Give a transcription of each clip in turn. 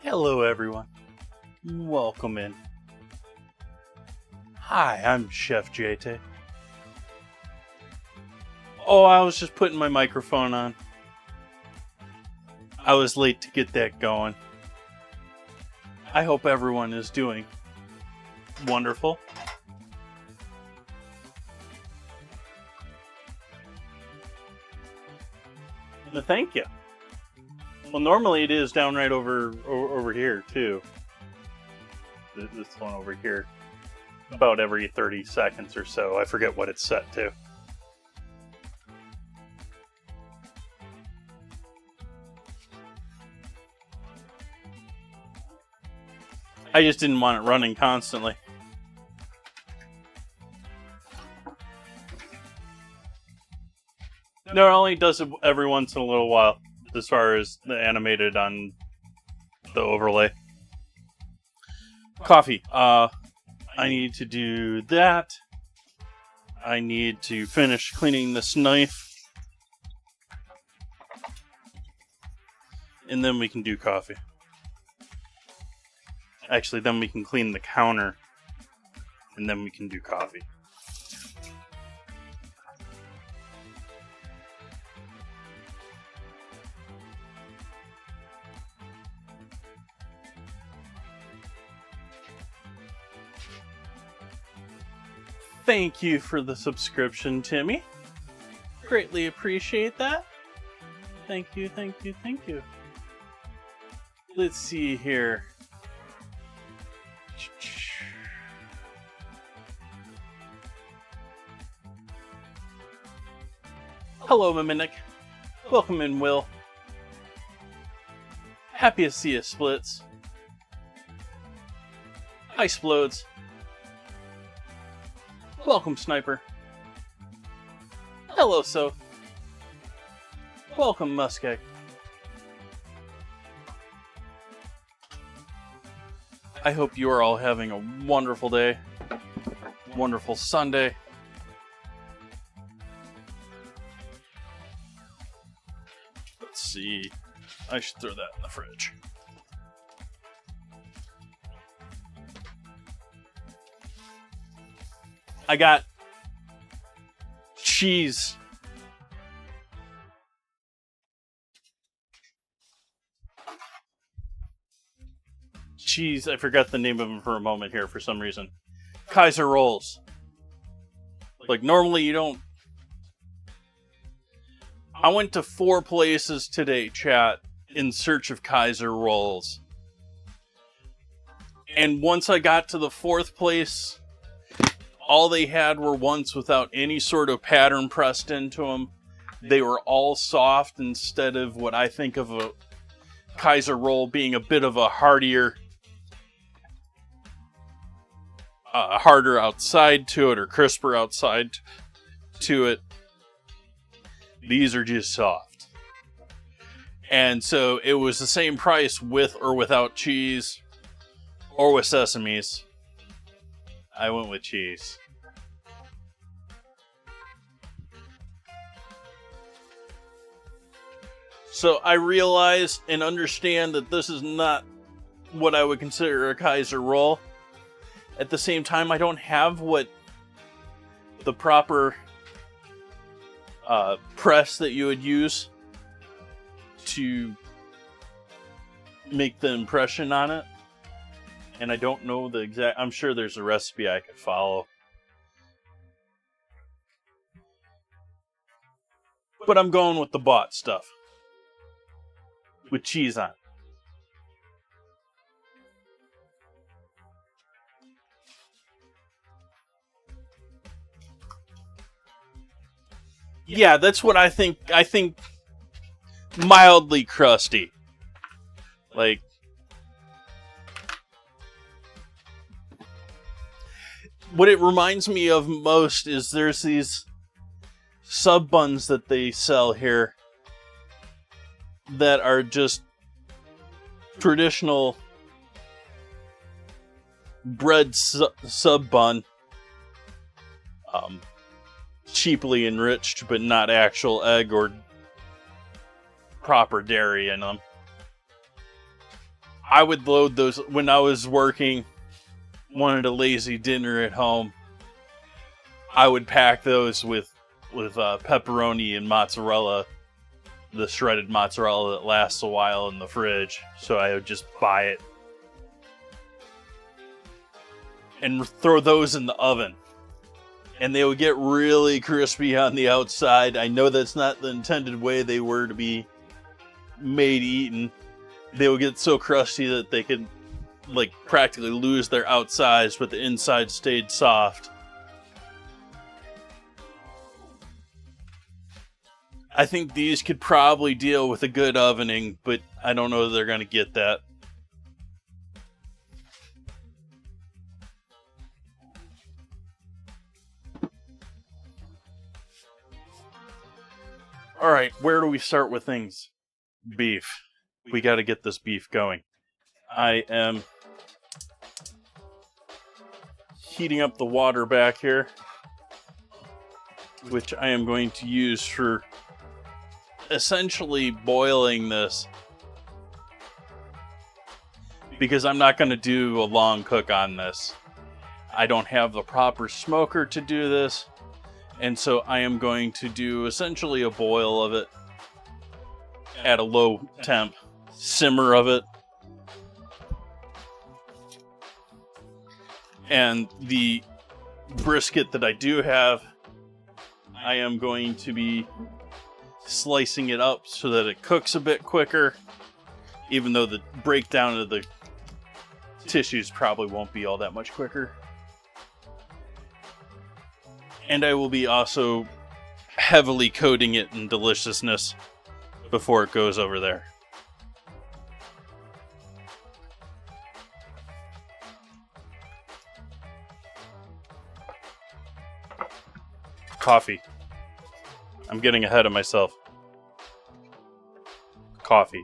Hello everyone, welcome in. Hi, I'm Chef Jay Tay. Oh, I was just putting my microphone on. I was late to get that going. I hope everyone is doing wonderful. Thank you. Well, normally it is down right over here too. This one over here, about every 30 seconds or so. I forget what it's set to. I just didn't want it running constantly. No, it only does it every once in a little while, as far as the animated on the overlay. Coffee. I need to do that. I need to finish cleaning this knife. And then we can do coffee. Actually, then we can clean the counter. And then we can do coffee. Thank you for the subscription, Timmy. Greatly appreciate that. Thank you, thank you, thank you. Let's see here. Hello, Mimic. Welcome in, Will. Happy to see you, Splits. Hi, Splodes. Welcome, Sniper. Hello, So. Welcome, Muskeg. I hope you are all having a wonderful day. Wonderful Sunday. Let's see. I should throw that in the fridge. I got cheese. Cheese, I forgot the name of them for a moment here for some reason. Kaiser rolls. Like, normally you don't... I went to 4 places today, chat, in search of Kaiser rolls. And once I got to the 4th place, all they had were ones without any sort of pattern pressed into them. They were all soft instead of what I think of a Kaiser roll being a bit of a hardier... harder outside to it, or crisper outside to it. These are just soft. And so it was the same price with or without cheese, or with sesames. I went with cheese. So I realize and understand that this is not what I would consider a Kaiser roll. At the same time, I don't have what the proper press that you would use to make the impression on it. And I don't know the exact... I'm sure there's a recipe I could follow. But I'm going with the bought stuff. With cheese on it. Yeah, that's what I think. I think mildly crusty. Like, what it reminds me of most is there's these sub buns that they sell here that are just traditional bread sub bun. Cheaply enriched, but not actual egg or proper dairy in them. I would load those when I was working, wanted a lazy dinner at home. I would pack those with pepperoni and mozzarella, the shredded mozzarella that lasts a while in the fridge. So I would just buy it and throw those in the oven. And they would get really crispy on the outside. I know that's not the intended way they were to be made eaten. They would get so crusty that they could, like, practically lose their outsides, but the inside stayed soft. I think these could probably deal with a good ovening, but I don't know if they're going to get that. Alright, where do we start with things? Beef. We gotta get this beef going. I am heating up the water back here, which I am going to use for essentially boiling this, because I'm not going to do a long cook on this. I don't have the proper smoker to do this. And so I am going to do essentially a boil of it at a low temp, simmer of it. And the brisket that I do have, I am going to be slicing it up so that it cooks a bit quicker, even though the breakdown of the tissues probably won't be all that much quicker. And I will be also heavily coating it in deliciousness before it goes over there. Coffee. I'm getting ahead of myself. Coffee.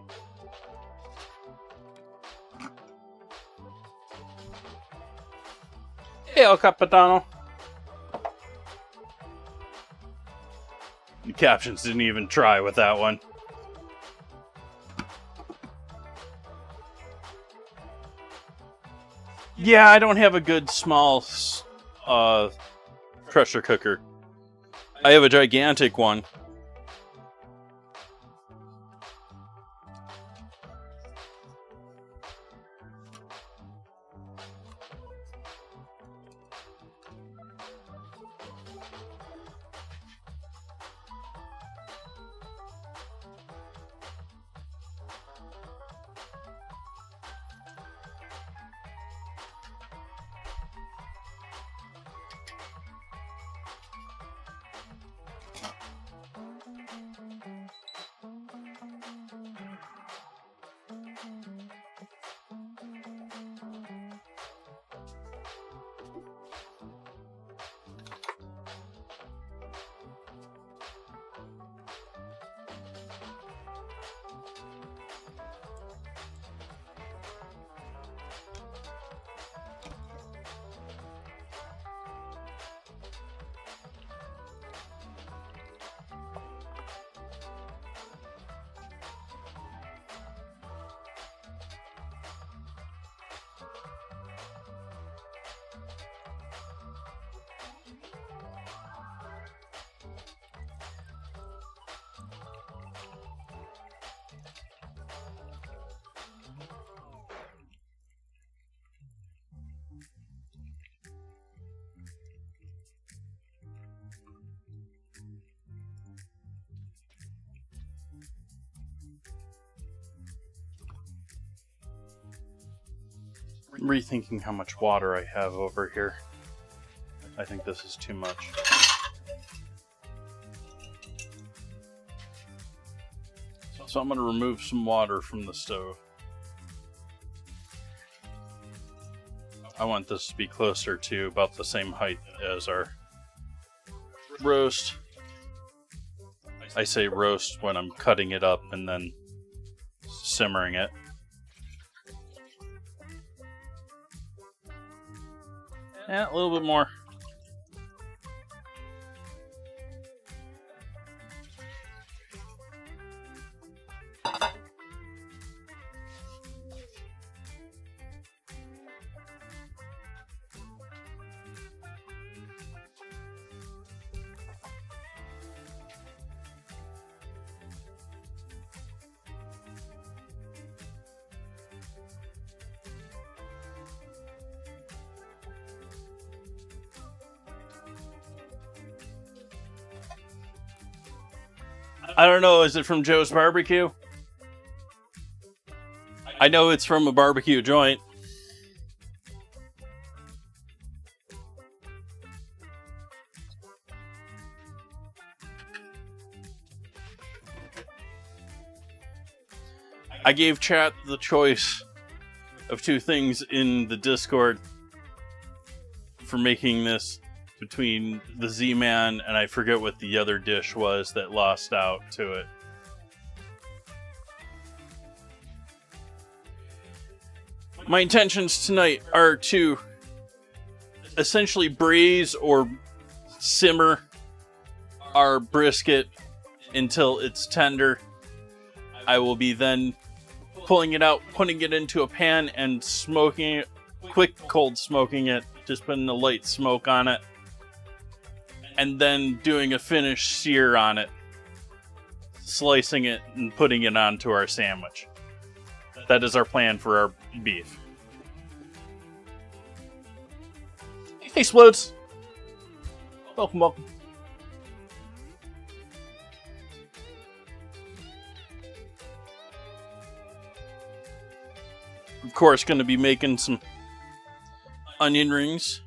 Hey, El Capitano. The captions didn't even try with that one. Yeah, I don't have a good small pressure cooker. I have a gigantic one. Rethinking how much water I have over here. I think this is too much. So I'm going to remove some water from the stove. I want this to be closer to about the same height as our roast. I say roast when I'm cutting it up and then simmering it. Yeah, a little bit more. I don't know, is it from Joe's Barbecue? I know it's from a barbecue joint. I gave chat the choice of two things in the Discord for making this, between the Z-Man and I forget what the other dish was that lost out to it. My intentions tonight are to essentially braise or simmer our brisket until it's tender. I will be then pulling it out, putting it into a pan and smoking it, quick cold smoking it, just putting a light smoke on it. And then doing a finished sear on it, slicing it and putting it onto our sandwich. That is our plan for our beef. Hey, Splodes. Welcome, welcome. Of course, going to be making some onion rings.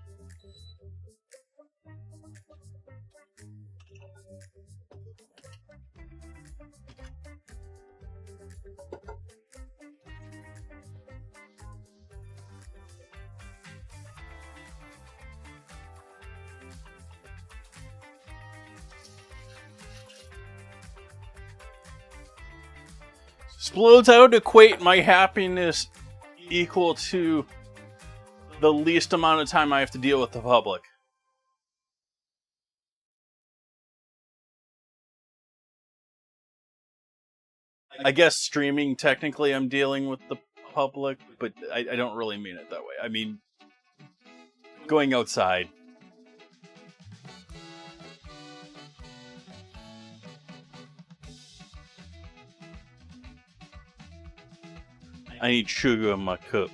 Explodes, I would equate my happiness equal to the least amount of time I have to deal with the public. I guess streaming, technically, I'm dealing with the public, but I don't really mean it that way. I mean, going outside. I need sugar in my cup.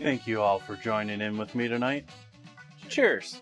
Thank you all for joining in with me tonight. Cheers.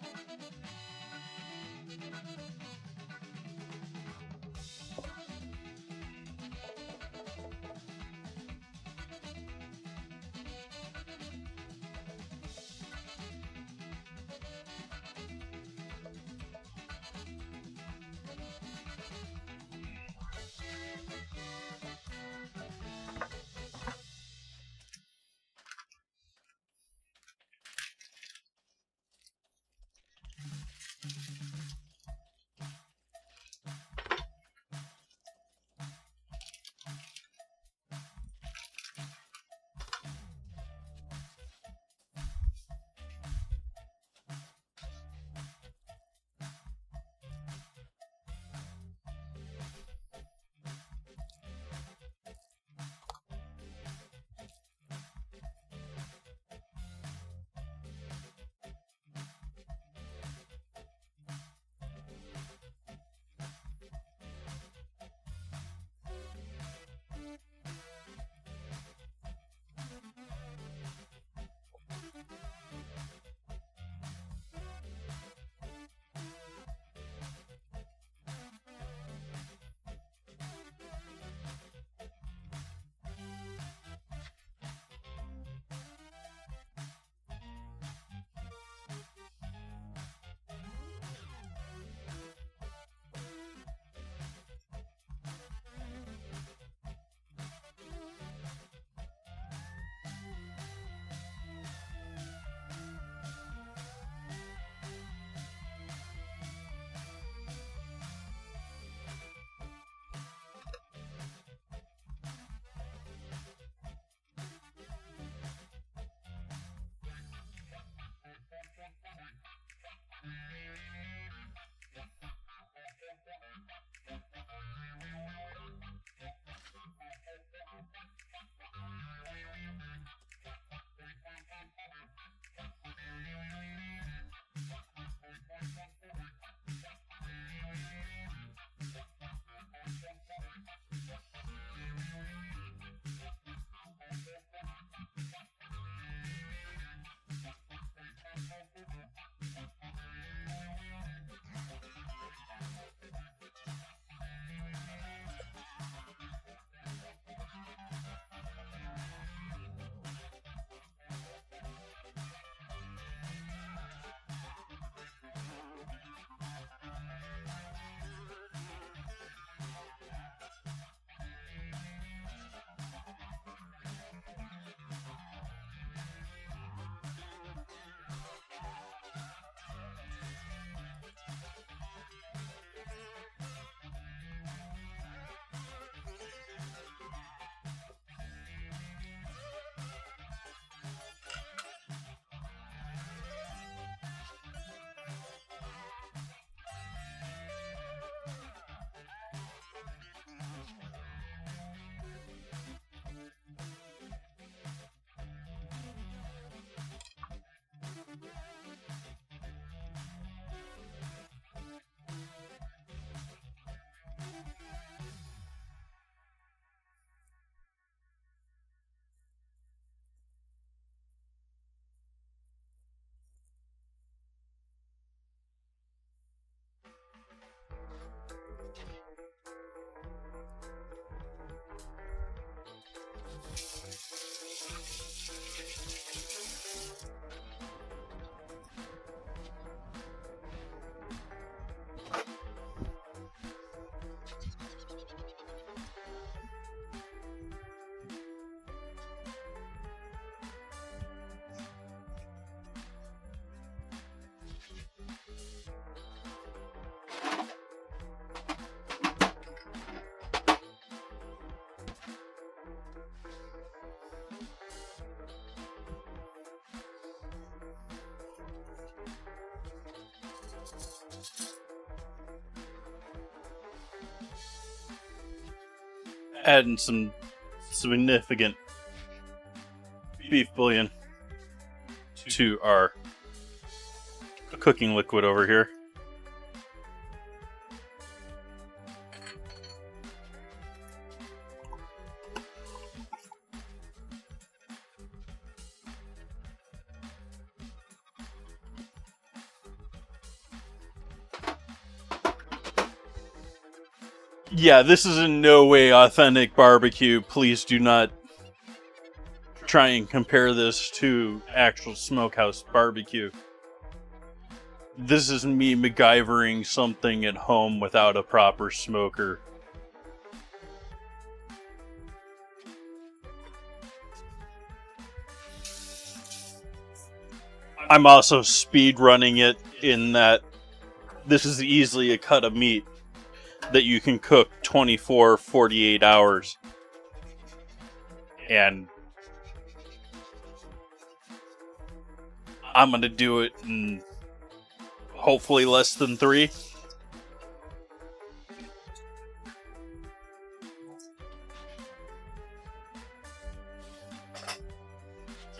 adding some significant beef bouillon to our cooking liquid over here. Yeah, this is in no way authentic barbecue. Please do not try and compare this to actual smokehouse barbecue. This is me MacGyvering something at home without a proper smoker. I'm also speed running it in that this is easily a cut of meat that you can cook 24, 48 hours. And I'm going to do it in hopefully less than 3.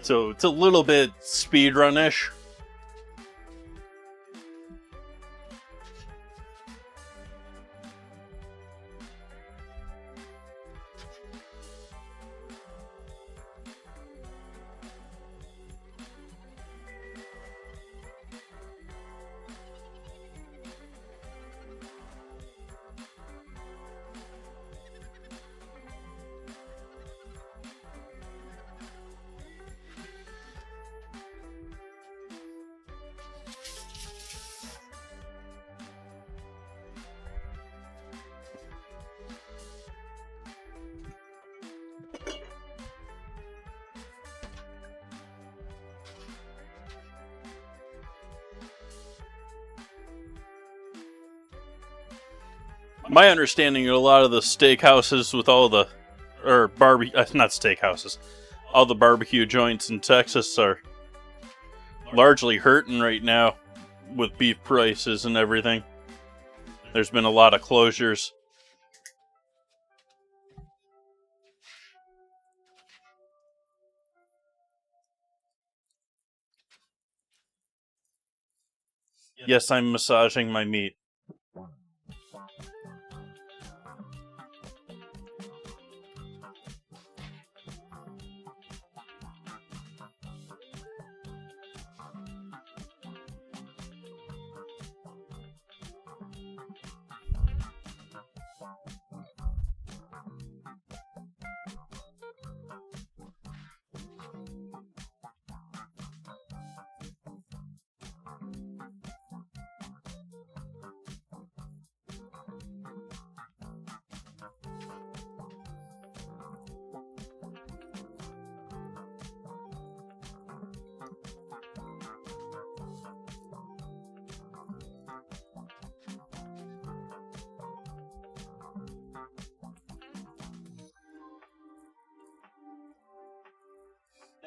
So it's a little bit speedrun-ish. My understanding of a lot of the steakhouses with all the, or not steakhouses, all the barbecue joints in Texas are largely hurting right now with beef prices and everything. There's been a lot of closures. Yes, I'm massaging my meat.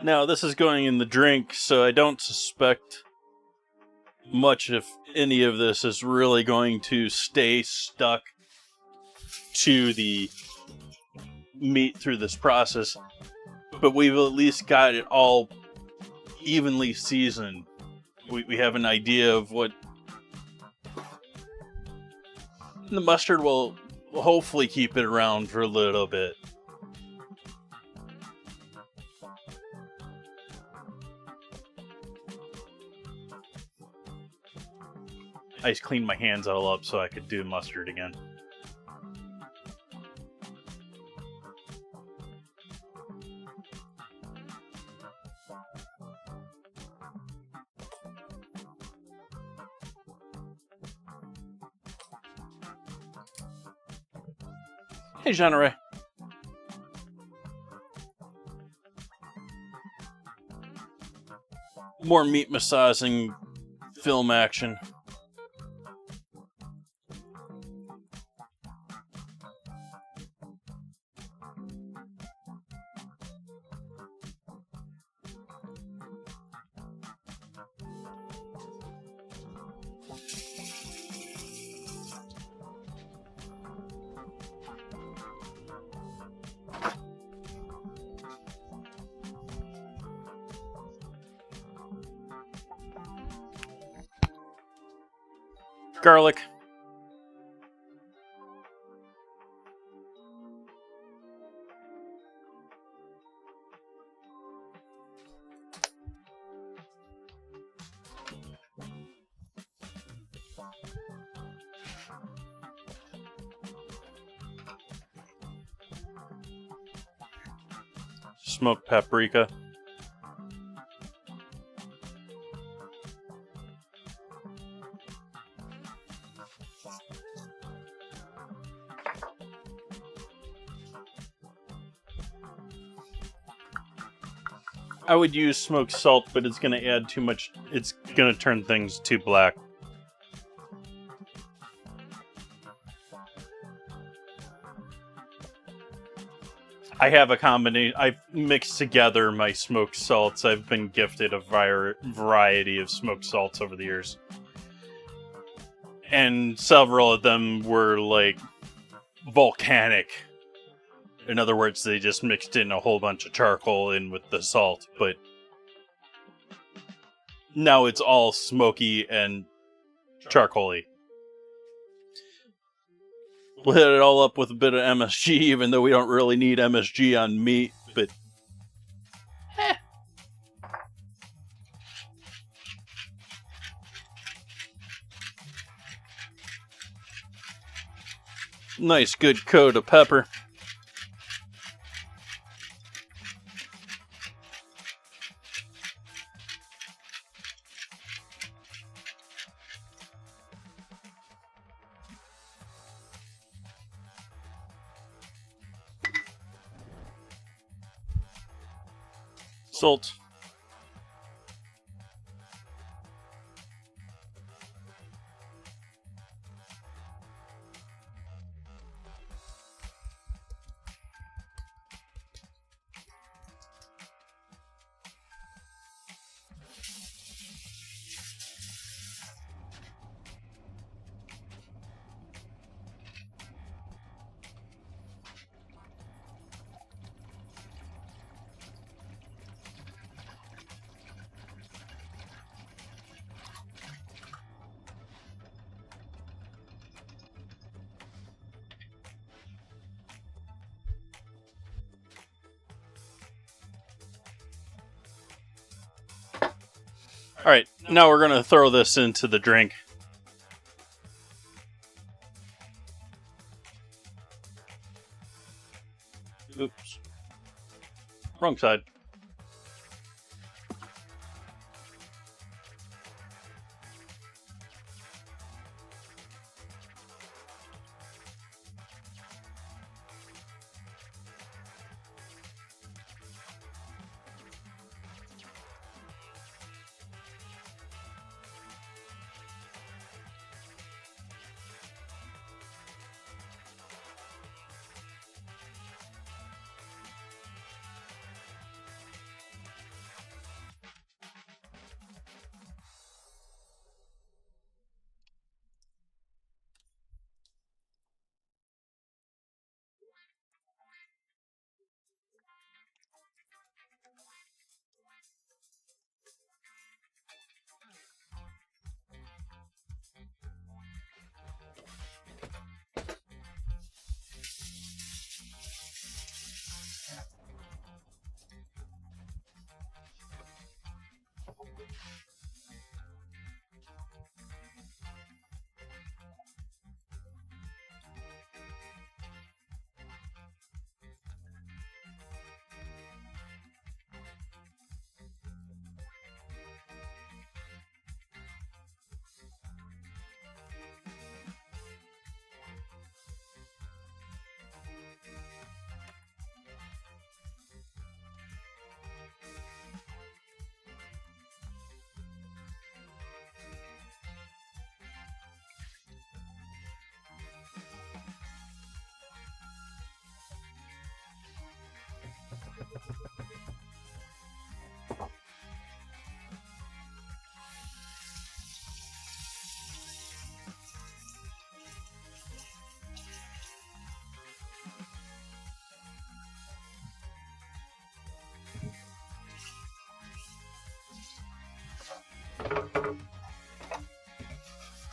Now, this is going in the drink, so I don't suspect much, if any of this, is really going to stay stuck to the meat through this process. But we've at least got it all evenly seasoned. We have an idea of what the mustard will hopefully keep it around for a little bit. I just cleaned my hands all up so I could do mustard again. Hey, Jean-Ray. More meat massaging film action. garlic. Smoked paprika. I would use smoked salt, but it's going to add too much. It's going to turn things too black. I have a combination. I've mixed together my smoked salts. I've been gifted a variety of smoked salts over the years. And several of them were like volcanic. In other words, they just mixed in a whole bunch of charcoal in with the salt, but now it's all smoky and charcoaly. We'll hit it all up with a bit of MSG, even though we don't really need MSG on meat, but nice good coat of pepper. Salt. Alright, now we're going to throw this into the drink. Oops. Wrong side.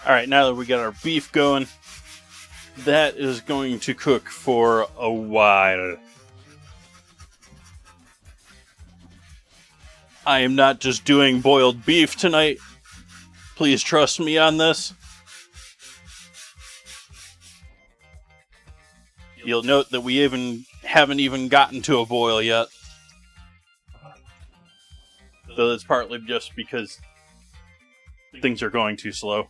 Alright, now that we got our beef going, that is going to cook for a while. I am not just doing boiled beef tonight. Please trust me on this. You'll note that we haven't even gotten to a boil yet. Though that's partly just because things are going too slow.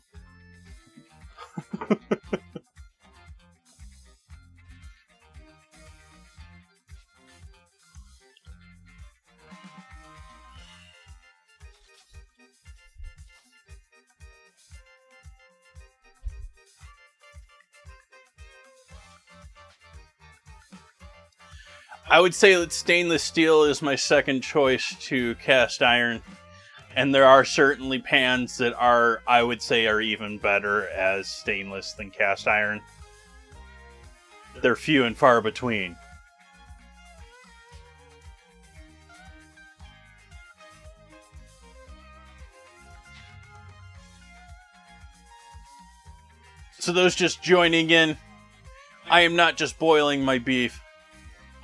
I would say that stainless steel is my second choice to cast iron. And there are certainly pans that I would say, are even better as stainless than cast iron. They're few and far between. So those just joining in, I am not just boiling my beef.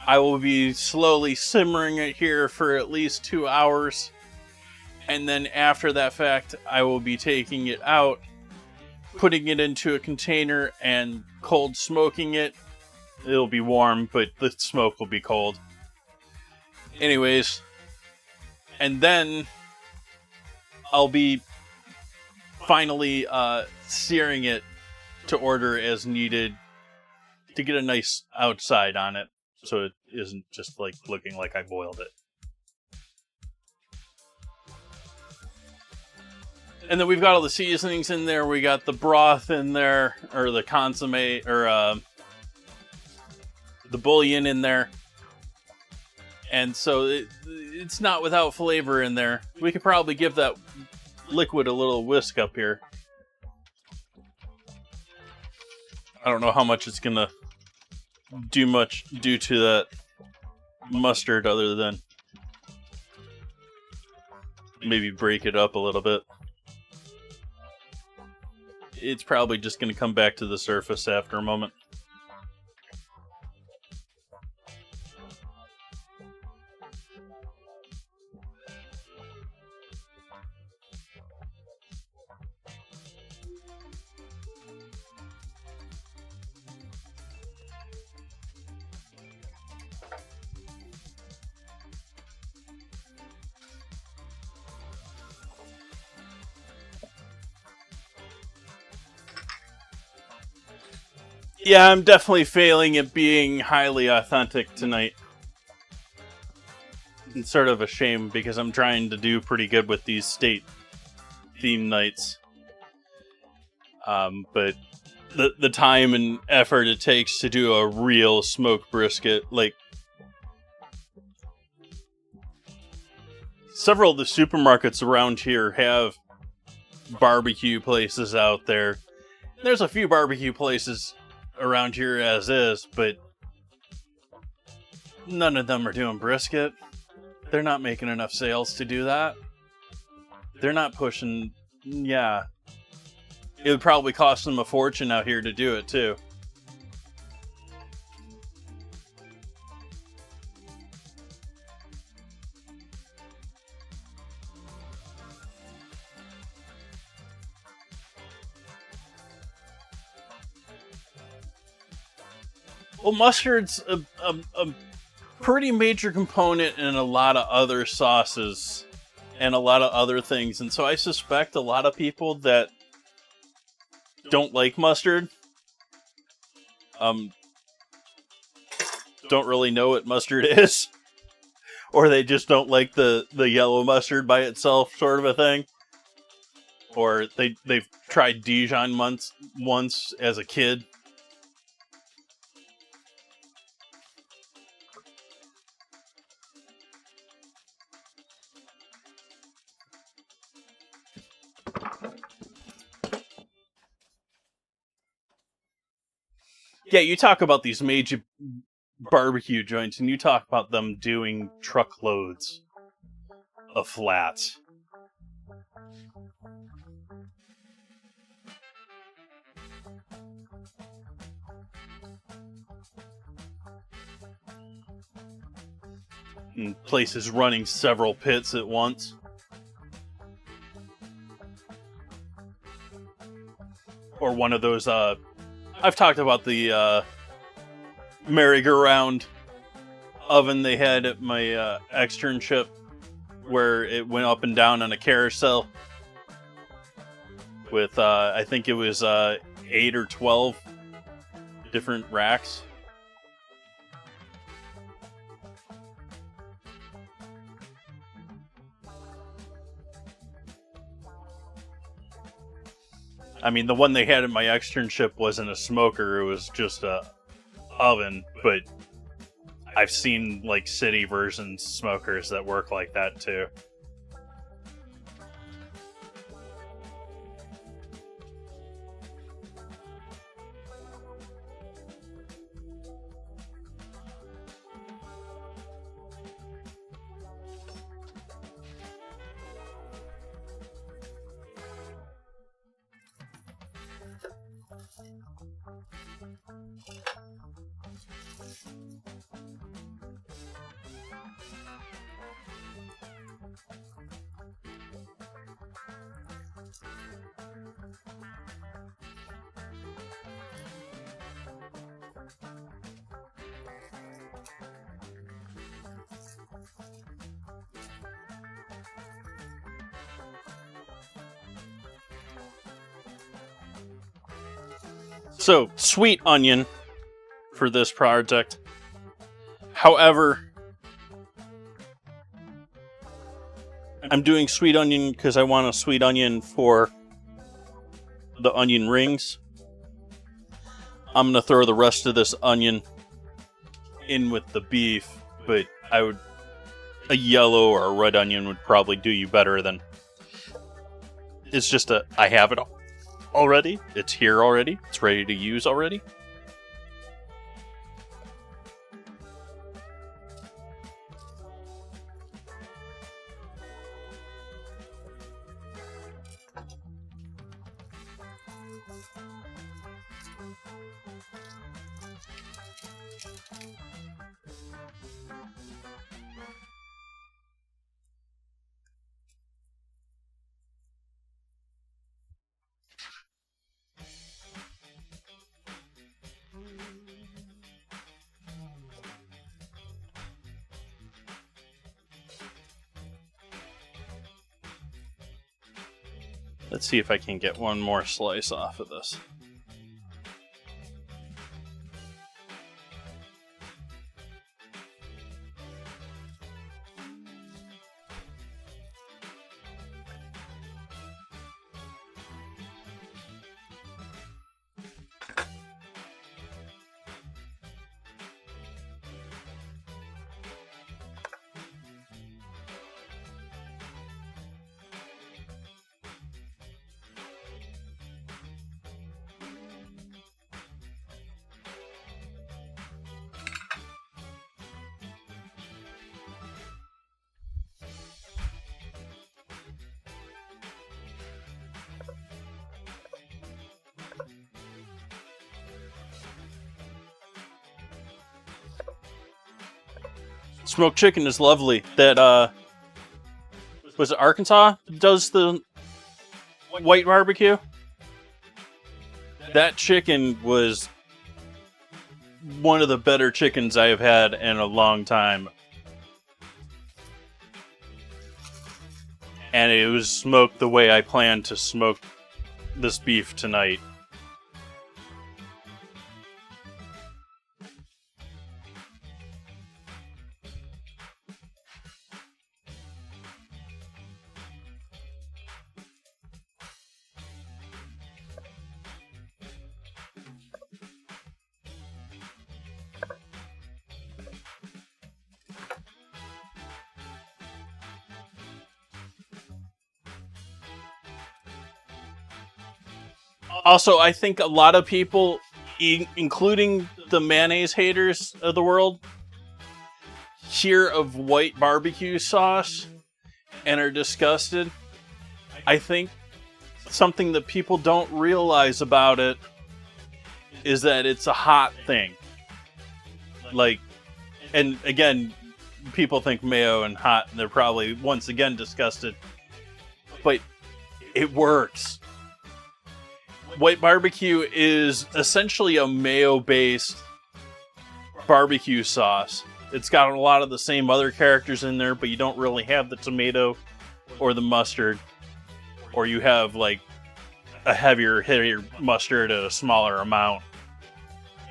I will be slowly simmering it here for at least 2 hours. And then after that fact, I will be taking it out, putting it into a container and cold smoking it. It'll be warm, but the smoke will be cold. Anyways, and then I'll be finally searing it to order as needed to get a nice outside on it, so it isn't just like looking like I boiled it. And then we've got all the seasonings in there. We got the broth in there, or the consomme, or the bouillon in there. And so it's not without flavor in there. We could probably give that liquid a little whisk up here. I don't know how much it's gonna do to that mustard, other than maybe break it up a little bit. It's probably just gonna come back to the surface after a moment. Yeah, I'm definitely failing at being highly authentic tonight. It's sort of a shame, because I'm trying to do pretty good with these state theme nights. But the time and effort it takes to do a real smoked brisket, like, several of the supermarkets around here have barbecue places out there. There's a few barbecue places around here as is, but none of them are doing brisket. They're not making enough sales to do that. They're not pushing. Yeah, it would probably cost them a fortune out here to do it too. Well, mustard's a pretty major component in a lot of other sauces and a lot of other things, and so I suspect a lot of people that don't like mustard don't really know what mustard is, or they just don't like the yellow mustard by itself, sort of a thing, or they've tried Dijon once as a kid. Yeah, you talk about these major barbecue joints, and you talk about them doing truckloads of flats. and places running several pits at once. Or one of those, I've talked about the merry-go-round oven they had at my externship, where it went up and down on a carousel with, I think it was 8 or 12 different racks. I mean, the one they had at my externship wasn't a smoker, it was just a oven, but I've seen, like, city version smokers that work like that, too. So, sweet onion for this project. However, I'm doing sweet onion because I want a sweet onion for the onion rings. I'm going to throw the rest of this onion in with the beef, but a yellow or a red onion would probably do you better than... It's just I have it already. It's here already. It's ready to use already. Let's see if I can get one more slice off of this. Smoked chicken is lovely. That, was it Arkansas does the white barbecue? That chicken was one of the better chickens I have had in a long time. And it was smoked the way I planned to smoke this beef tonight. Also, I think a lot of people, including the mayonnaise haters of the world, hear of white barbecue sauce and are disgusted. I think something that people don't realize about it is that it's a hot thing. Like, and again, people think mayo and hot, and they're probably once again disgusted. But it works. White barbecue is essentially a mayo-based barbecue sauce. It's got a lot of the same other characters in there, but you don't really have the tomato or the mustard, or you have like a heavier mustard at a smaller amount.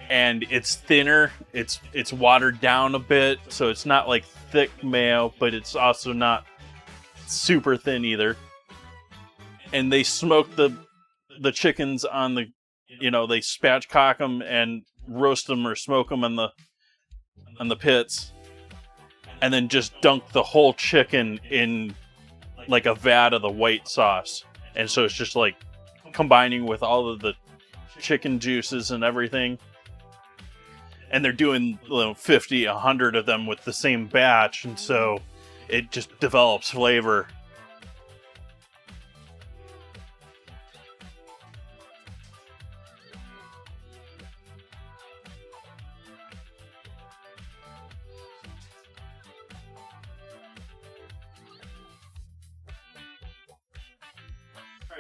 And it's thinner. It's watered down a bit, so it's not like thick mayo, but it's also not super thin either. And they smoke the chickens on the, they spatchcock them and roast them or smoke them on the pits, and then just dunk the whole chicken in like a vat of the white sauce. And so it's just like combining with all of the chicken juices and everything. And they're doing 50, 100 of them with the same batch, and so it just develops flavor.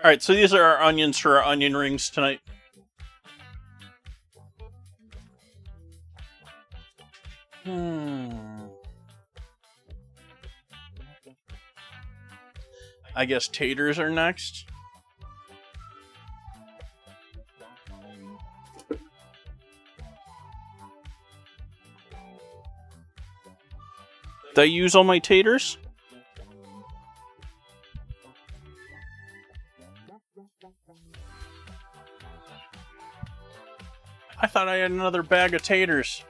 All right, so these are our onions for our onion rings tonight. I guess taters are next. Did I use all my taters? I thought I had another bag of taters.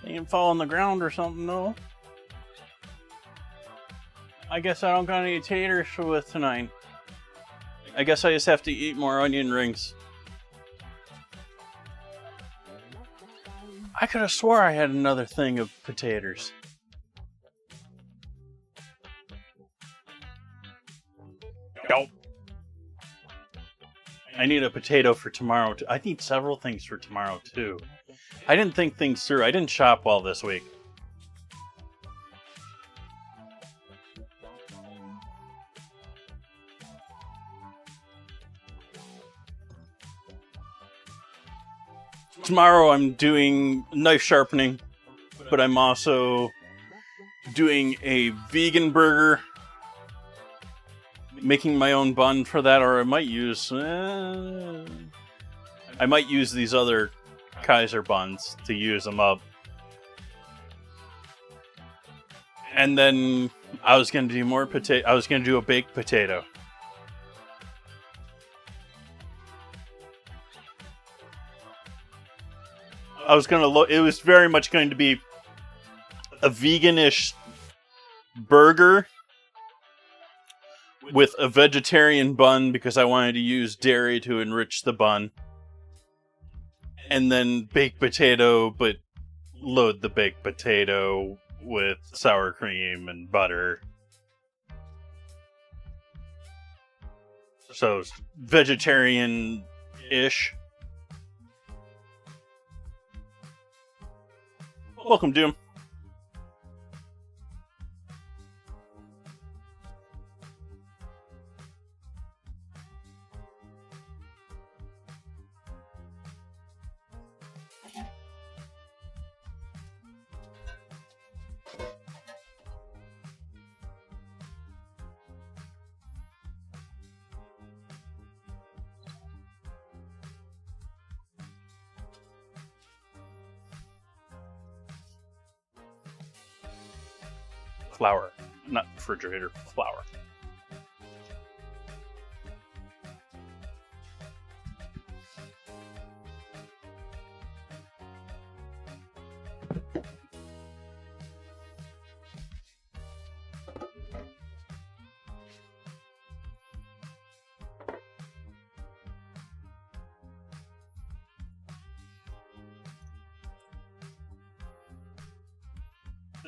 They didn't fall on the ground or something, no. I guess I don't got any taters with tonight. I guess I just have to eat more onion rings. I could have swore I had another thing of potatoes. Nope. I need a potato for tomorrow. I need several things for tomorrow, too. I didn't think things through. I didn't shop well this week. Tomorrow I'm doing knife sharpening, but I'm also doing a vegan burger, making my own bun for that, or I might use these other Kaiser buns to use them up. And then I was going to do more potato. I was going to do a baked potato. It was very much going to be a veganish burger with a vegetarian bun because I wanted to use dairy to enrich the bun. And then baked potato, but load the baked potato with sour cream and butter. So vegetarian-ish. Welcome, Doom. Flour, not refrigerator, flour.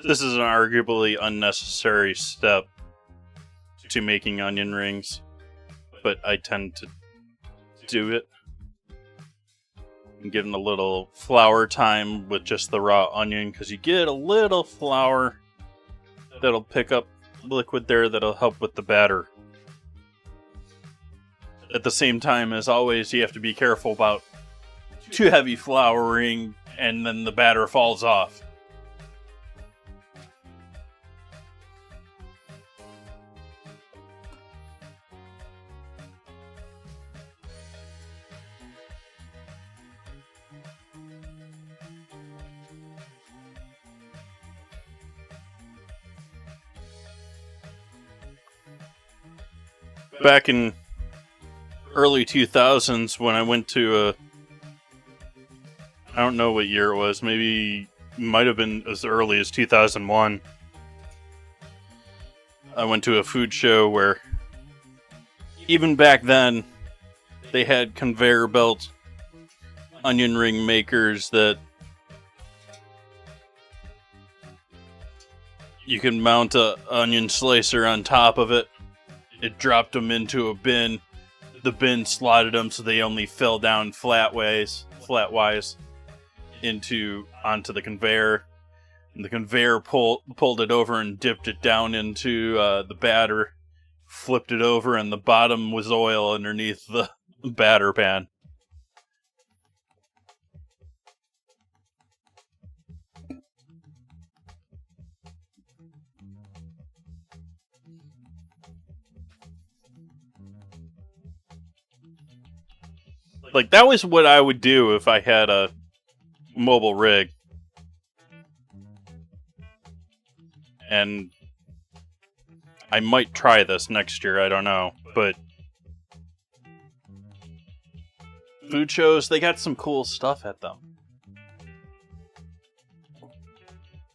This is an arguably unnecessary step to making onion rings, but I tend to do it. And give them a little flour time with just the raw onion, because you get a little flour that'll pick up liquid there that'll help with the batter. At the same time, as always, you have to be careful about too heavy flouring and then the batter falls off. Back in early 2000s, when I went to I don't know what year it was, maybe might have been as early as 2001. I went to a food show where even back then they had conveyor belt onion ring makers that you can mount a onion slicer on top of it. It dropped them into a bin. The bin slotted them so they only fell down flatwise onto the conveyor. And the conveyor pulled it over and dipped it down into the batter, flipped it over, and the bottom was oil underneath the batter pan. Like, that was what I would do if I had a mobile rig. And I might try this next year, I don't know. But food shows, they got some cool stuff at them.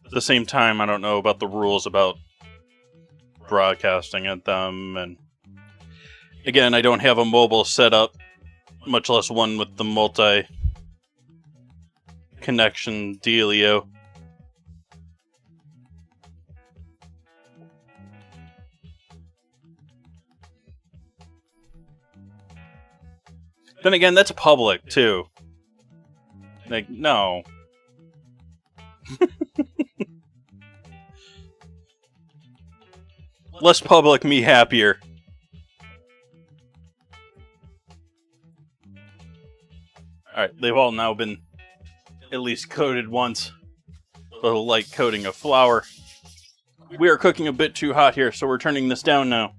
At the same time, I don't know about the rules about broadcasting at them. And again, I don't have a mobile setup, much less one with the multi-connection dealio. Then again, that's public, too. Like, no. Less public, me happier. Alright, they've all now been at least coated once. A little light coating of flour. We are cooking a bit too hot here, so we're turning this down now.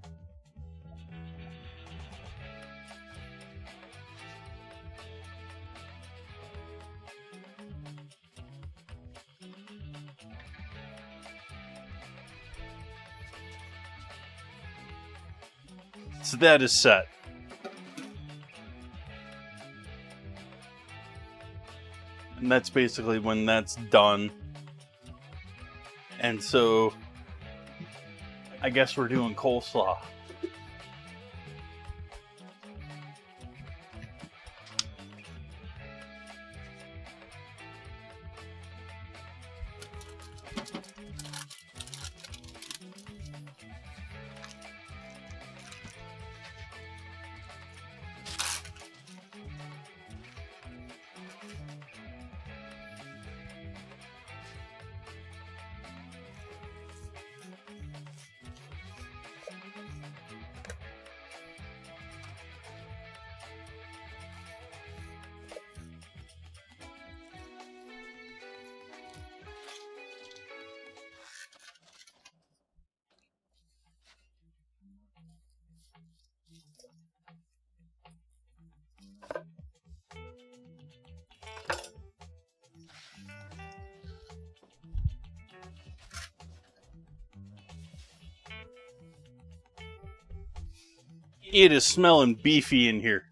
So that is set. And that's basically when that's done. And so I guess we're doing coleslaw. It is smelling beefy in here.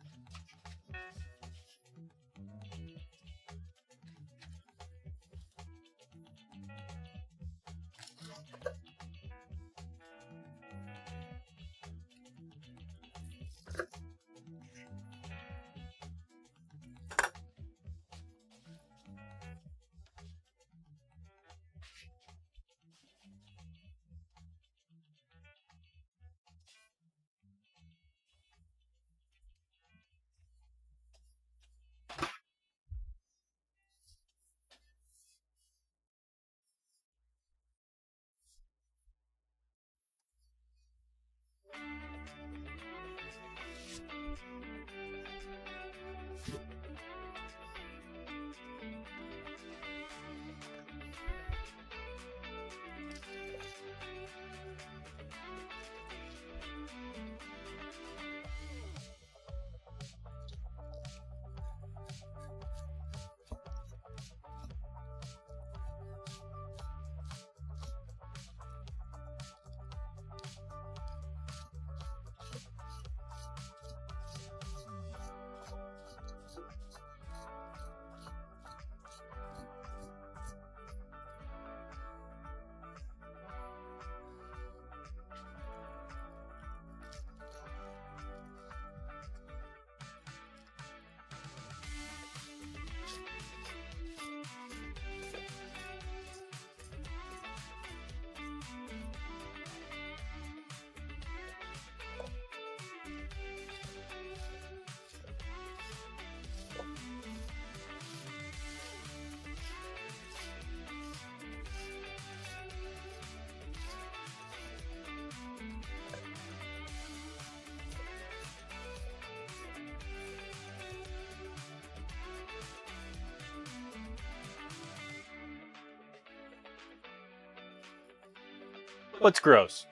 What's gross?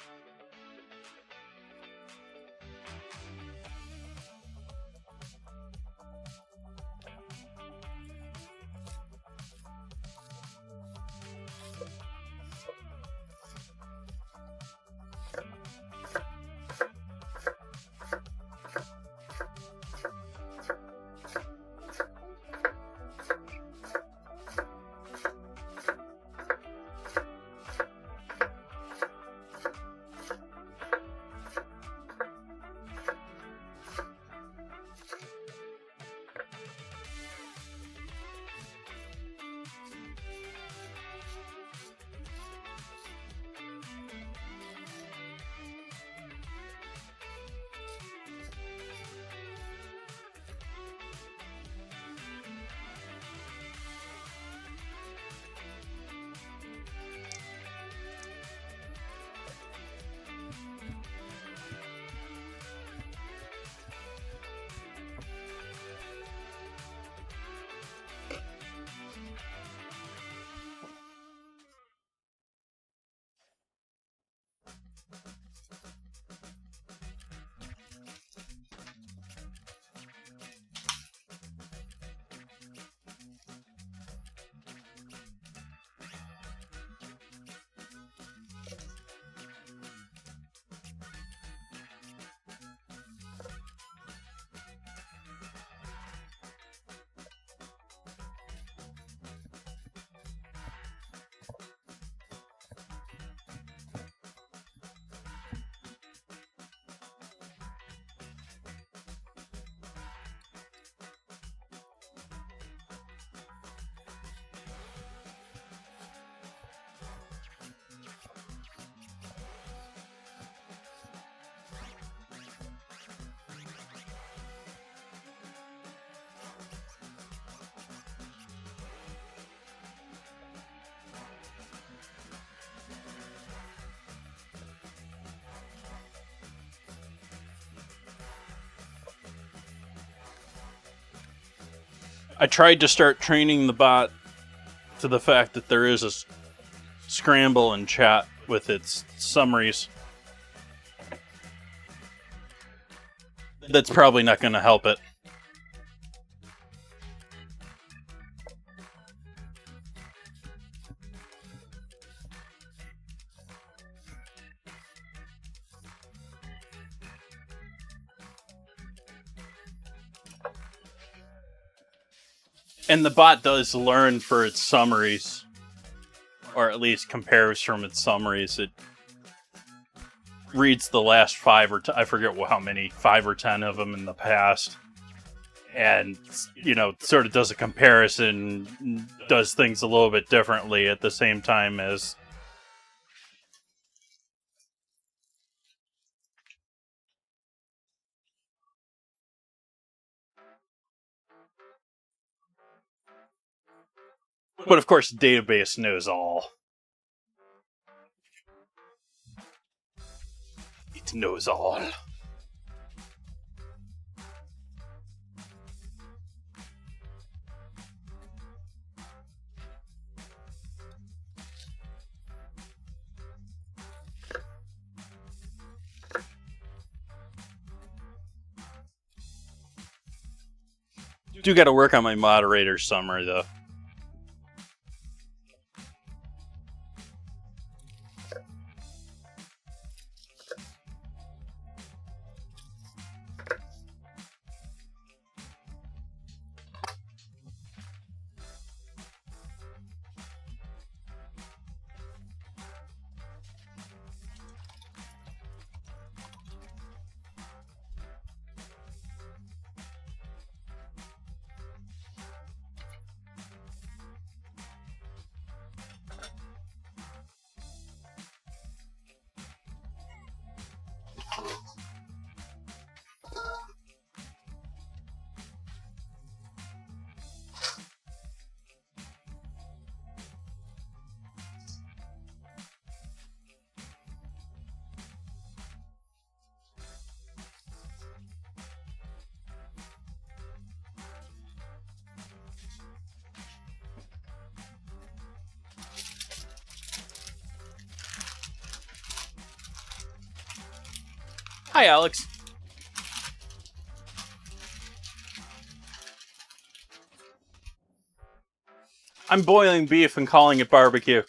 I tried to start training the bot to the fact that there is a scramble in chat with its summaries. That's probably not going to help it. And the bot does learn for its summaries, or at least compares from its summaries. It reads the last 5 or I forget how many, 5 or 10 of them in the past, and sort of does a comparison, does things a little bit differently at the same time as but of course, the database knows all. It knows all. Do got to work on my moderator summary, though. Hi, Alex. I'm boiling beef and calling it barbecue.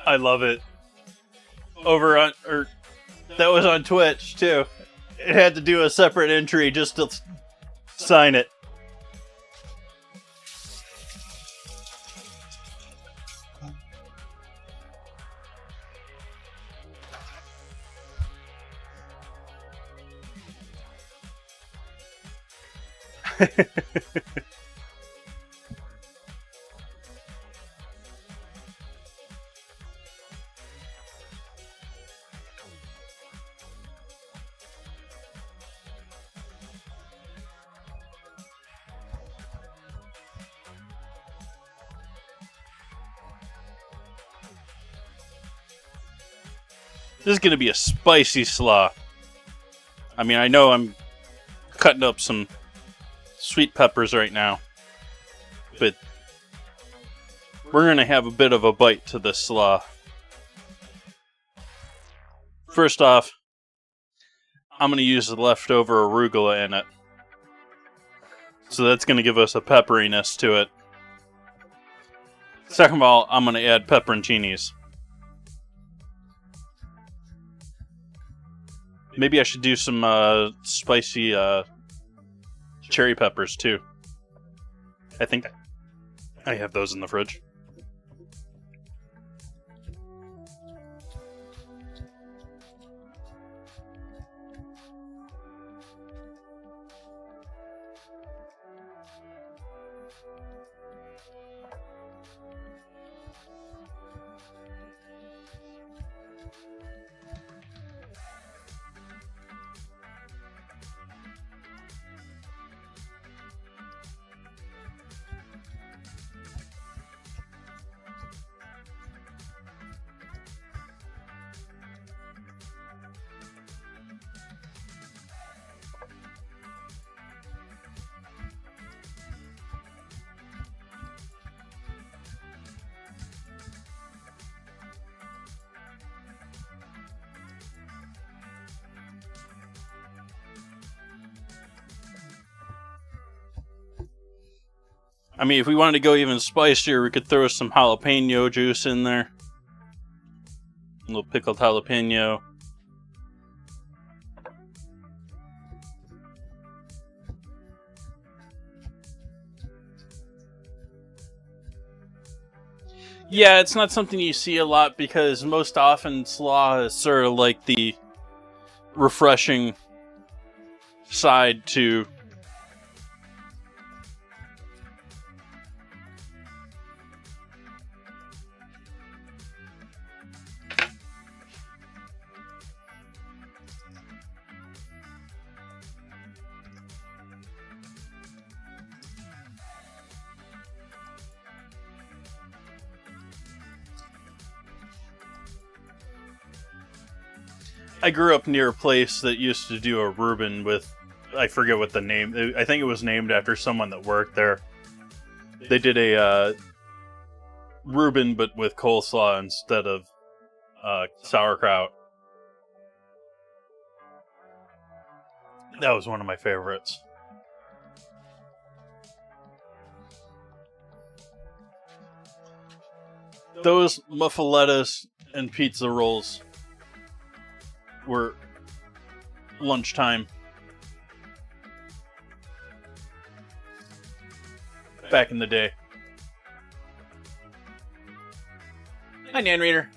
I love it. That was on Twitch too. It had to do a separate entry just to sign it. This is going to be a spicy slaw. I mean, I know I'm cutting up some sweet peppers right now, but we're going to have a bit of a bite to this slaw. First off, I'm going to use the leftover arugula in it. So that's going to give us a pepperiness to it. Second of all, I'm going to add pepperoncinis. Maybe I should do some spicy cherry peppers too. I think I have those in the fridge. I mean, if we wanted to go even spicier, we could throw some jalapeno juice in there. A little pickled jalapeno. Yeah, it's not something you see a lot because most often slaw is sort of like the refreshing side to I grew up near a place that used to do a Reuben with, I forget what the name, I think it was named after someone that worked there. They did a Reuben but with coleslaw instead of sauerkraut. That was one of my favorites. Those muffalettas and pizza rolls were lunchtime back in the day. Hi, Nan Reader.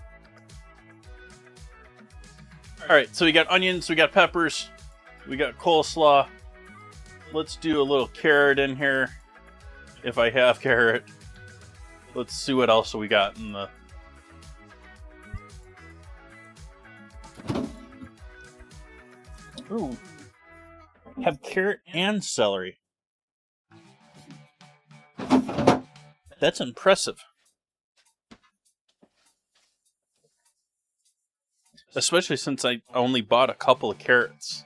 Alright, so we got onions, we got peppers, we got coleslaw. Let's do a little carrot in here, if I have carrot. Let's see what else we got in the... Ooh. Have carrot and celery. That's impressive. Especially since I only bought a couple of carrots.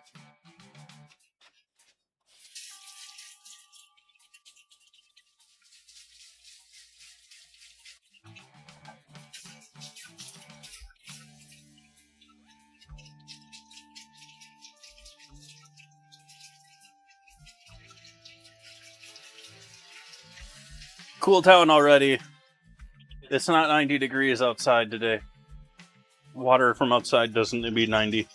Cool town already. It's not 90 degrees outside today. Water from outside doesn't be 90.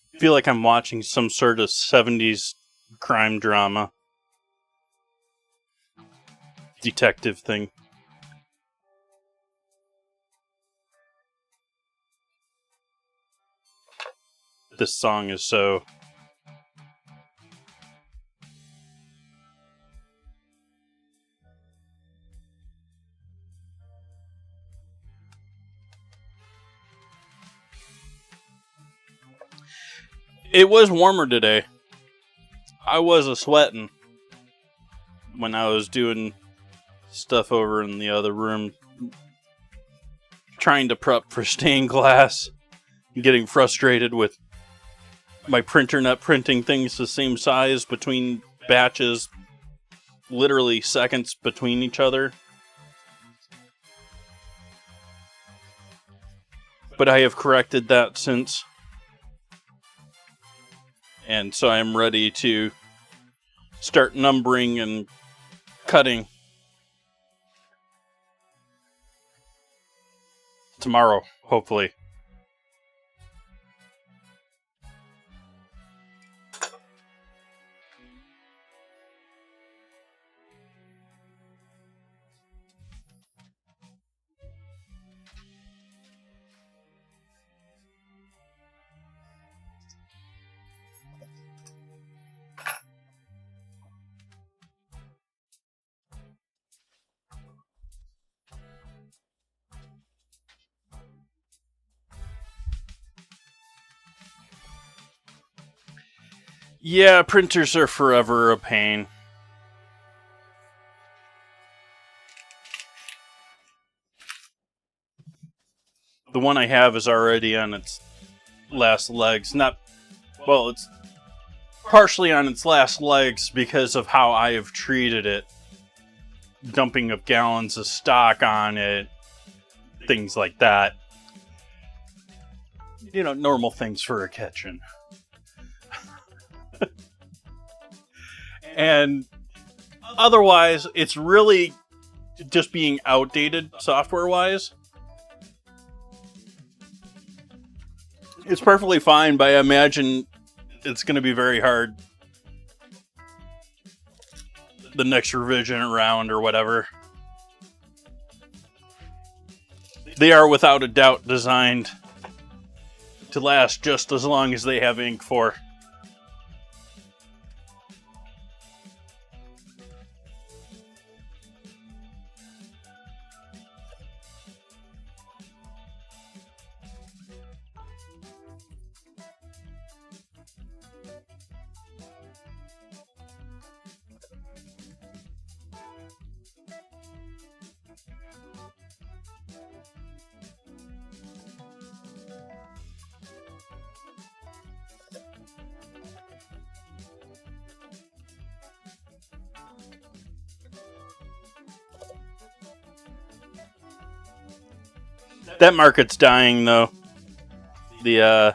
I feel like I'm watching some sort of 70s crime drama. Detective thing. This song is so... It was warmer today. I was a-sweating when I was doing stuff over in the other room, trying to prep for stained glass, getting frustrated with my printer not printing things the same size between batches, literally seconds between each other. But I have corrected that since. And so I'm ready to start numbering and cutting. tomorrow, hopefully. Yeah, printers are forever a pain. The one I have is already on its last legs. It's partially on its last legs because of how I have treated it. Dumping of gallons of stock on it, things like that. Normal things for a kitchen. And otherwise, it's really just being outdated software-wise. It's perfectly fine, but I imagine it's going to be very hard the next revision around or whatever. They are without a doubt designed to last just as long as they have ink for. That market's dying, though. The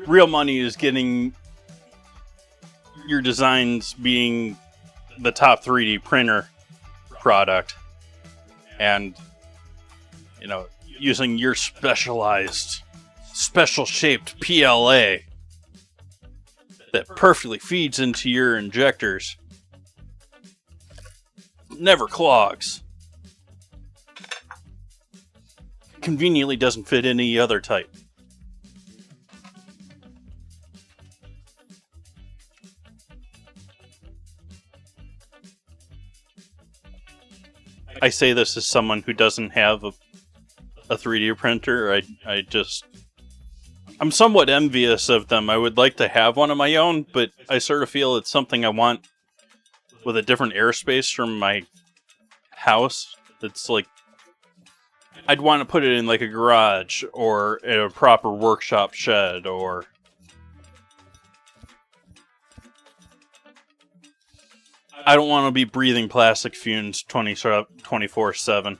real money is getting your designs being the top 3D printer product. And, using your specialized, special-shaped PLA that perfectly feeds into your injectors. Never clogs. Conveniently doesn't fit any other type. I say this as someone who doesn't have a 3D printer. I'm somewhat envious of them. I would like to have one of my own, but I sort of feel it's something I want with a different airspace from my house. It's like I'd want to put it in like a garage or a proper workshop shed or... I don't want to be breathing plastic fumes 24/7.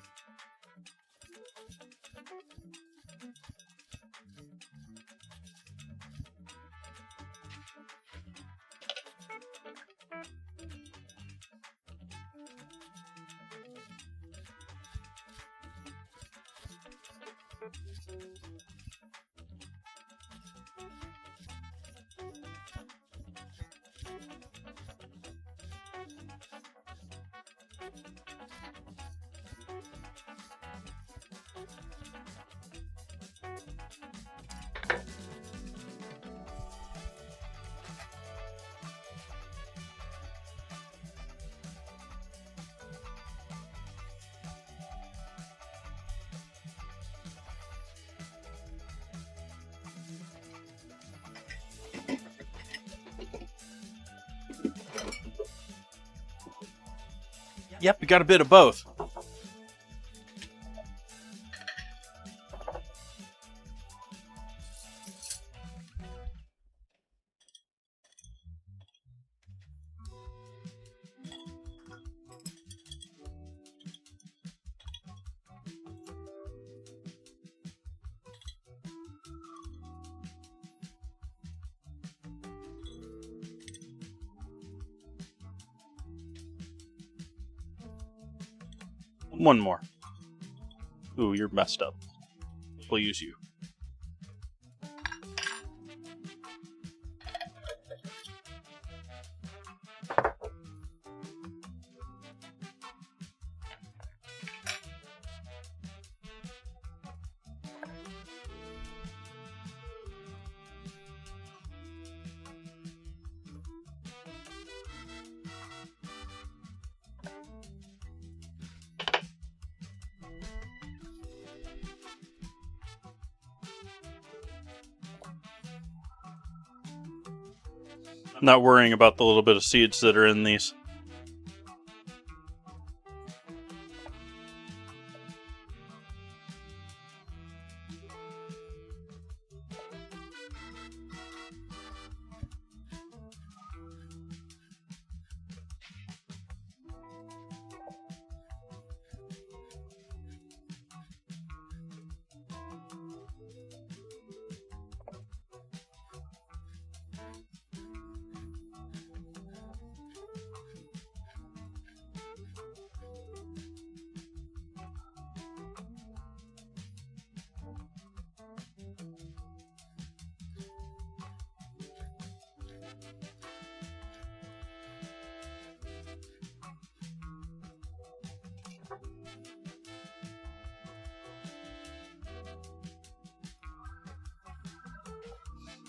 Yep, we got a bit of both. One more. Ooh, you're messed up. We'll use you. Not worrying about the little bit of seeds that are in these.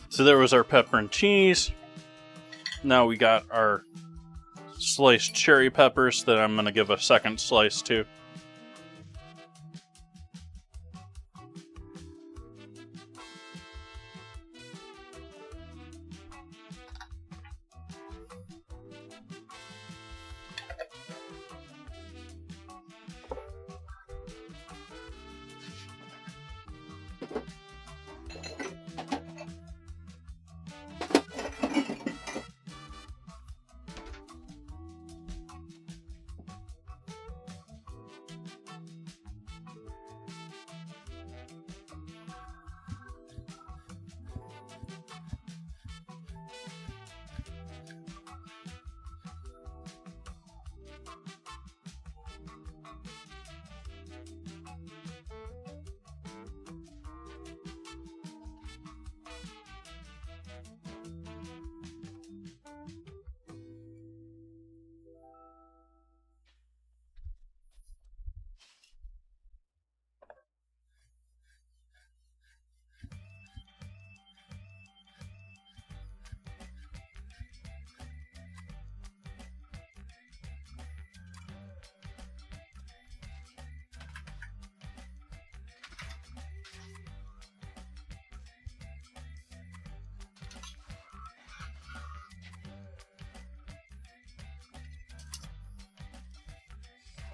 So there was our pepper and cheese. Now we got our sliced cherry peppers that I'm going to give a second slice to.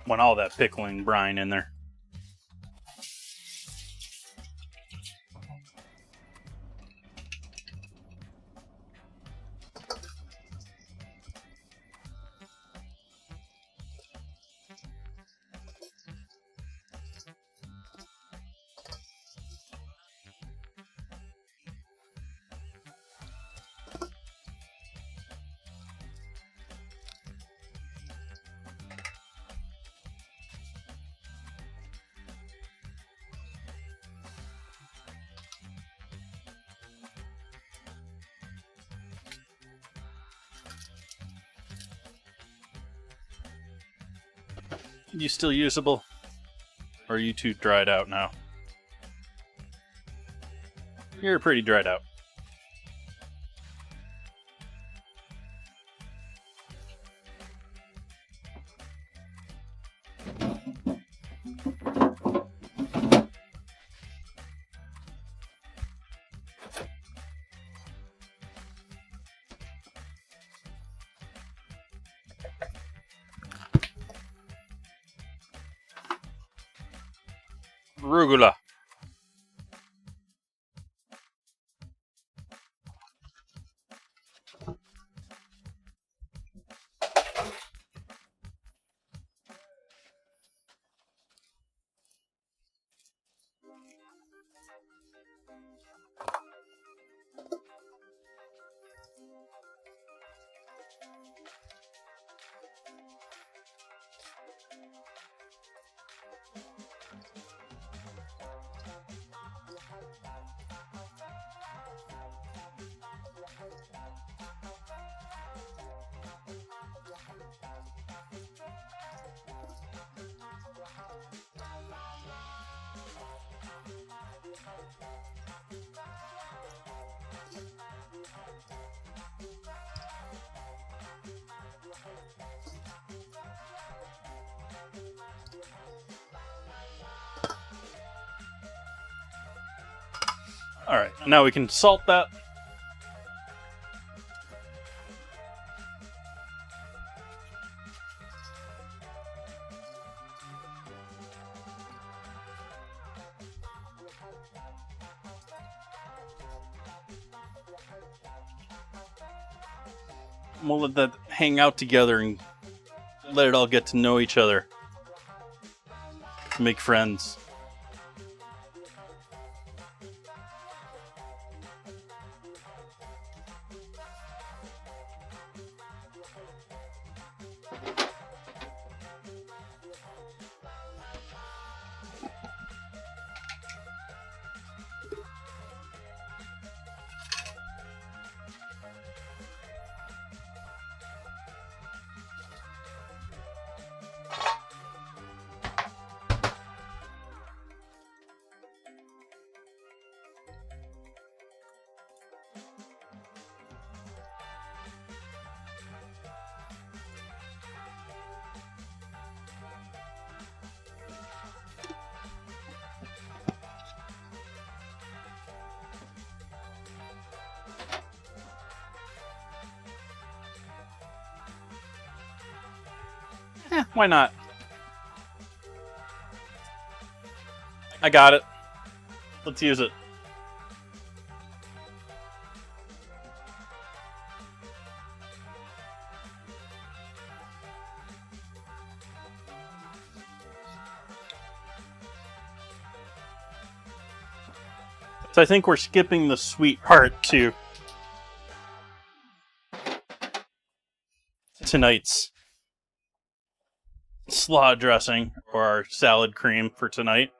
Want all that pickling brine in there. You still usable? Or are you too dried out now? You're pretty dried out. Arugula. Alright, now we can salt that. We'll let that hang out together and let it all get to know each other. Make friends. Why not? I got it. Let's use it. So I think we're skipping the sweet part to tonight's slaw dressing, or our salad cream for tonight.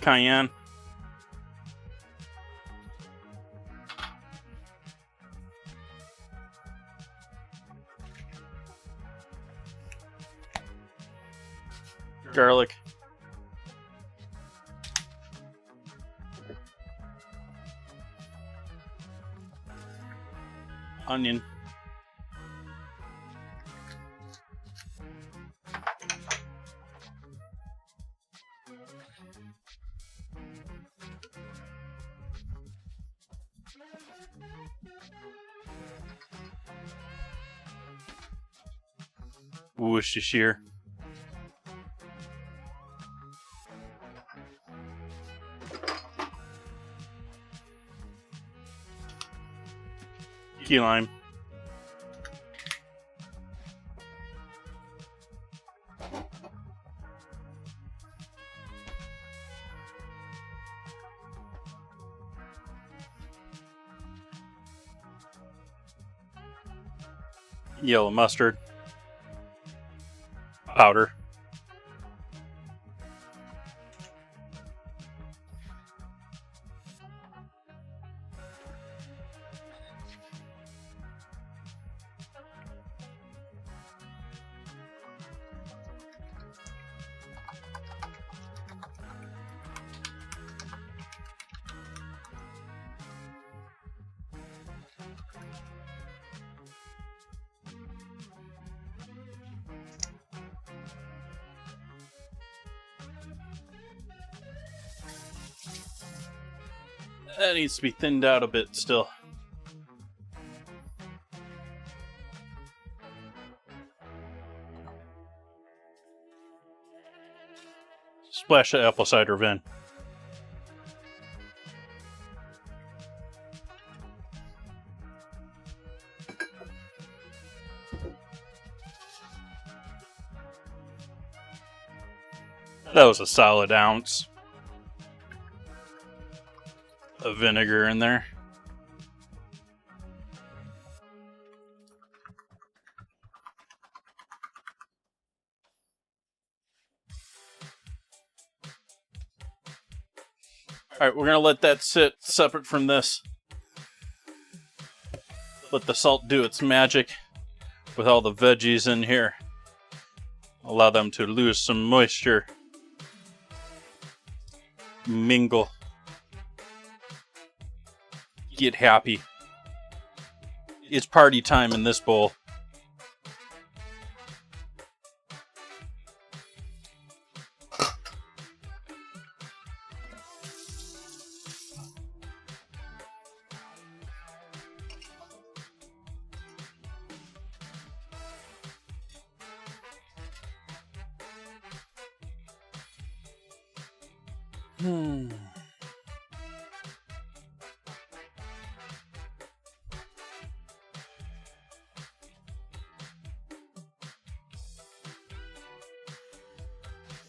Cayenne. Garlic. Onion. Worcestershire. Key lime. Yellow mustard. Powder. That needs to be thinned out a bit still. Splash of apple cider vin. That was a solid ounce of vinegar in there. Alright, we're going to let that sit separate from this. Let the salt do its magic with all the veggies in here. Allow them to lose some moisture. Mingle. Get happy. It's party time in this bowl.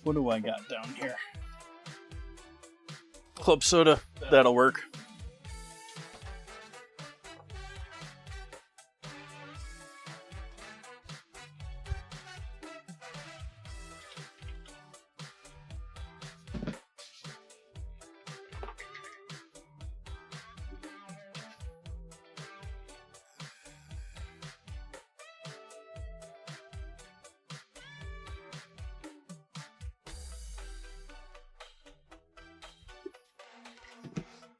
What do I got down here? Club soda. That'll work.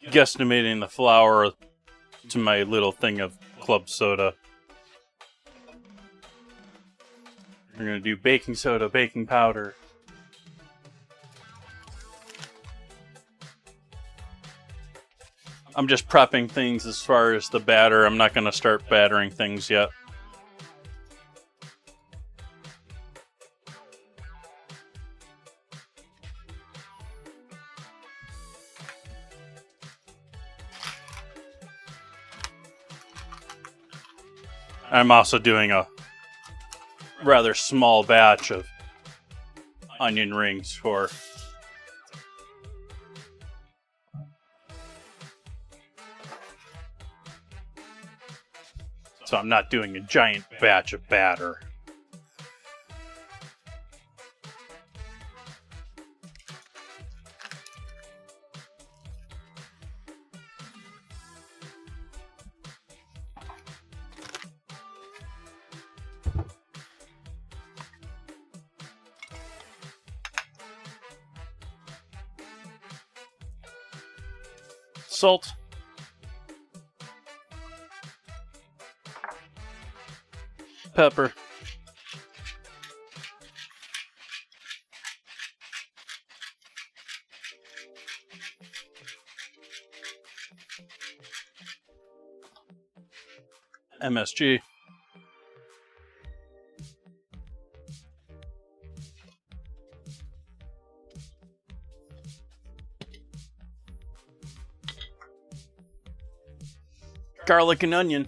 Guesstimating the flour to my little thing of club soda. We're going to do baking soda, baking powder. I'm just prepping things as far as the batter. I'm not going to start battering things yet. I'm also doing a rather small batch of onion rings for so I'm not doing a giant batch of batter. Salt. Pepper. MSG. Garlic and onion.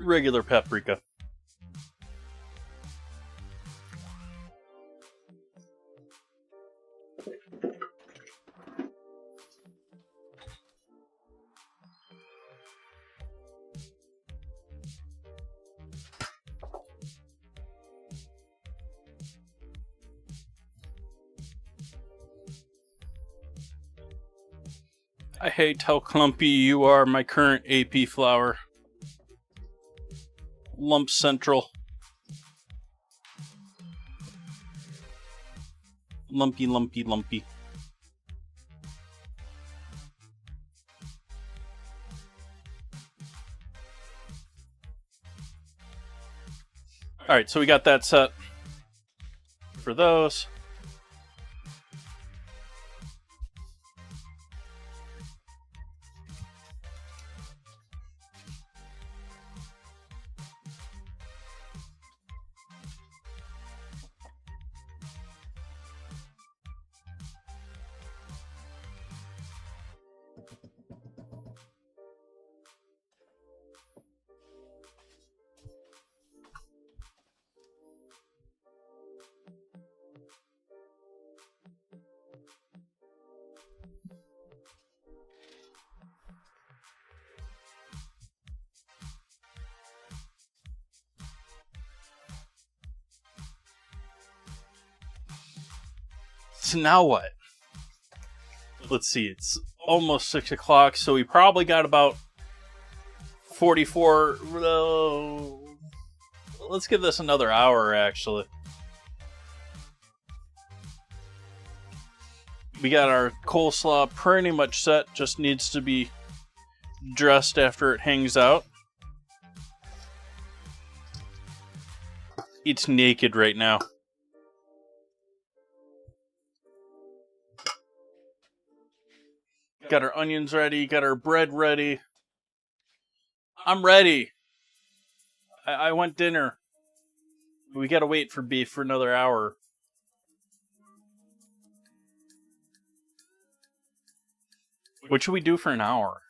Regular paprika. I hate how clumpy you are, my current AP flour. Lump central. Lumpy, lumpy, lumpy. Alright, so we got that set for those. So now what? Let's see, it's almost 6 o'clock, so we probably got about 44... let's give this another hour, actually. We got our coleslaw pretty much set, just needs to be dressed after it hangs out. It's naked right now. Got our onions ready, got our bread ready. I'm ready. I want dinner. We gotta wait for beef for another hour. What should we do for an hour?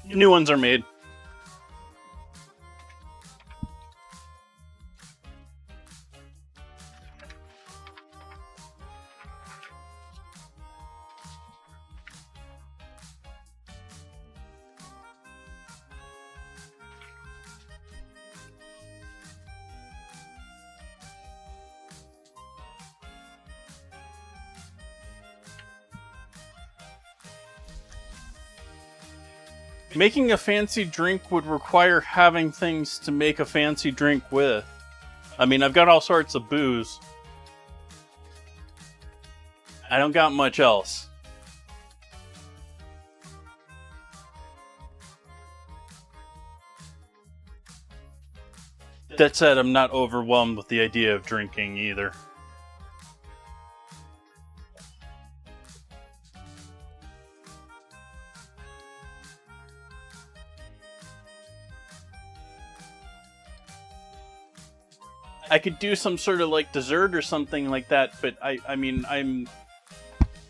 New ones are made. Making a fancy drink would require having things to make a fancy drink with. I mean, I've got all sorts of booze. I don't got much else. That said, I'm not overwhelmed with the idea of drinking either. I could do some sort of like dessert or something like that, but I mean, I'm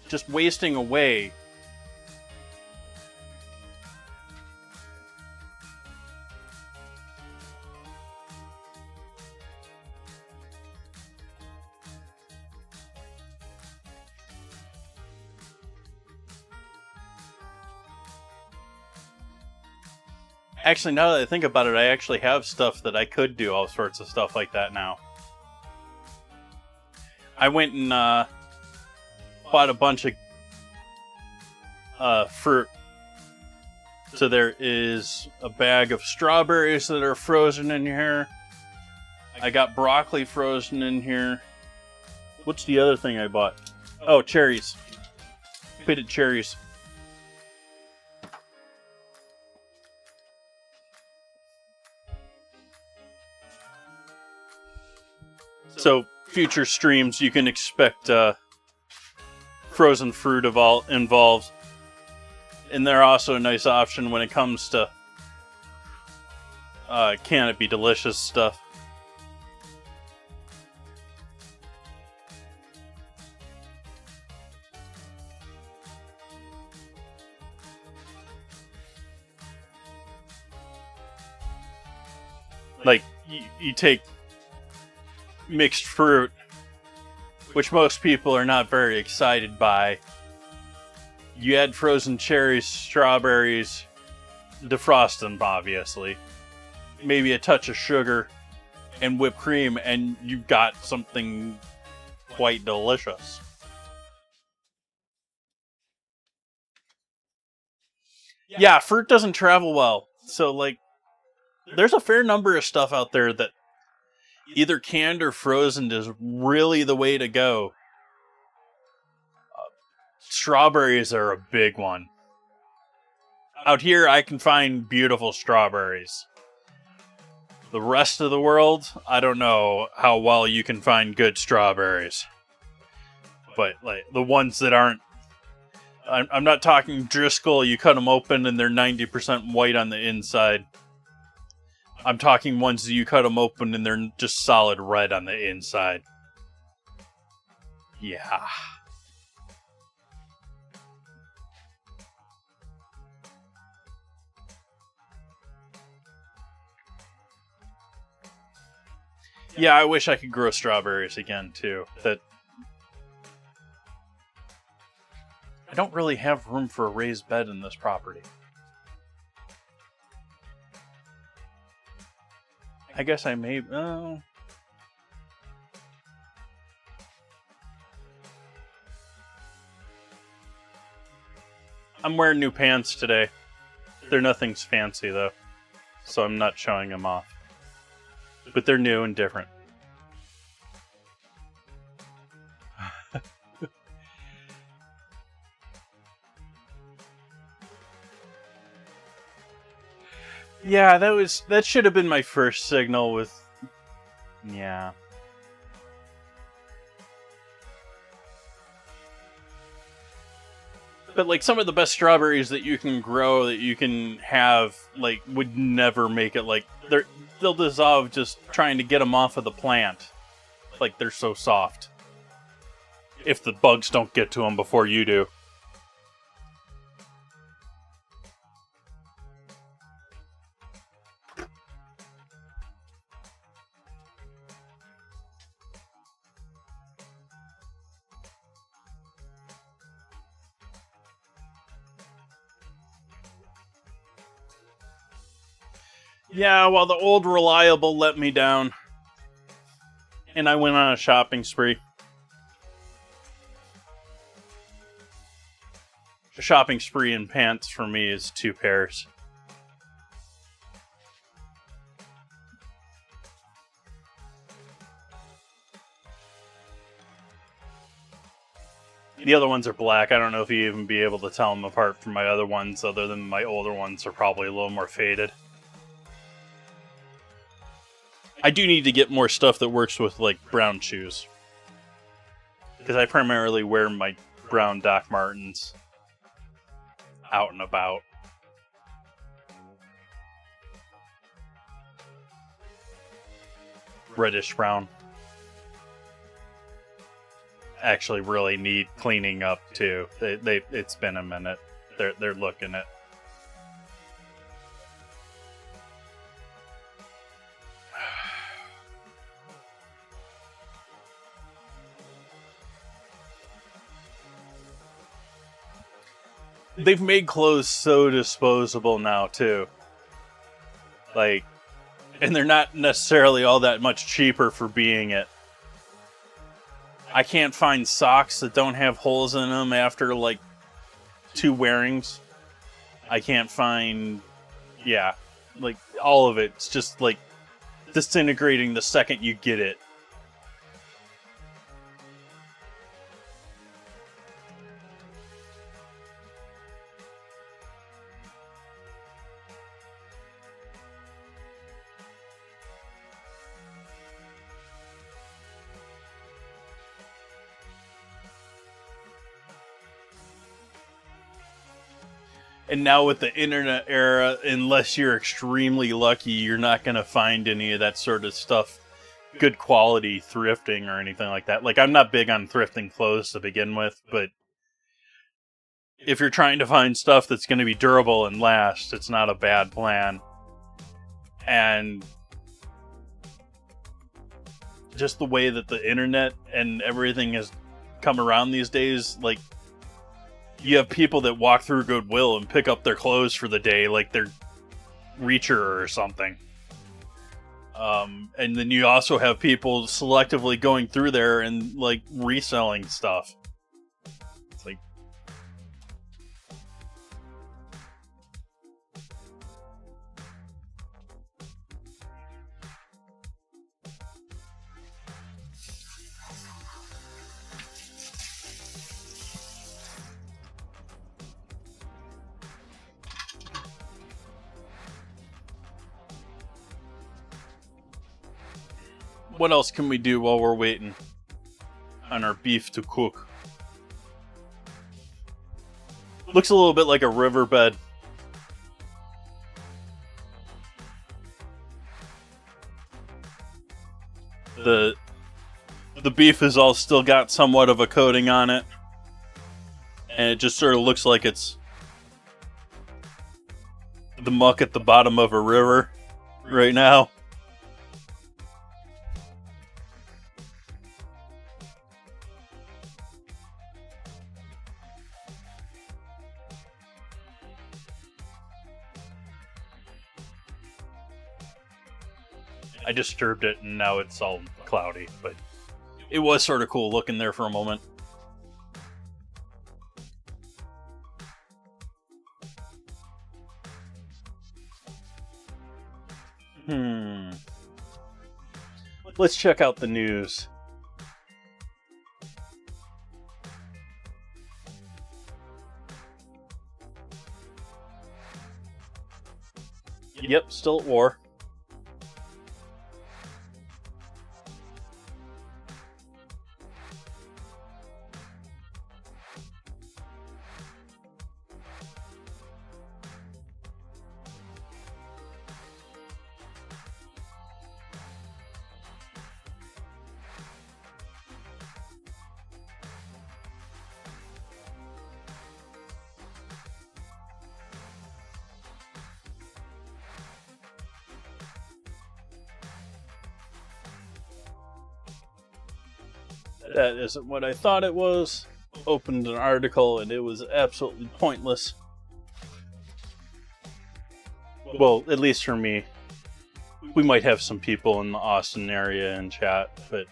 just wasting away. Actually, now that I think about it, I actually have stuff that I could do all sorts of stuff like that now. I went and bought a bunch of fruit. So there is a bag of strawberries that are frozen in here. I got broccoli frozen in here. What's the other thing I bought? Oh, cherries. Pitted cherries. So, future streams, you can expect frozen fruit involved. And they're also a nice option when it comes to can it be delicious stuff. Like, you take mixed fruit, which most people are not very excited by. You add frozen cherries, strawberries, defrost them, obviously. Maybe a touch of sugar and whipped cream, and you've got something quite delicious. Yeah, fruit doesn't travel well. So, like, there's a fair number of stuff out there that either canned or frozen is really the way to go. Strawberries are a big one. Out here, I can find beautiful strawberries. The rest of the world, I don't know how well you can find good strawberries. But, like, the ones that aren't... I'm not talking Driscoll, you cut them open and they're 90% white on the inside. I'm talking ones that you cut them open and they're just solid red on the inside. Yeah. Yeah, I wish I could grow strawberries again, too. That I don't really have room for a raised bed in this property. I guess I may... I'm wearing new pants today. They're nothing's fancy, though. So I'm not showing them off. But they're new and different. Yeah, that should have been my first signal with... Yeah. But, like, some of the best strawberries that you can grow, that you can have, like, would never make it, like... They'll dissolve just trying to get them off of the plant. Like, they're so soft. If the bugs don't get to them before you do. Yeah, well, the old reliable let me down. And I went on a shopping spree. A shopping spree in pants for me is 2 pairs. The other ones are black. I don't know if you even be able to tell them apart from my other ones, other than my older ones are probably a little more faded. I do need to get more stuff that works with, like, brown shoes. Because I primarily wear my brown Doc Martens out and about. Reddish brown. Actually really need cleaning up, too. It's been a minute. They're looking at... They've made clothes so disposable now, too. Like, and they're not necessarily all that much cheaper for being it. I can't find socks that don't have holes in them after, like, 2 wearings. I can't find... Yeah. Like, all of it's just, like, disintegrating the second you get it. And now with the internet era, unless you're extremely lucky, you're not going to find any of that sort of stuff, good quality thrifting or anything like that. Like, I'm not big on thrifting clothes to begin with, but if you're trying to find stuff that's going to be durable and last, it's not a bad plan. And just the way that the internet and everything has come around these days, like, you have people that walk through Goodwill and pick up their clothes for the day like they're Reacher or something. And then you also have people selectively going through there and, like, reselling stuff. It's like... What else can we do while we're waiting on our beef to cook? Looks a little bit like a riverbed. The beef has all still got somewhat of a coating on it. And it just sort of looks like it's the muck at the bottom of a river right now. I disturbed it and now it's all cloudy, but it was sort of cool looking there for a moment. Let's check out the news. Yep, still at war. That isn't what I thought it was. Opened an article and it was absolutely pointless. Well, at least for me. We might have some people in the Austin area in chat, but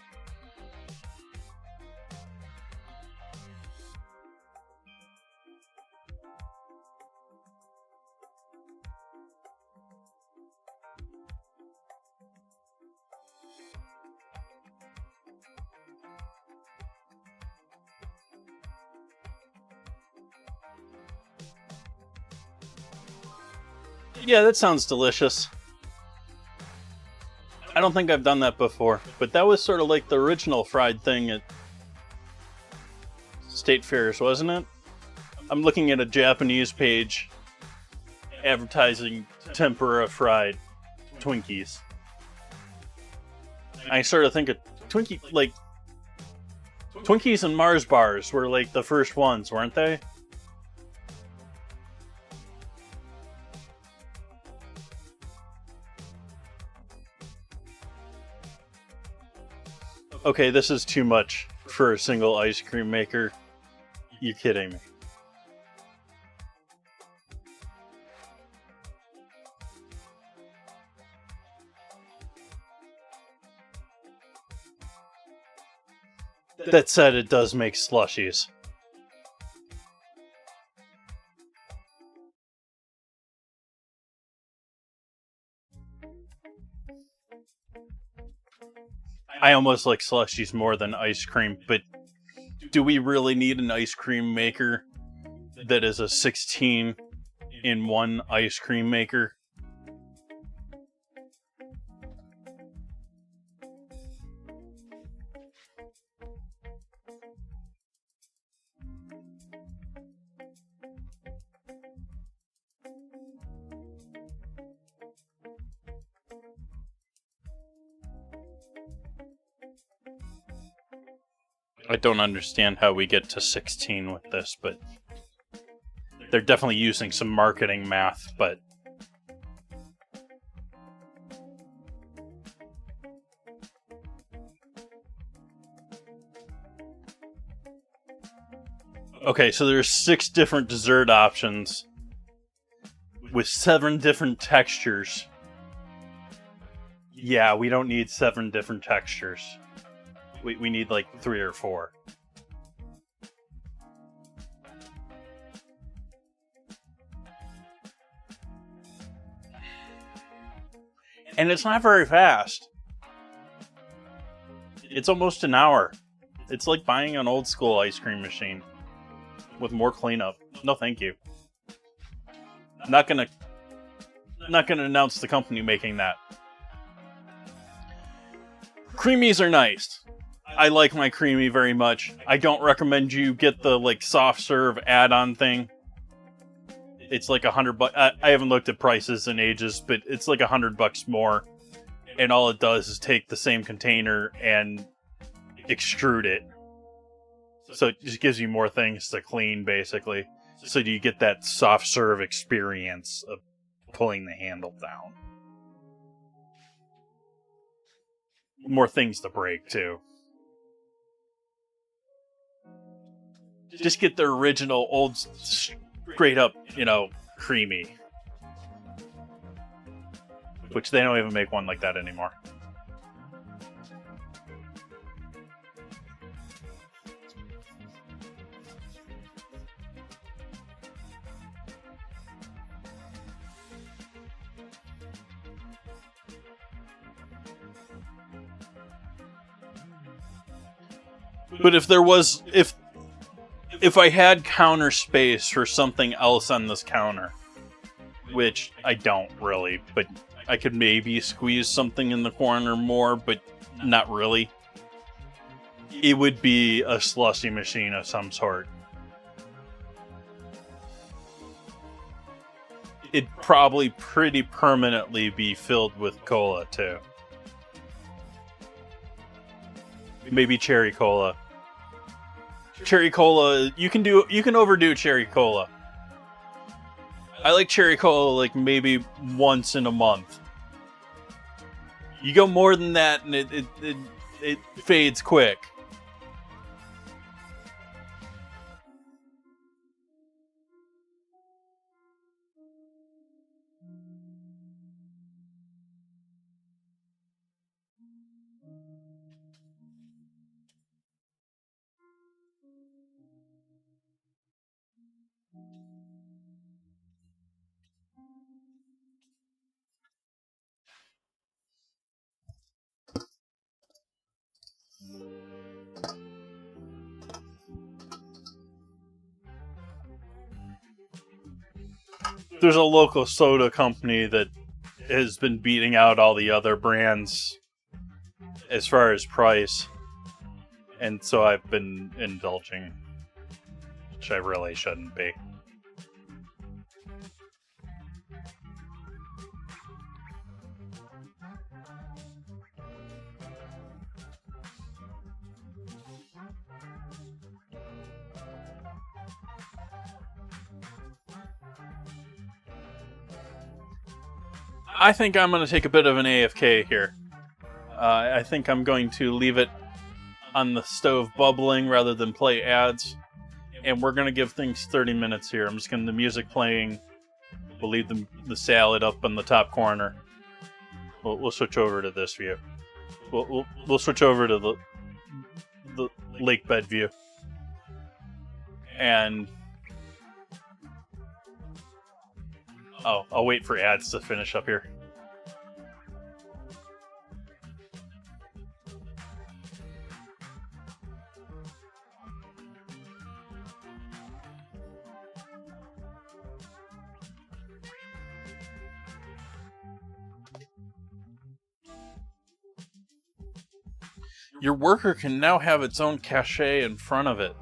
yeah, that sounds delicious. I don't think I've done that before, but that was sort of like the original fried thing at State Fairs, wasn't it? I'm looking at a Japanese page advertising tempura fried Twinkies. I sort of think of Twinkies and Mars bars were like the first ones, weren't they? Okay, this is too much for a single ice cream maker. You kidding me? That said, it does make slushies. I almost like slushies more than ice cream, but do we really need an ice cream maker that is a 16-in-1 ice cream maker? I don't understand how we get to 16 with this, but they're definitely using some marketing math, but okay, so there's 6 different dessert options with 7 different textures. Yeah, we don't need 7 different textures. We need like 3 or 4. And it's not very fast. It's almost an hour. It's like buying an old school ice cream machine with more cleanup. No, thank you. Not gonna announce the company making that. Creamies are nice. I like my creamy very much. I don't recommend you get the like soft serve add-on thing. It's like $100. I haven't looked at prices in ages, but it's like $100 more. And all it does is take the same container and extrude it. So it just gives you more things to clean, basically. So you get that soft serve experience of pulling the handle down. More things to break, too. Just get the original, old, straight up, creamy. Which they don't even make one like that anymore. But if I had counter space for something else on this counter, which I don't really, but I could maybe squeeze something in the corner more, but not really. It would be a slushy machine of some sort. It'd probably pretty permanently be filled with cola too. Maybe cherry cola. Cherry cola, you can overdo cherry cola. I like cherry cola like maybe once in a month. You go more than that and it fades quick. There's a local soda company that has been beating out all the other brands as far as price. And so I've been indulging, which I really shouldn't be. I think I'm going to take a bit of an AFK here. I think I'm going to leave it on the stove bubbling rather than play ads. And we're going to give things 30 minutes here. I'm just going to the music playing. We'll leave the salad up in the top corner. We'll switch over to this view. We'll switch over to the lake bed view. And I'll wait for ads to finish up here. Your worker can now have its own cachet in front of it.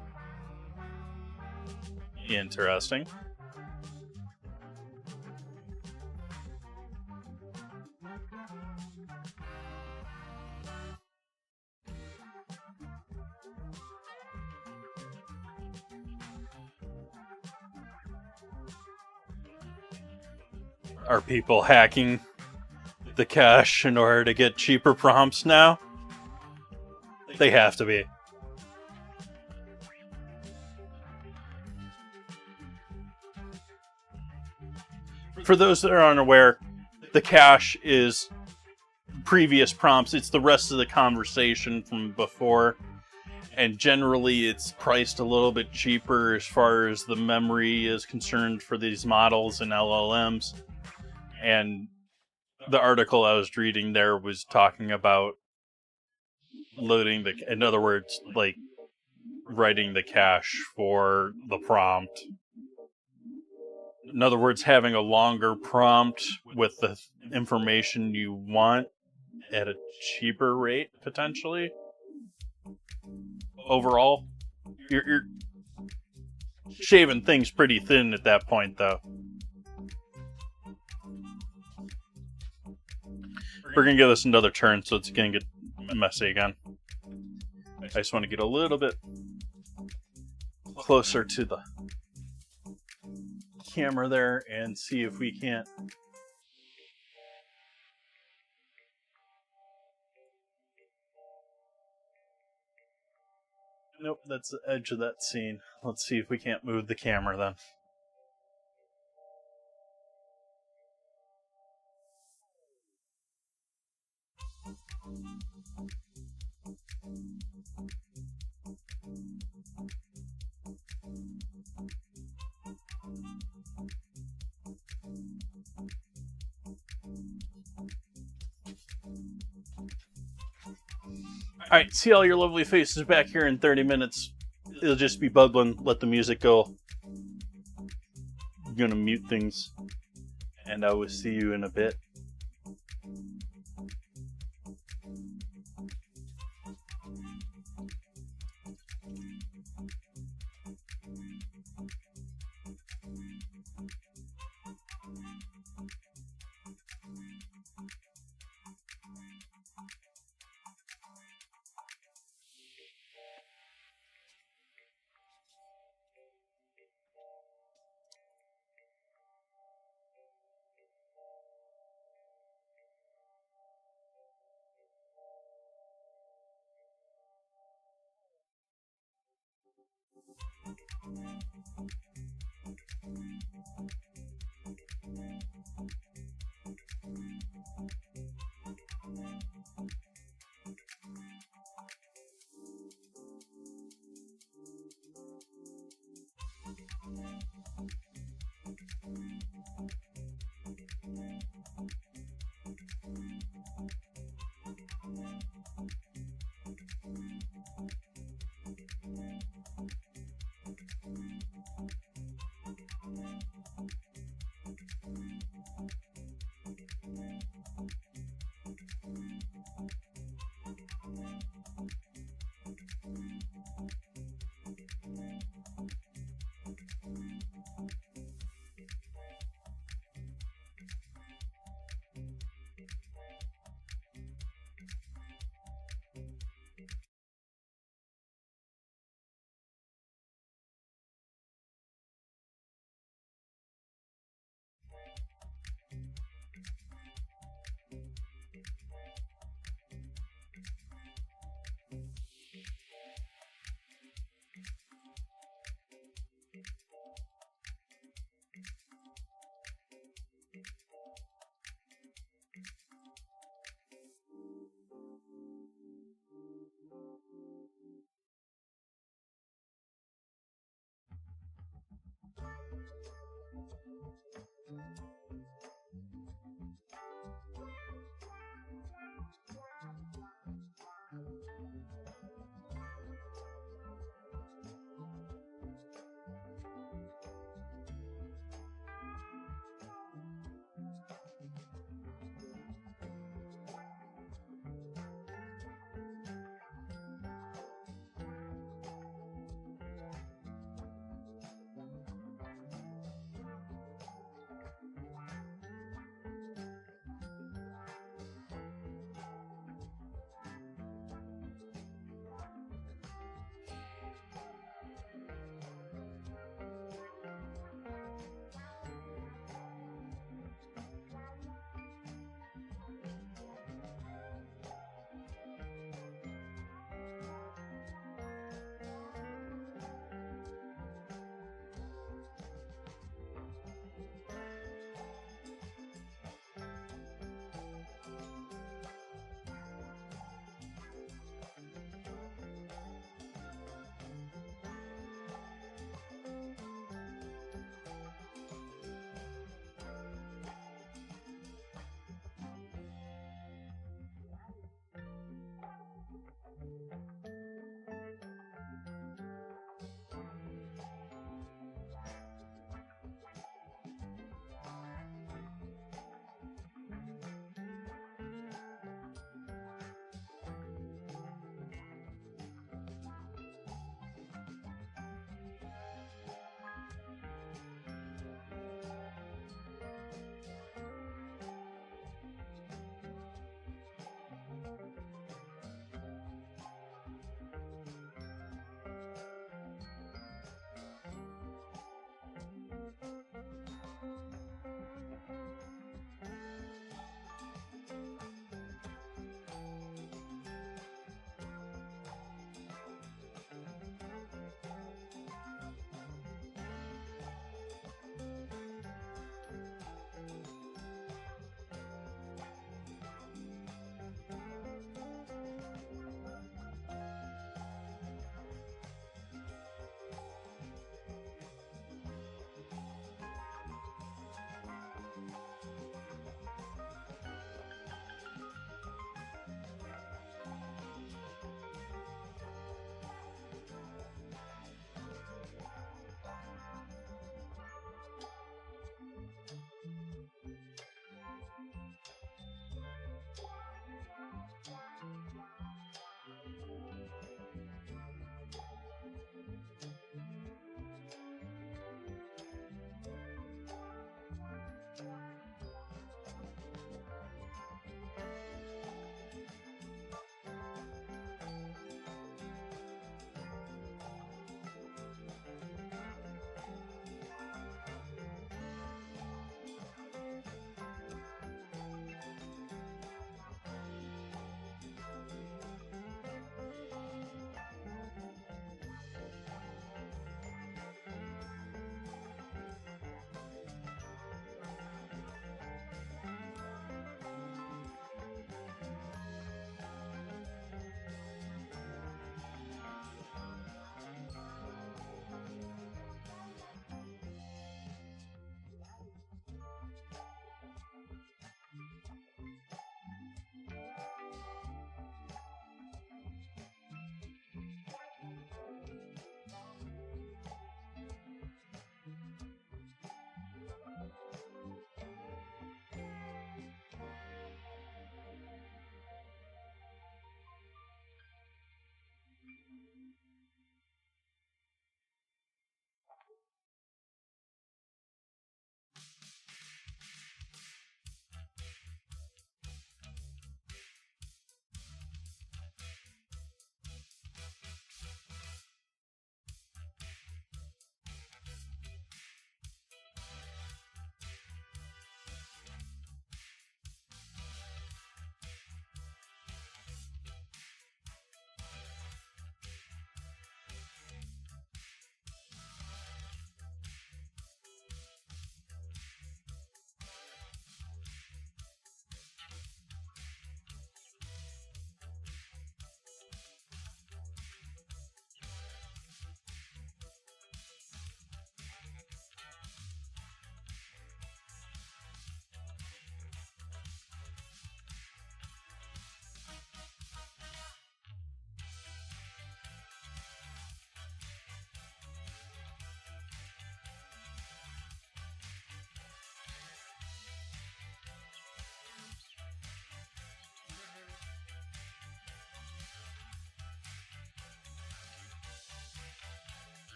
Interesting. Are people hacking the cache in order to get cheaper prompts now? They have to be. For those that are unaware, the cache is previous prompts. It's the rest of the conversation from before. And generally, it's priced a little bit cheaper as far as the memory is concerned for these models and LLMs. And the article I was reading there was talking about loading in other words, like writing the cache for the prompt. In other words, having a longer prompt with the information you want at a cheaper rate, potentially. Overall, you're shaving things pretty thin at that point, though. We're going to give this another turn, so it's going to get messy again. I just want to get a little bit closer to the camera there and see if we can't. Nope, that's the edge of that scene. Let's see if we can't move the camera then. Alright, see all your lovely faces back here in 30 minutes. It'll just be bubbling. Let the music go. I'm gonna mute things. And I will see you in a bit.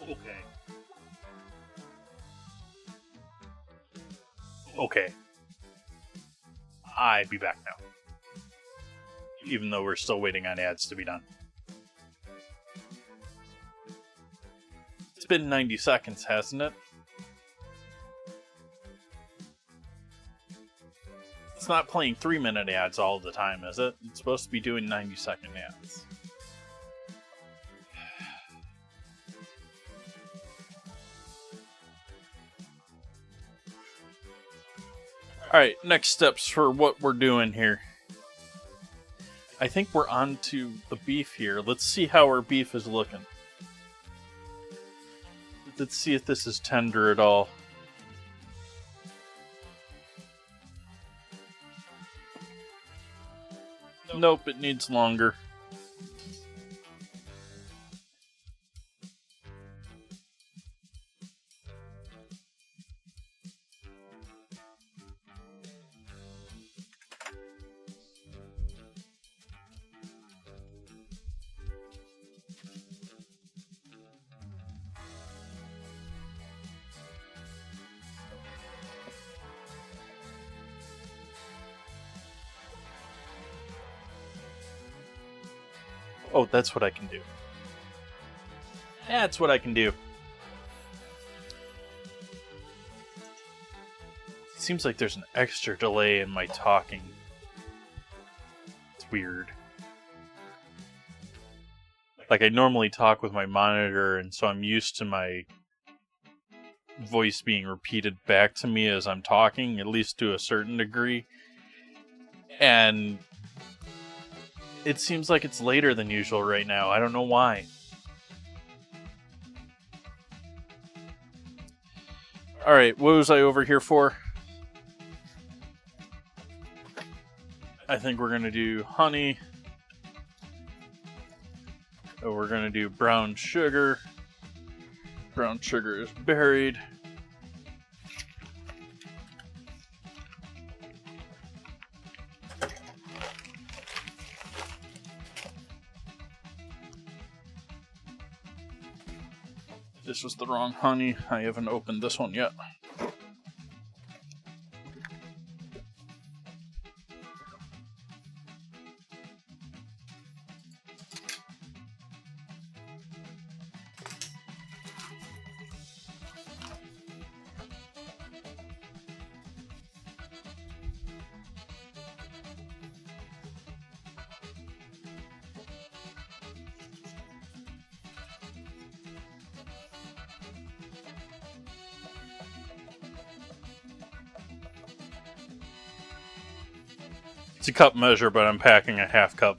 Okay. Okay. I'll be back now. Even though we're still waiting on ads to be done. It's been 90 seconds, hasn't it? It's not playing 3-minute ads all the time, is it? It's supposed to be doing 90-second ads. Alright, next steps for what we're doing here. I think we're on to the beef here. Let's see how our beef is looking. Let's see if this is tender at all. Nope, it needs longer. Oh, that's what I can do. That's what I can do. Seems like there's an extra delay in my talking. It's weird. Like, I normally talk with my monitor, and so I'm used to my voice being repeated back to me as I'm talking, at least to a certain degree. And it seems like it's later than usual right now. I don't know why. Alright, what was I over here for? I think we're going to do honey. We're going to do brown sugar. Brown sugar is buried. This was the wrong honey. I haven't opened this one yet. It's a cup measure, but I'm packing a half cup.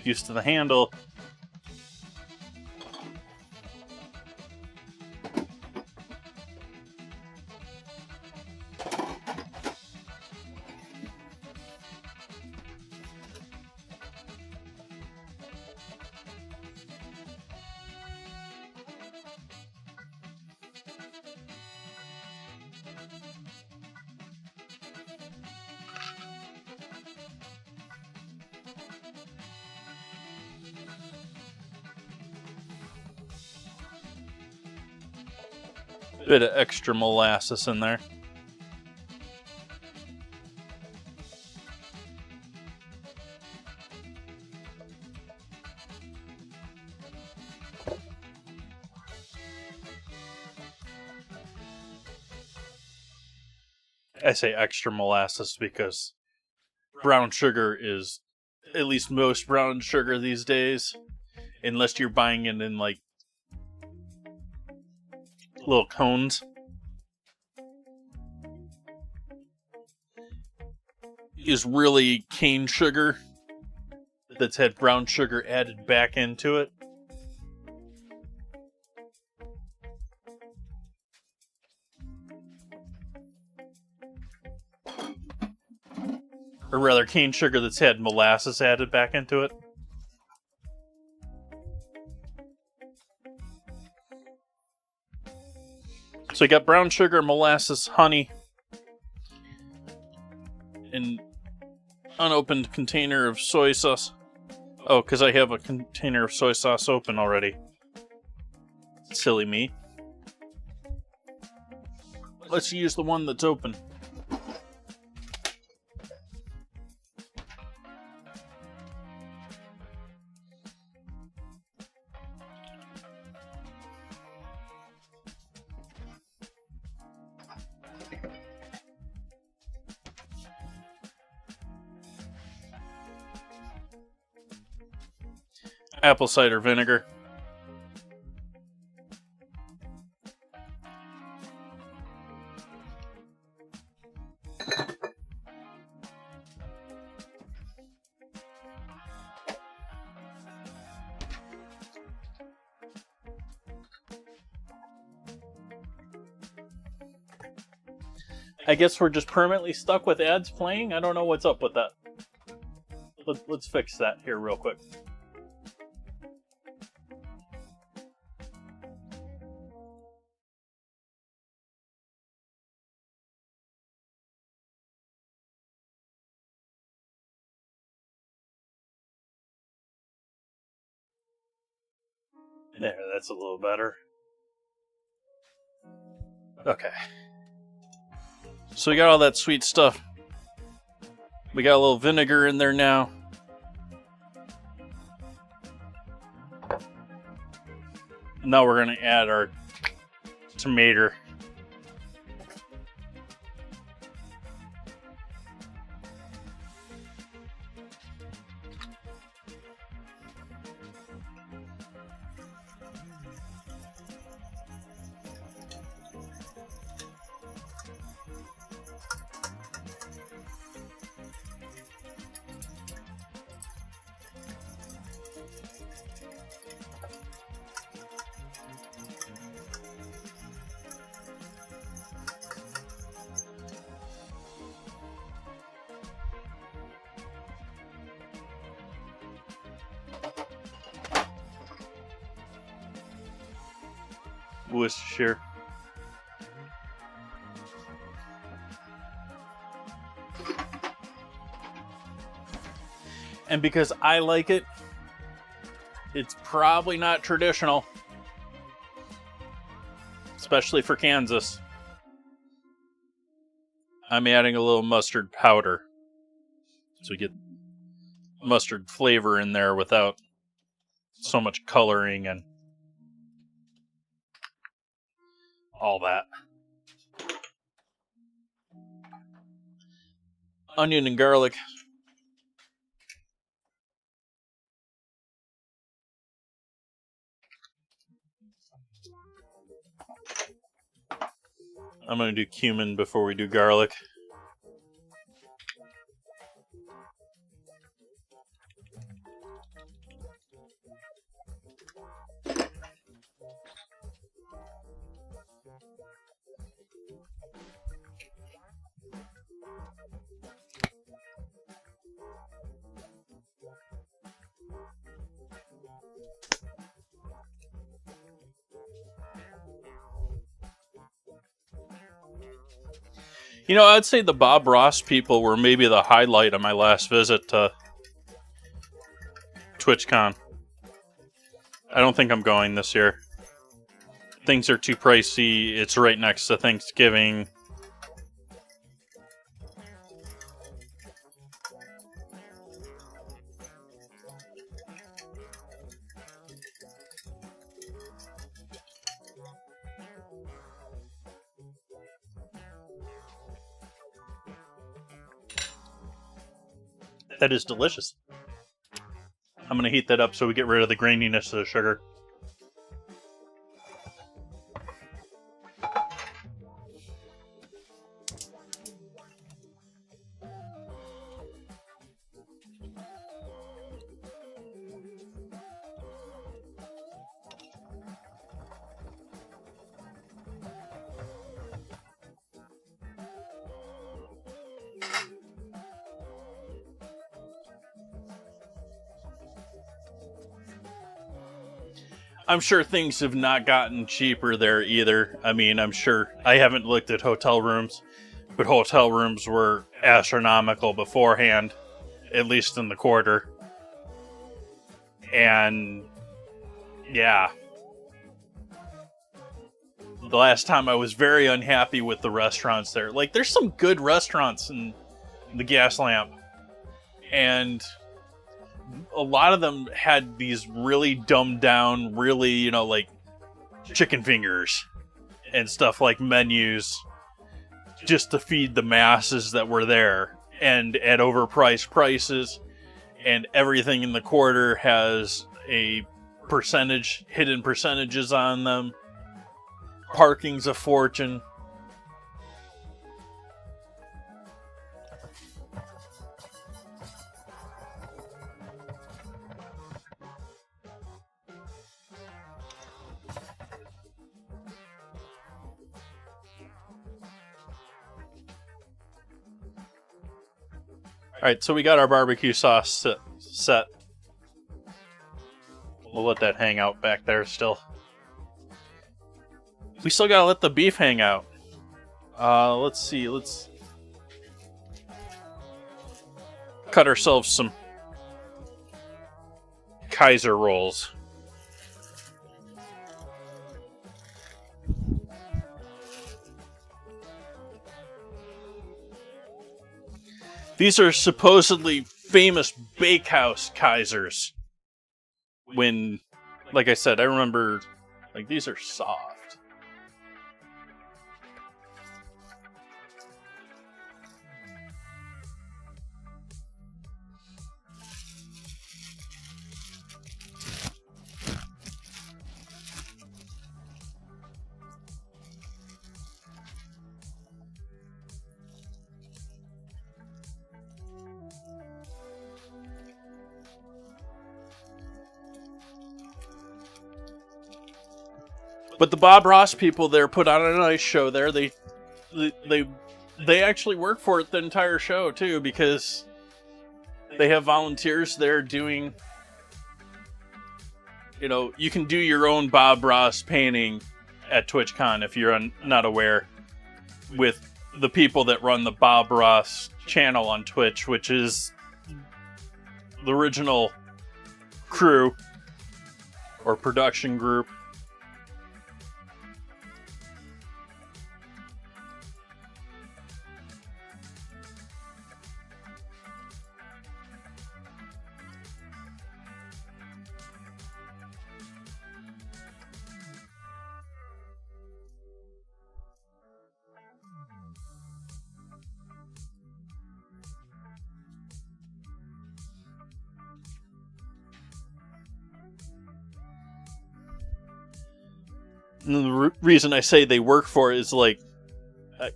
Used to the handle. Bit of extra molasses in there. I say extra molasses because brown sugar is, at least most brown sugar these days, unless you're buying it in like little cones, is really cane sugar that's had brown sugar added back into it. Or rather, cane sugar that's had molasses added back into it. So you got brown sugar, molasses, honey, and unopened container of soy sauce. Oh, because I have a container of soy sauce open already. Silly me. Let's use the one that's open. Apple cider vinegar. I guess we're just permanently stuck with ads playing. I don't know what's up with that. Let's fix that here real quick. There, that's a little better. Okay. So we got all that sweet stuff. We got a little vinegar in there now. Now we're going to add our tomato. Worcestershire. And because I like it, it's probably not traditional. Especially for Kansas. I'm adding a little mustard powder. So we get mustard flavor in there without so much coloring and all that. Onion and garlic. I'm going to do cumin before we do garlic. You know, I'd say the Bob Ross people were maybe the highlight of my last visit to TwitchCon. I don't think I'm going this year. Things are too pricey. It's right next to Thanksgiving. That is delicious. I'm going to heat that up so we get rid of the graininess of the sugar. I'm sure things have not gotten cheaper there either. I mean, I'm sure I haven't looked at hotel rooms, but hotel rooms were astronomical beforehand, at least in the quarter. And yeah, the last time I was very unhappy with the restaurants there. Like, there's some good restaurants in the Gas Lamp, and a lot of them had these really dumbed down, really, like chicken fingers and stuff, like menus just to feed the masses that were there, and at overpriced prices. And everything in the quarter has a percentage, hidden percentages on them. Parking's a fortune. Alright, so we got our barbecue sauce set. We'll let that hang out back there still. We still gotta let the beef hang out. Let's see, let's cut ourselves some Kaiser rolls. These are supposedly famous bakehouse Kaisers. When, like I said, I remember, like, these are soft. But the Bob Ross people there put on a nice show there. They actually work for it the entire show too, because they have volunteers there doing, you can do your own Bob Ross painting at TwitchCon if you're not aware, with the people that run the Bob Ross channel on Twitch, which is the original crew or production group. And the reason I say they work for it is, like,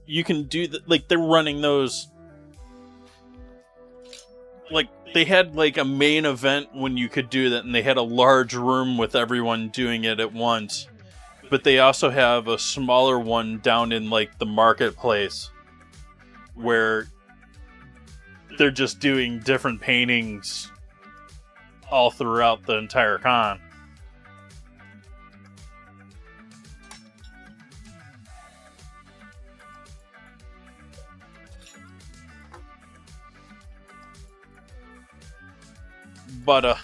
you can do like, they're running those, like, they had like a main event when you could do that, and they had a large room with everyone doing it at once. But they also have a smaller one down in, like, the marketplace, where they're just doing different paintings all throughout the entire con. But,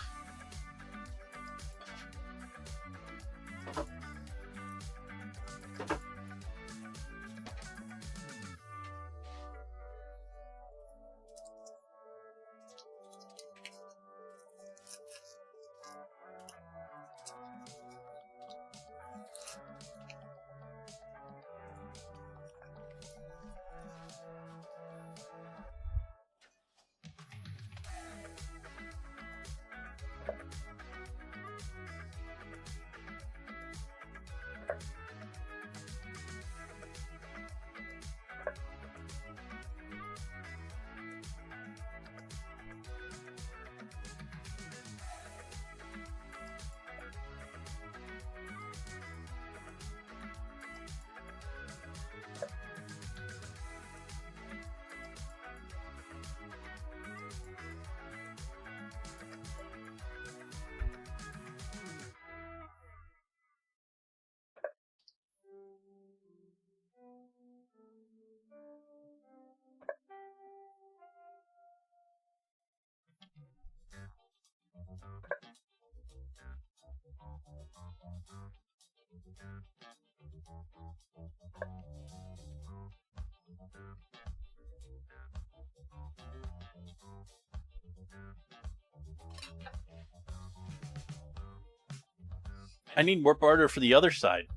I need more butter for the other side.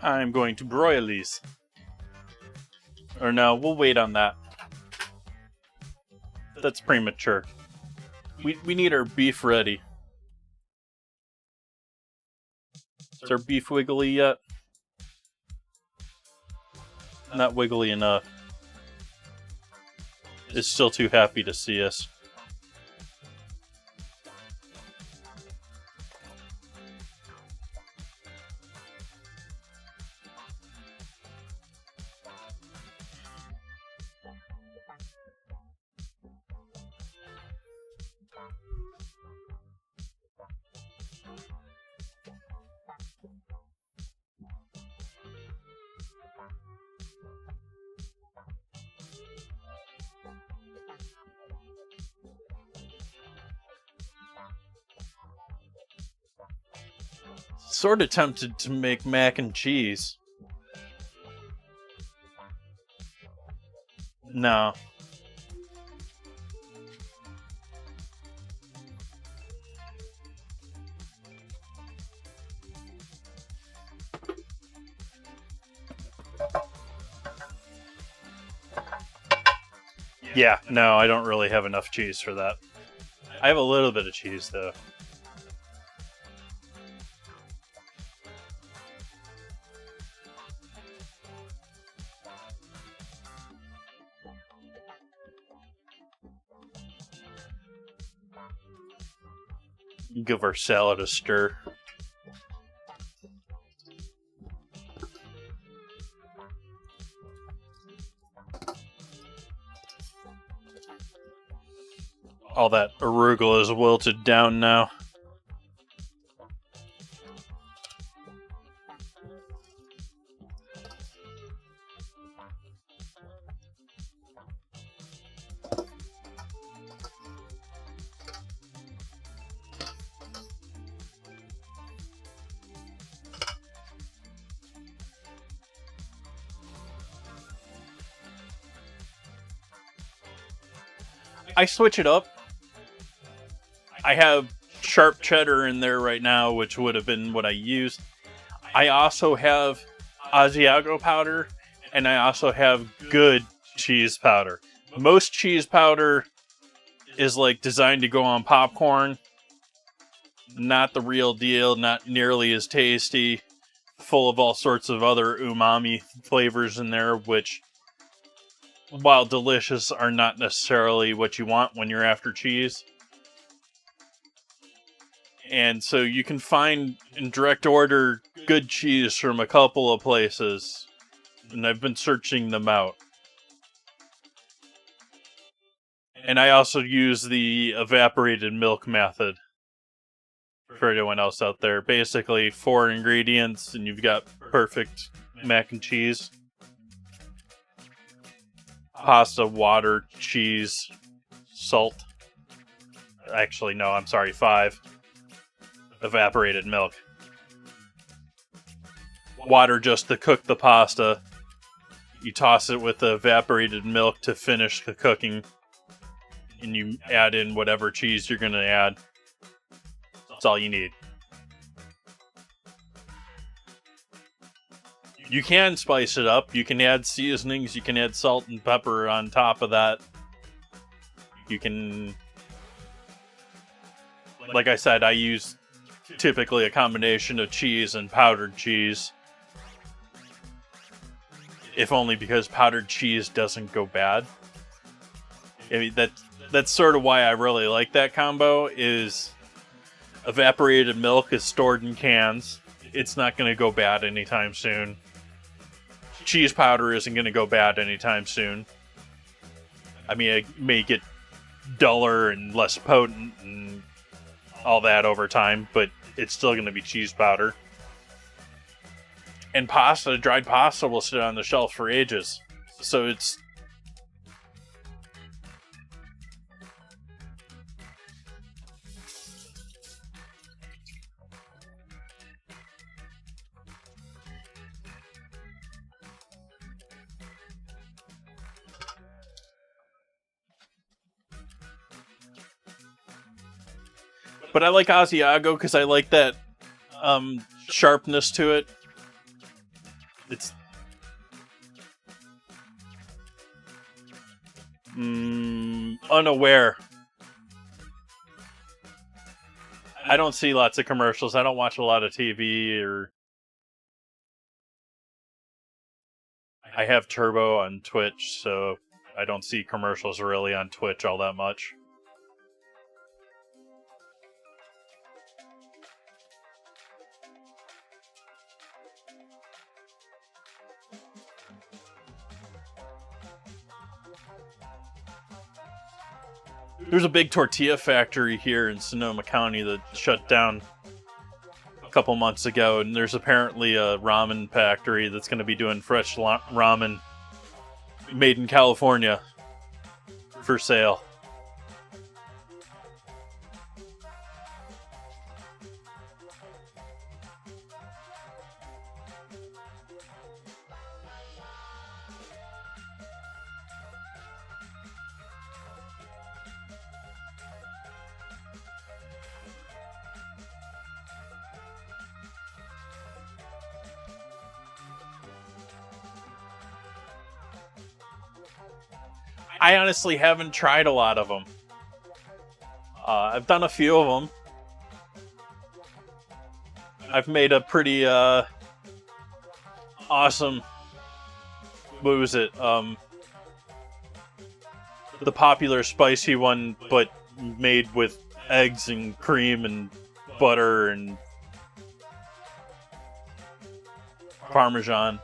I'm going to broil these. Or no, we'll wait on that. That's premature. We need our beef ready. Is our beef wiggly yet? Not wiggly enough. It's still too happy to see us. Sort of tempted to make mac and cheese. No. Yeah, no, I don't really have enough cheese for that. I have a little bit of cheese, though. Give our salad a stir. All that arugula is wilted down now. I switch it up. I have sharp cheddar in there right now, which would have been what I used. I also have Asiago powder, and I also have good cheese powder. Most cheese powder is like designed to go on popcorn. Not the real deal, not nearly as tasty. Full of all sorts of other umami flavors in there, which, while delicious, are not necessarily what you want when you're after cheese. And so you can find and direct order good cheese from a couple of places. And I've been searching them out. And I also use the evaporated milk method for anyone else out there. Basically, 4 ingredients and you've got perfect mac and cheese. Pasta, water, cheese, salt. Actually, no, I'm sorry, 5. Evaporated milk. Water just to cook the pasta. You toss it with the evaporated milk to finish the cooking. And you add in whatever cheese you're going to add. That's all you need. You can spice it up. You can add seasonings. You can add salt and pepper on top of that. You can... Like I said, I use typically a combination of cheese and powdered cheese. If only because powdered cheese doesn't go bad. I mean, that's sort of why I really like that combo, is evaporated milk is stored in cans. It's not going to go bad anytime soon. Cheese powder isn't going to go bad anytime soon. I mean, it may get duller and less potent and all that over time, but it's still going to be cheese powder. And pasta, dried pasta, will sit on the shelf for ages. So it's... But I like Asiago because I like that sharpness to it. It's unaware. I don't see lots of commercials. I don't watch a lot of TV, or I have Turbo on Twitch, so I don't see commercials really on Twitch all that much. There's a big tortilla factory here in Sonoma County that shut down a couple months ago, and there's apparently a ramen factory that's going to be doing fresh ramen made in California for sale. I honestly haven't tried a lot of them. I've done a few of them. I've made a pretty awesome... What was it? The popular spicy one, but made with eggs and cream and butter and Parmesan.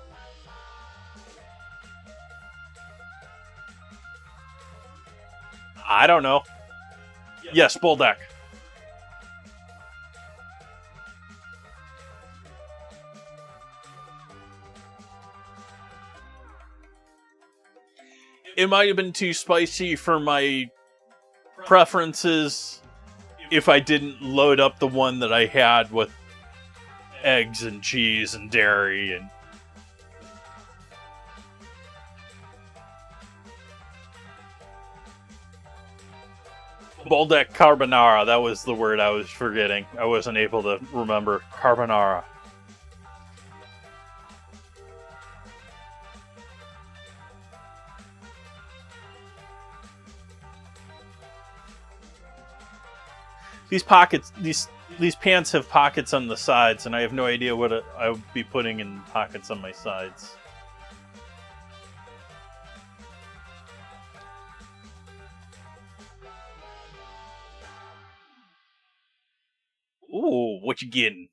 I don't know. Yes, Bulldog. It might have been too spicy for my preferences if I didn't load up the one that I had with eggs and cheese and dairy and... Baltic carbonara. That was the word I was forgetting. I wasn't able to remember. Carbonara. These pockets, these pants have pockets on the sides, and I have no idea what I would be putting in pockets on my sides. Ooh, what you getting?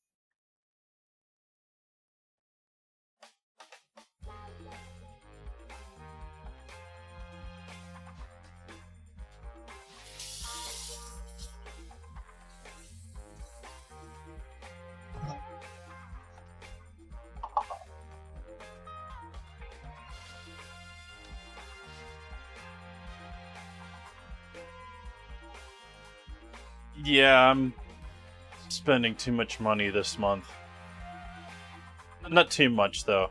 Yeah, I'm spending too much money this month. Not too much, though.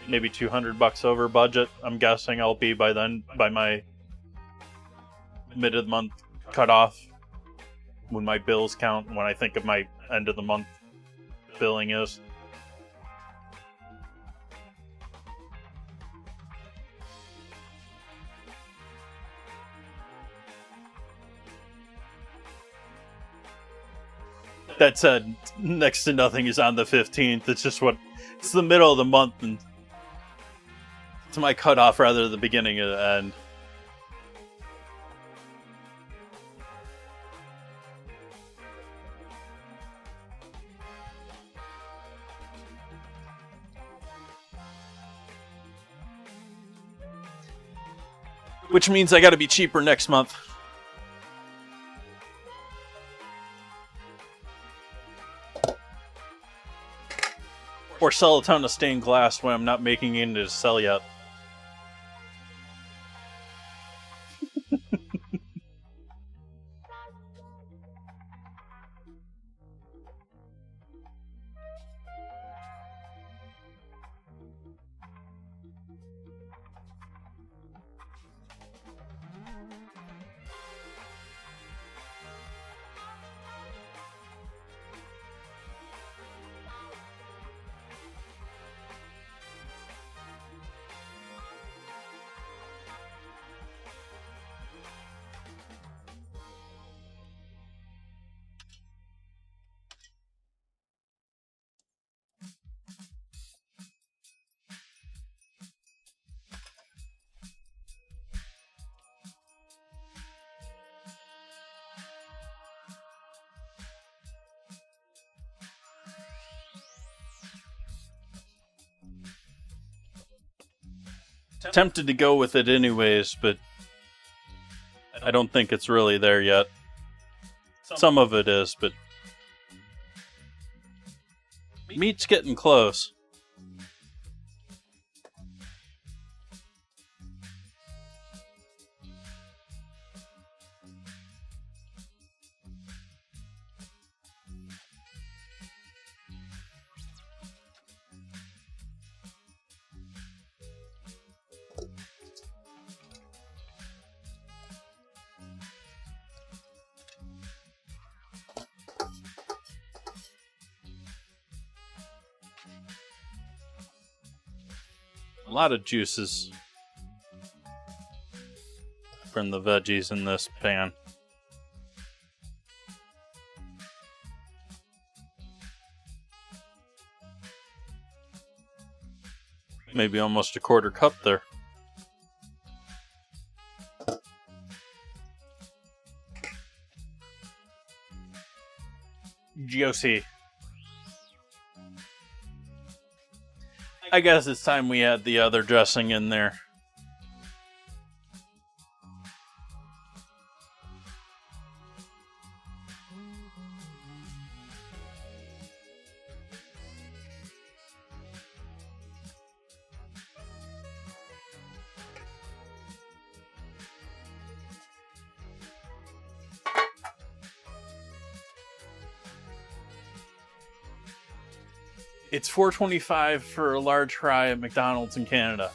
Maybe $200 over budget. I'm guessing I'll be by then, by my mid of the month cutoff. When my bills count, when I think of my end of the month billing is. That said, next to nothing is on the 15th. It's just it's the middle of the month, and it's my cutoff rather than the beginning of the end. Which means I gotta be cheaper next month. Or sell a ton of stained glass when I'm not making it into sell yet. Tempted to go with it anyways, but I don't think it's really there yet. Some of it is, but meat's getting close. A lot of juices from the veggies in this pan. Maybe almost a quarter cup there. Juicy. I guess it's time we add the other dressing in there. It's $4.25 for a large fry at McDonald's in Canada.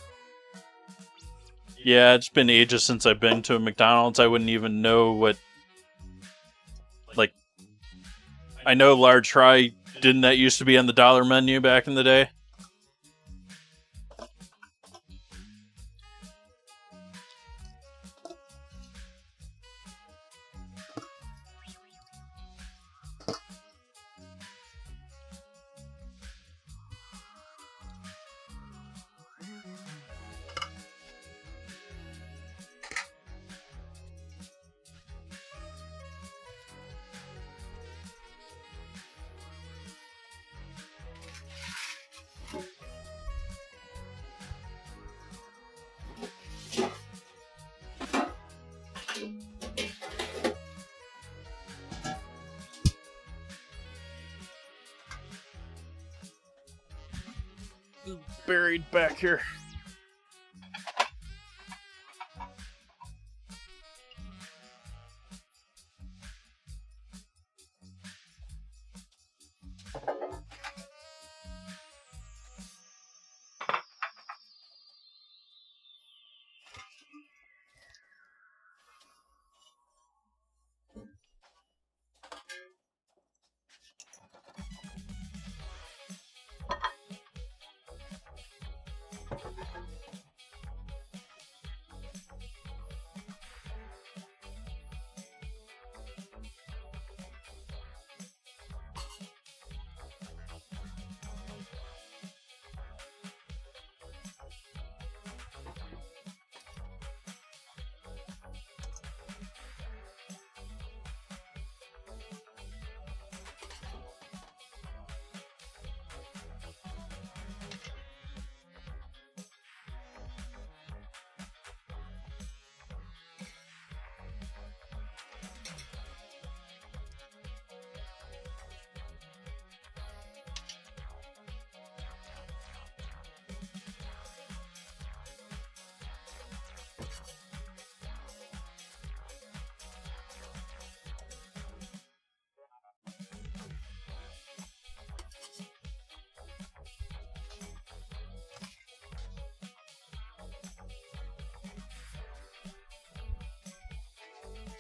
Yeah, it's been ages since I've been to a McDonald's. I wouldn't even know what... Like, I know large fry, didn't that used to be on the dollar menu back in the day? Buried back here.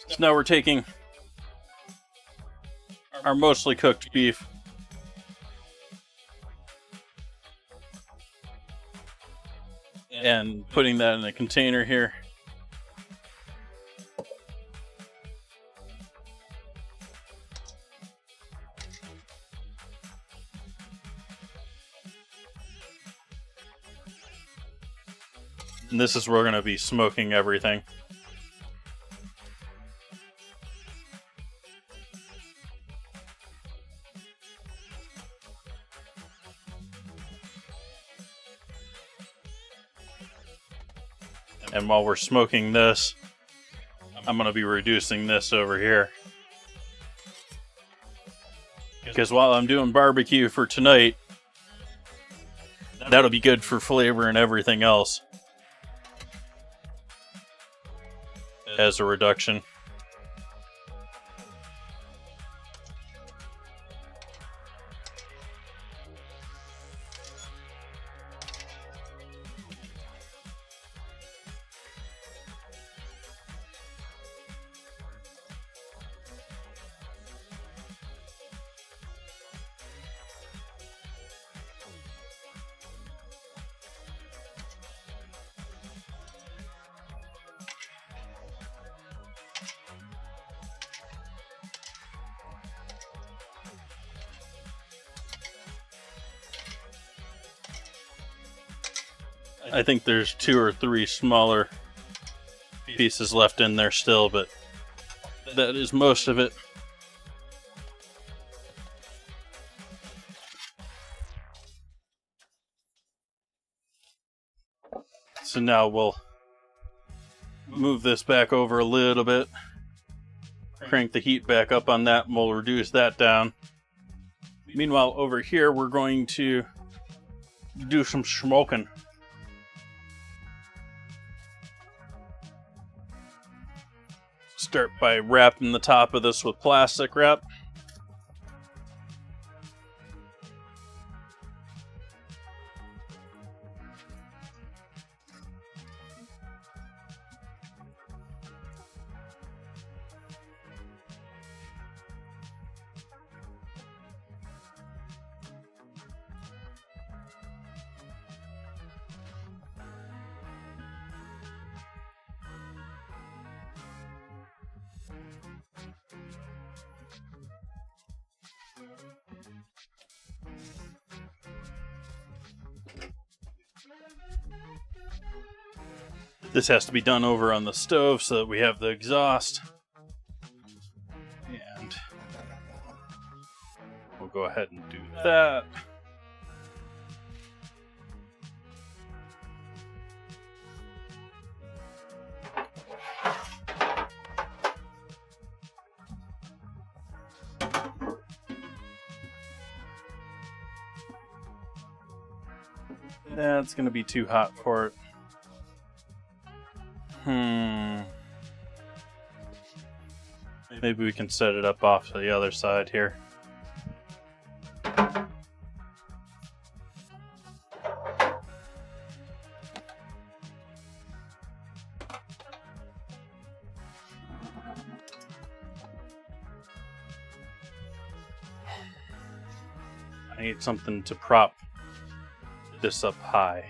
So now we're taking our mostly cooked beef and putting that in a container here. And this is where we're going to be smoking everything. And while we're smoking this, I'm going to be reducing this over here. Because while I'm doing barbecue for tonight, that'll be good for flavor and everything else. As a reduction. I think there's 2 or 3 smaller pieces left in there still, but that is most of it. So now we'll move this back over a little bit, crank the heat back up on that, and we'll reduce that down. Meanwhile, over here, we're going to do some smoking. Start by wrapping the top of this with plastic wrap. This has to be done over on the stove so that we have the exhaust. And we'll go ahead and do that. That's going to be too hot for it. Maybe we can set it up off to the other side here. I need something to prop this up high.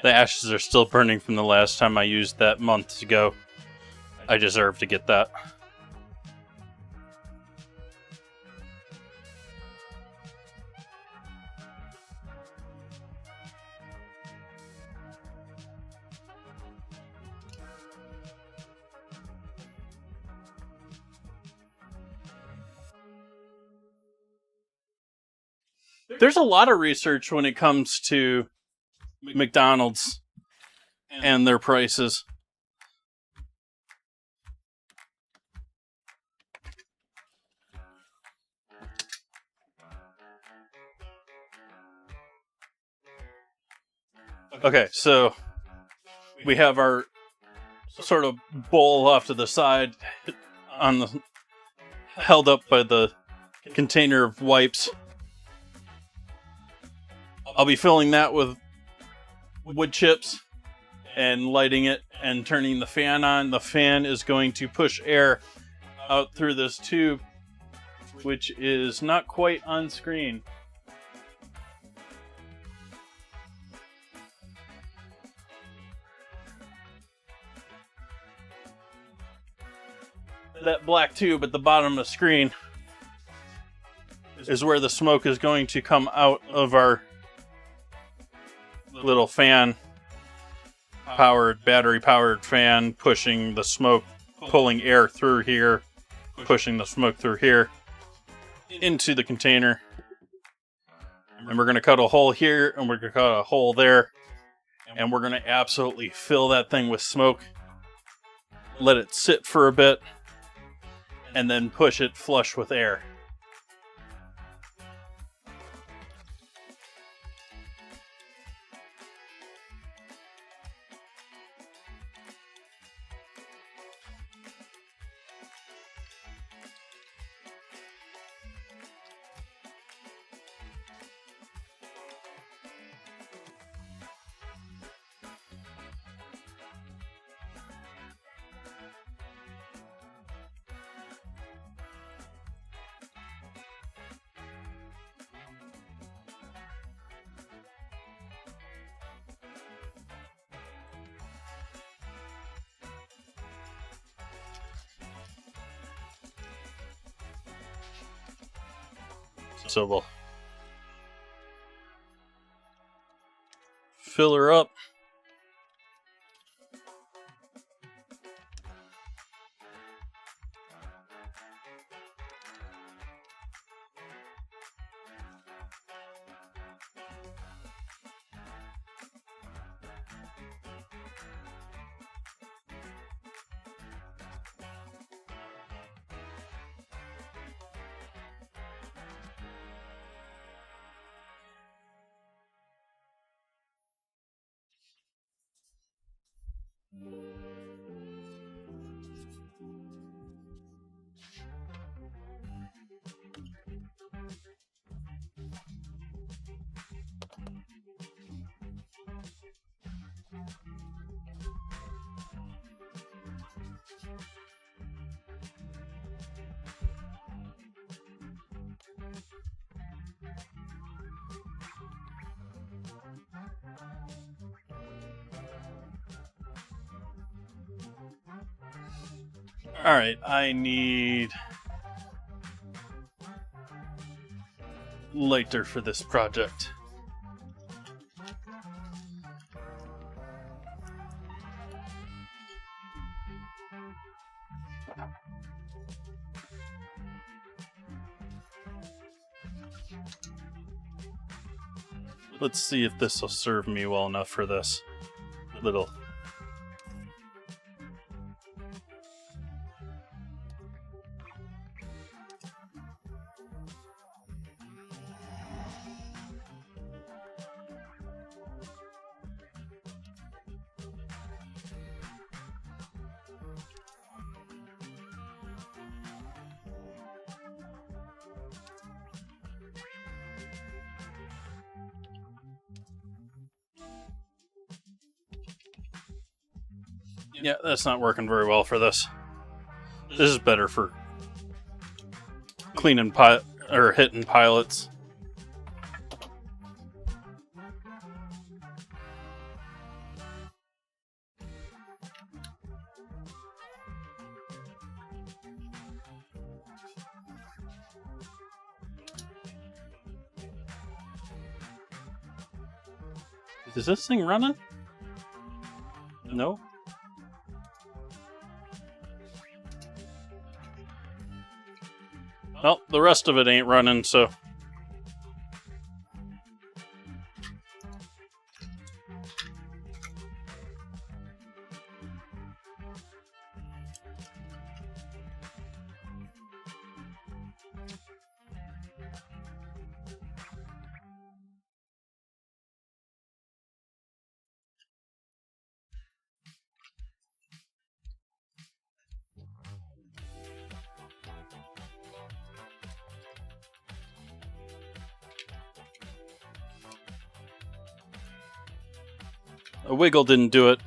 The ashes are still burning from the last time I used that months ago. I deserve to get that. There's a lot of research when it comes to McDonald's and their prices. Okay, so we have our sort of bowl off to the side on the held up by the container of wipes. I'll be filling that with wood chips and lighting it and turning the fan on. The fan is going to push air out through this tube, which is not quite on screen. That black tube at the bottom of the screen is where the smoke is going to come out of our little fan powered, battery powered fan, pushing the smoke, pulling air through here, pushing the smoke through here into the container. And we're going to cut a hole here, and we're going to cut a hole there, and we're going to absolutely fill that thing with smoke, let it sit for a bit, and then push it flush with air. So we'll fill her up. Alright, I need lighter for this project. Let's see if this will serve me well enough for this little. Yeah, that's not working very well for this. This is better for cleaning or hitting pilots. Is this thing running? No. Well, the rest of it ain't running, so. A wiggle didn't do it.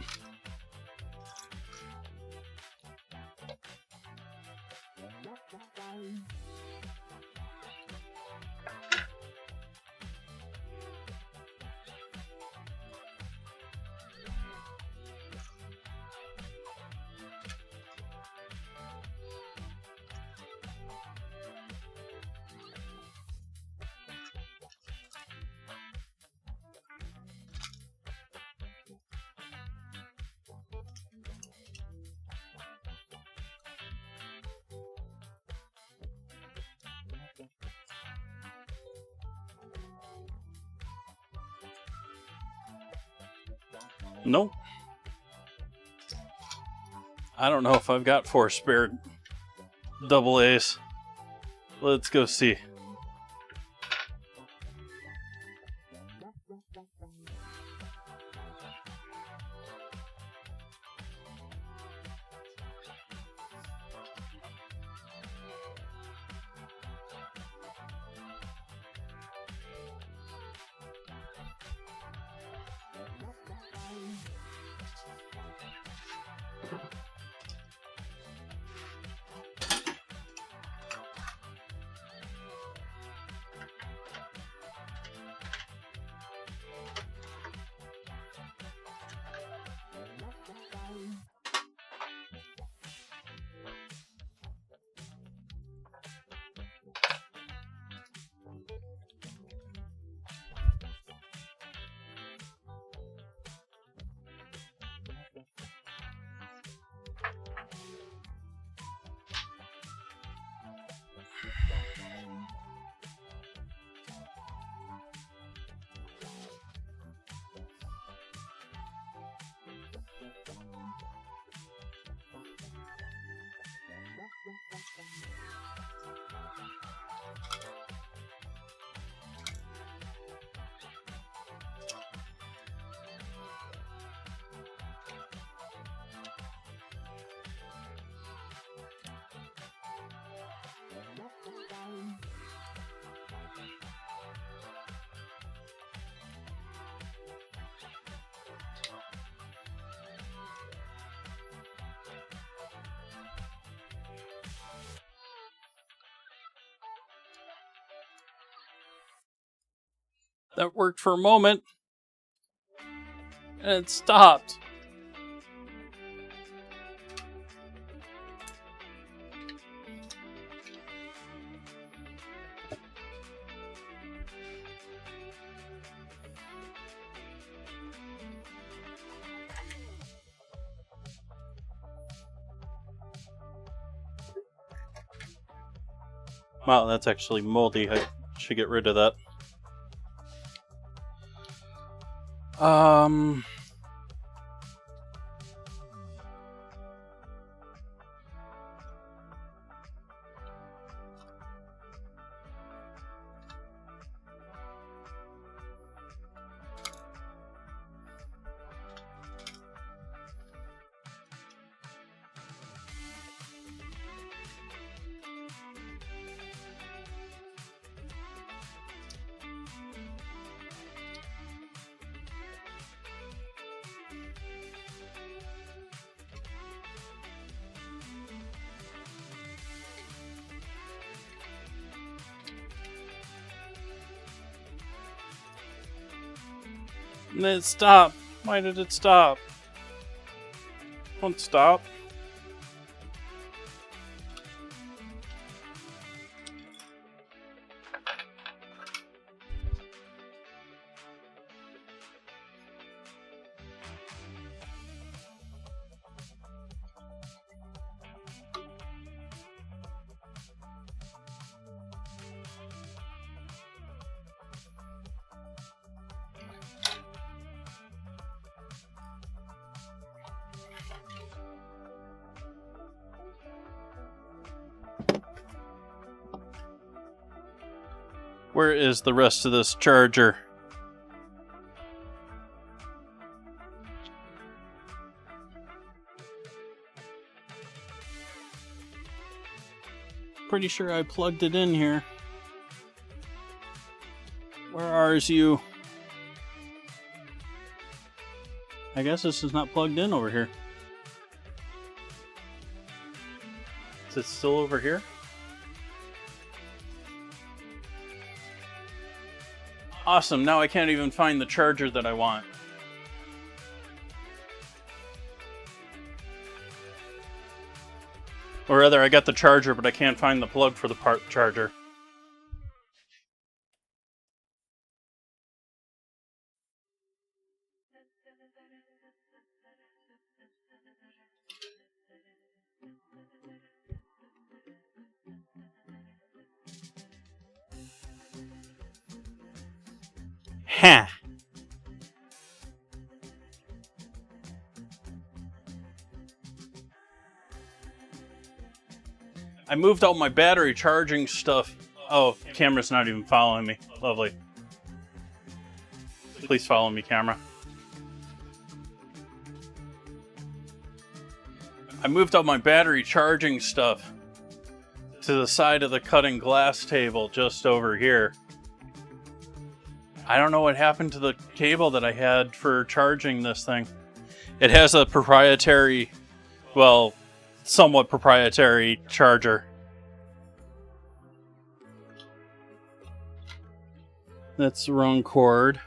Nope. I don't know if I've got 4 spare double A's. Let's go see. That worked for a moment, and it stopped. Wow, that's actually moldy. I should get rid of that. And then it stopped. Why did it stop? Don't stop. Where is the rest of this charger? Pretty sure I plugged it in here. Where are you? I guess this is not plugged in over here. Is it still over here? Awesome, now I can't even find the charger that I want. Or rather, I got the charger, but I can't find the plug for the charger. Ha! I moved all my battery charging stuff. Oh, camera's not even following me. Lovely. Please follow me, camera. I moved all my battery charging stuff to the side of the cutting glass table just over here. I don't know what happened to the cable that I had for charging this thing. It has a proprietary, well, somewhat proprietary charger. That's the wrong cord.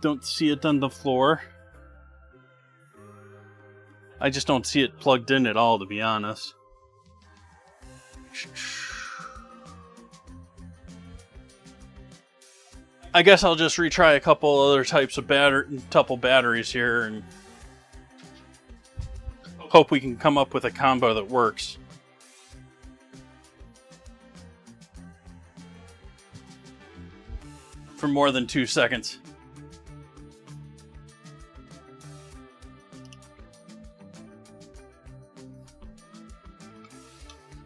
Don't see it on the floor. I just don't see it plugged in at all, to be honest. I guess I'll just retry a couple other types of batteries here and hope we can come up with a combo that works. For more than 2 seconds.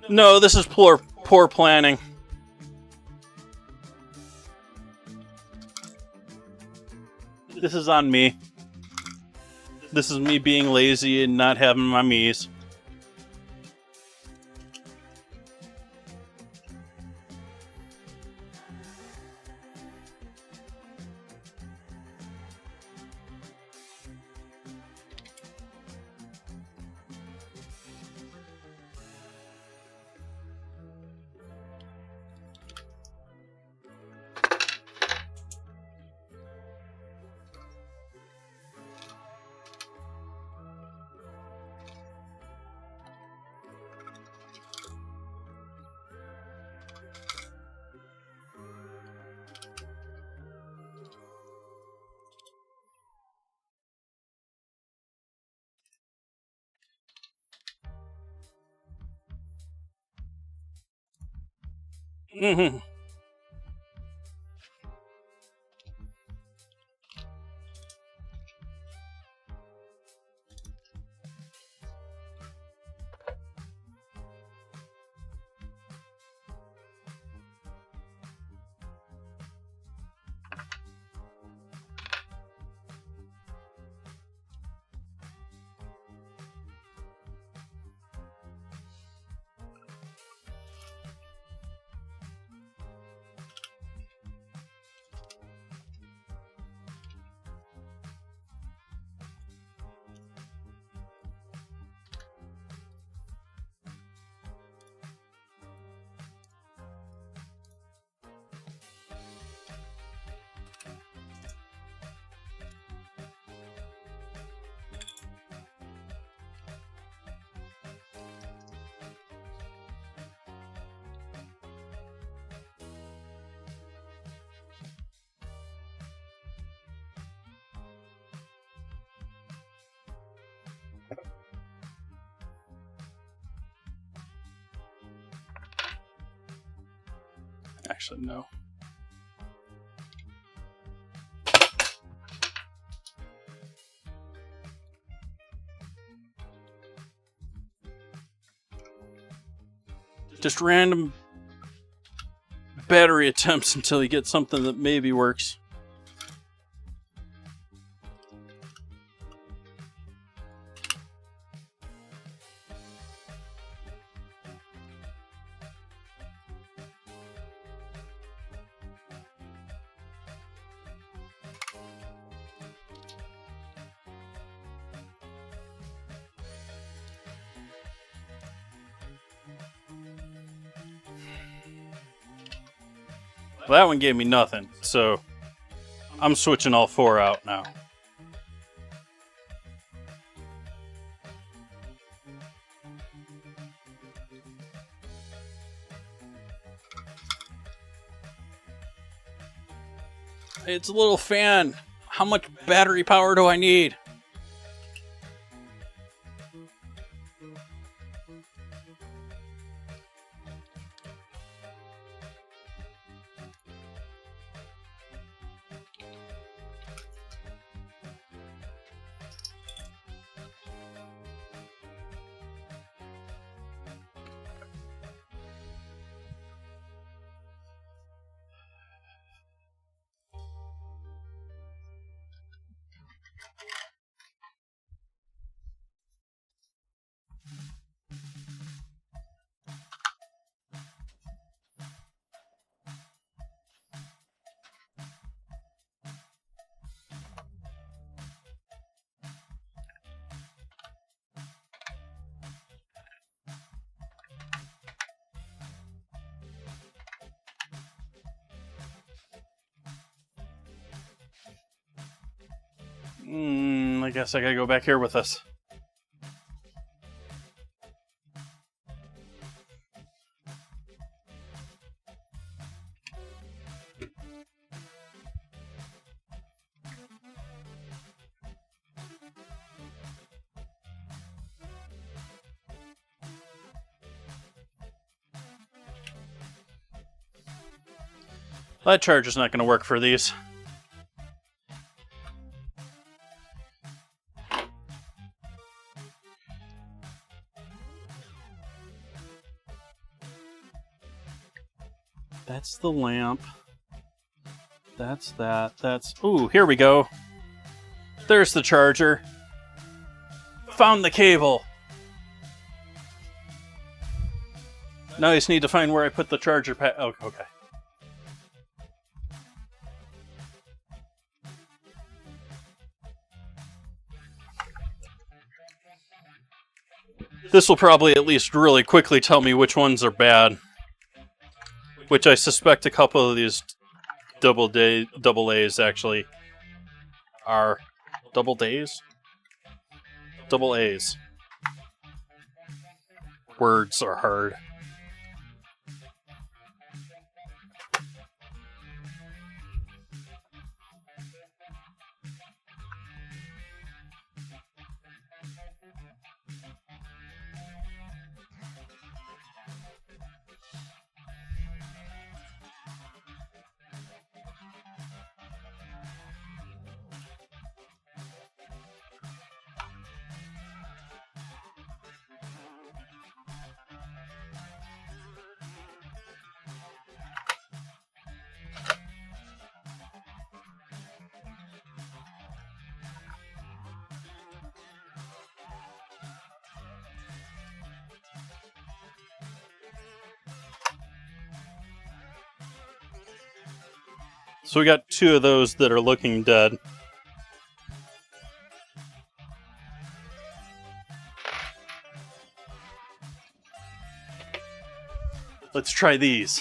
No, this is poor planning. This is on me. This is me being lazy and not having my me's. Mm-hmm. Actually, no. Just random battery attempts until you get something that maybe works. Well, that one gave me nothing, so I'm switching all 4 out now. It's a little fan. How much battery power do I need? I guess I gotta go back here with this. That charger's not gonna work for these. That's the lamp. That's that. That's... Ooh, here we go. There's the charger. Found the cable. Now I just need to find where I put the charger pad. Oh, okay. This will probably at least really quickly tell me which ones are bad. Which I suspect a couple of these double A's actually are. Double days? Double A's. Words are hard. So we got 2 of those that are looking dead. Let's try these.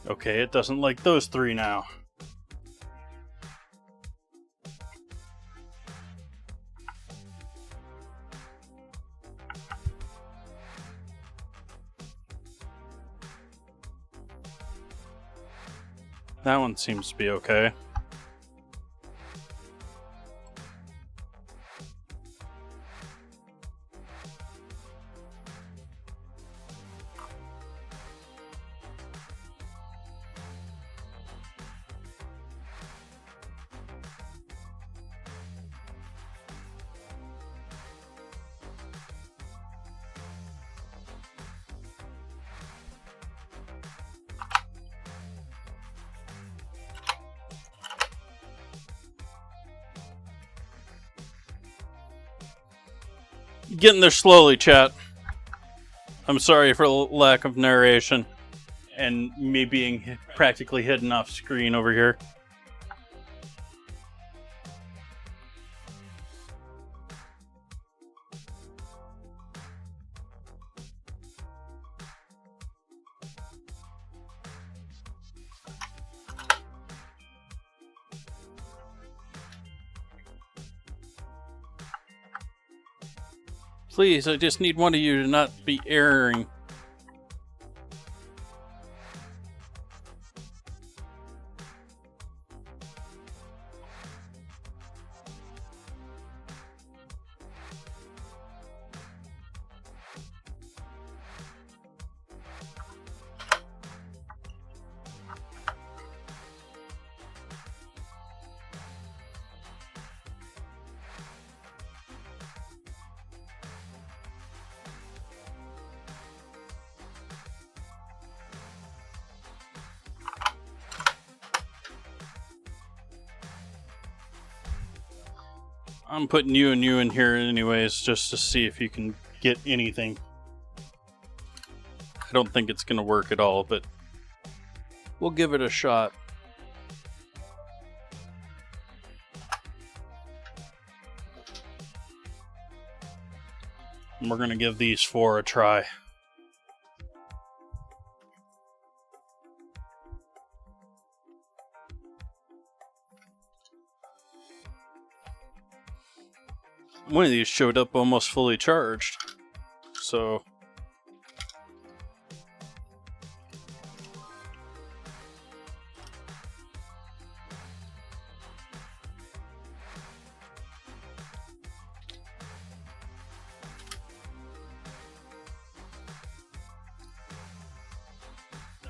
Okay, it doesn't like those 3 now. That one seems to be okay. Getting there slowly, chat. I'm sorry for lack of narration and me being practically hidden off screen over here. Please, I just need one of you to not be erroring. I'm putting you and you in here anyways, just to see if you can get anything. I don't think it's going to work at all, but we'll give it a shot. And we're going to give these 4 a try. One of these showed up almost fully charged, so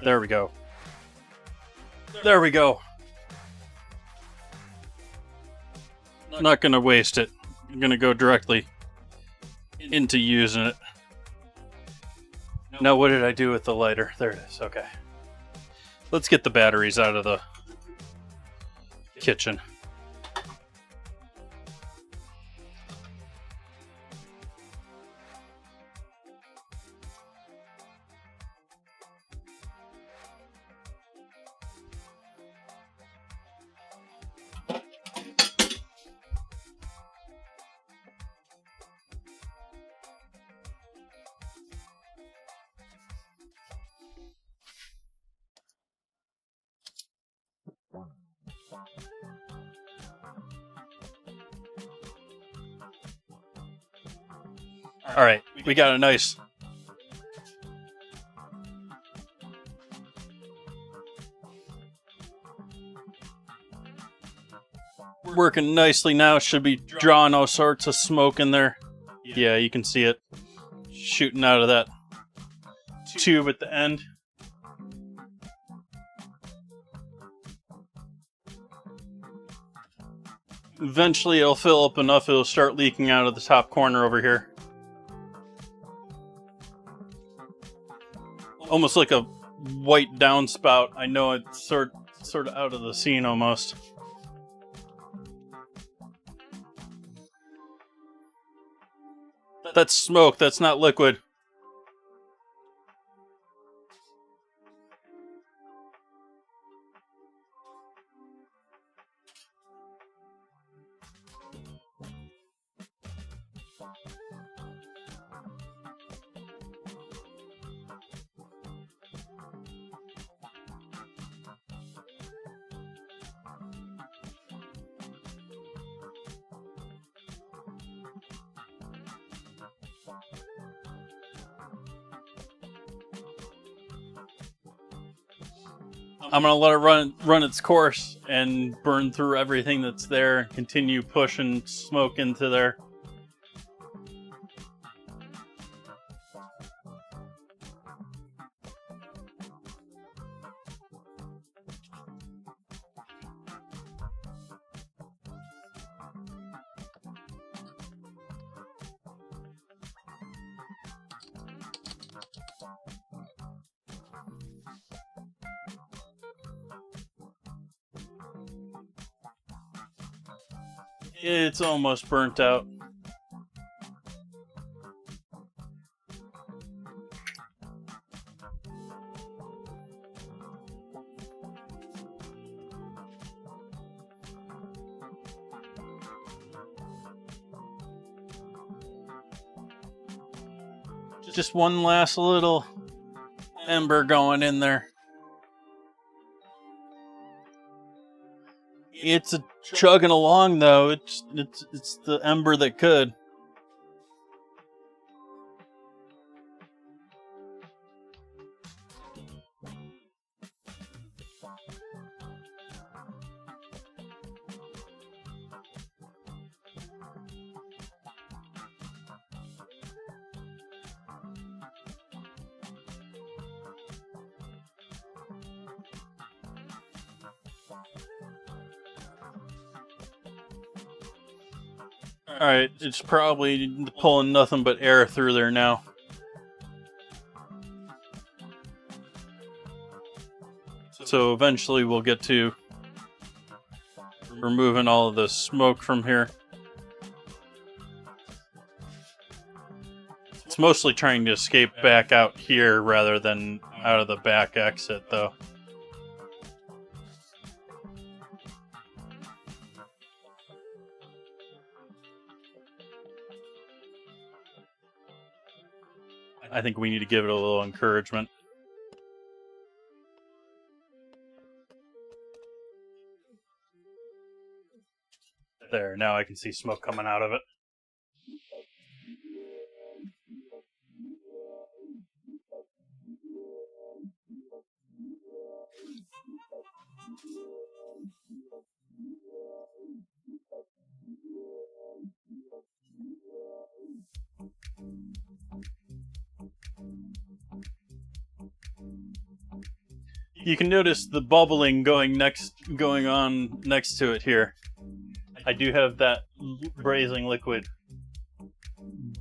there we go. There we go. Not gonna waste it. I'm gonna go directly into using it. Now, what did I do with the lighter? There it is. Okay. Let's get the batteries out of the kitchen. Alright, we got a nice... Working nicely now. Should be drawing all sorts of smoke in there. Yeah, you can see it shooting out of that tube at the end. Eventually it'll fill up enough, it'll start leaking out of the top corner over here. Almost like a white downspout. I know it's sort of out of the scene almost. That's smoke, that's not liquid. I'm gonna let it run its course and burn through everything that's there and continue pushing smoke into there. It's almost burnt out. Just one last little ember going in there. It's chugging along though. It's the ember that could. Alright, it's probably pulling nothing but air through there now. So eventually we'll get to removing all of the smoke from here. It's mostly trying to escape back out here rather than out of the back exit though. I think we need to give it a little encouragement. There, now I can see smoke coming out of it. You can notice the bubbling going on next to it here. I do have that braising liquid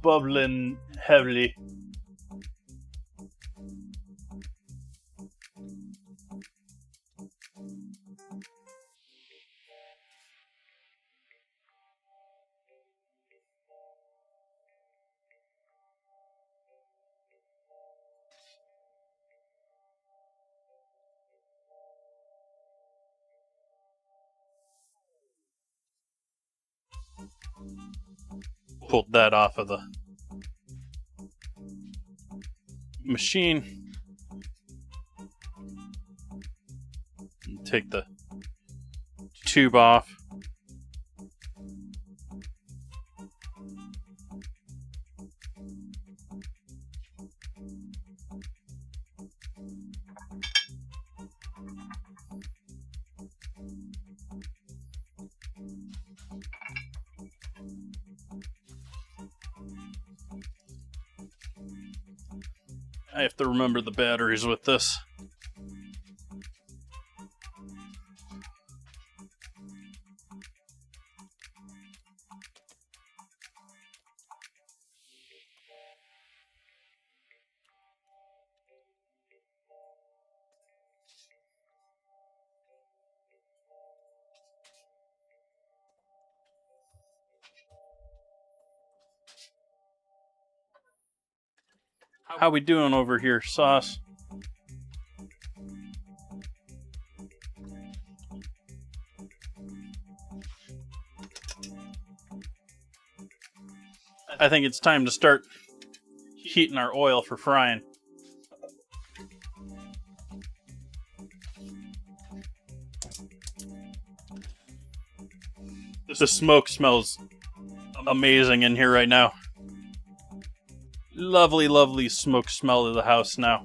bubbling heavily. Pulled that off of the machine. And take the tube off. I have to remember the batteries with this. How we doing over here, Sauce? I think it's time to start heating our oil for frying. The smoke smells amazing in here right now. Lovely, lovely smoke smell of the house now.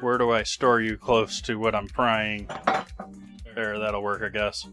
Where do I store you close to what I'm frying? There, that'll work, I guess.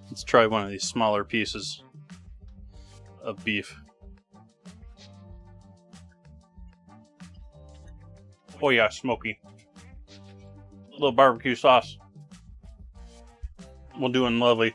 Let's try one of these smaller pieces of beef. Oh yeah, smoky. A little barbecue sauce. We're doing lovely.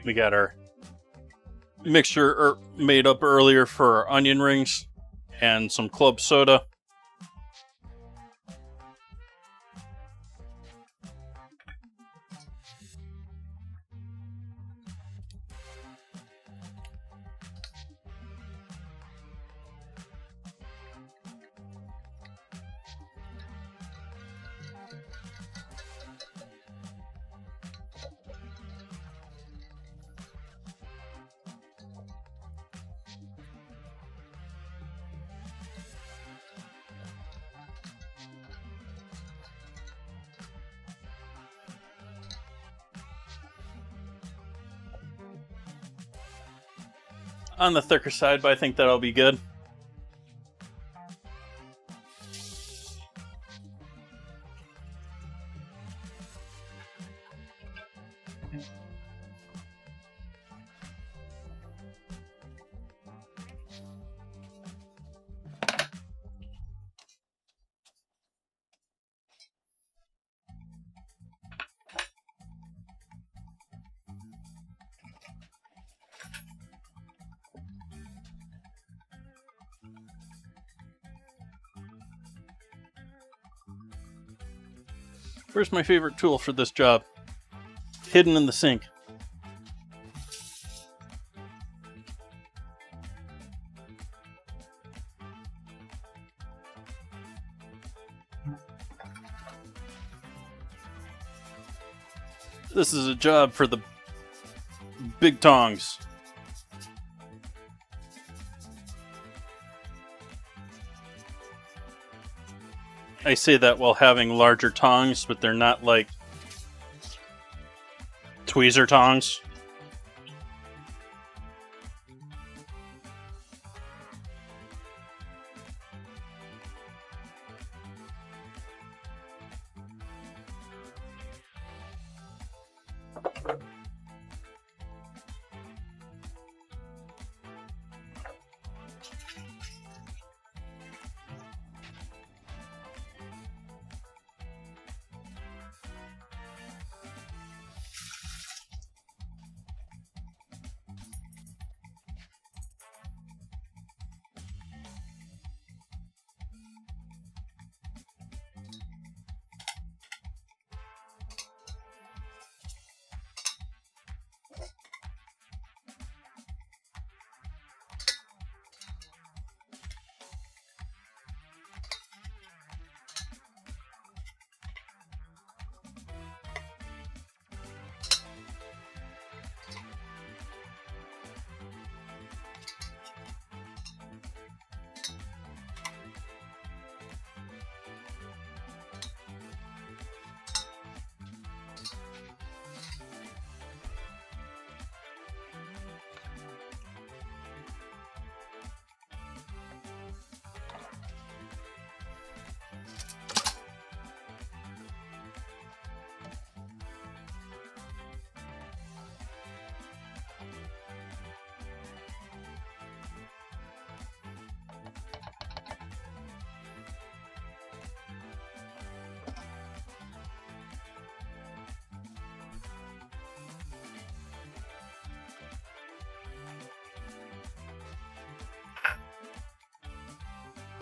We got our mixture made up earlier for our onion rings and some club soda. On the thicker side, but I think that'll be good. Where's my favorite tool for this job? Hidden in the sink. This is a job for the big tongs. I say that while having larger tongs, but they're not like tweezer tongs.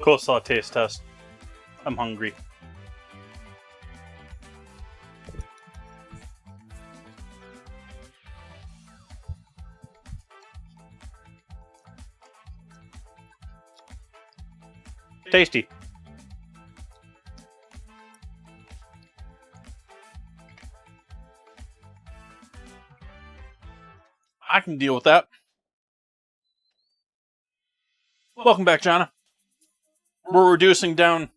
Coleslaw taste test. I'm hungry. Tasty. I can deal with that. Welcome back, Jonna. We're reducing down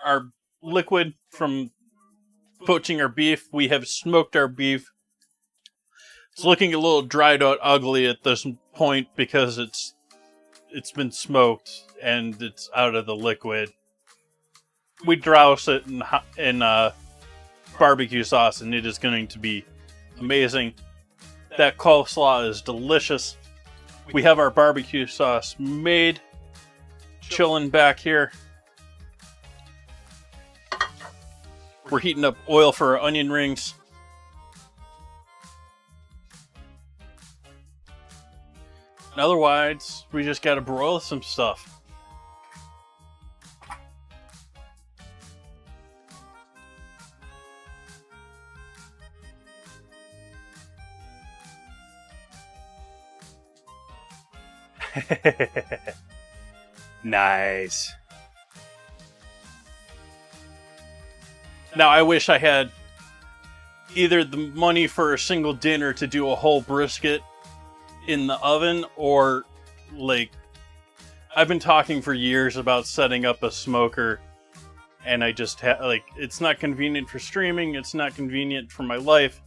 our liquid from poaching our beef. We have smoked our beef. It's looking a little dried out ugly at this point because it's been smoked and it's out of the liquid. We douse it in barbecue sauce and it is going to be amazing. That coleslaw is delicious. We have our barbecue sauce made. Chilling back here. We're heating up oil for our onion rings. And otherwise, we just gotta broil some stuff. Nice. Now I wish I had either the money for a single dinner to do a whole brisket in the oven, or like I've been talking for years about setting up a smoker, and I just it's not convenient for streaming, it's not convenient for my life.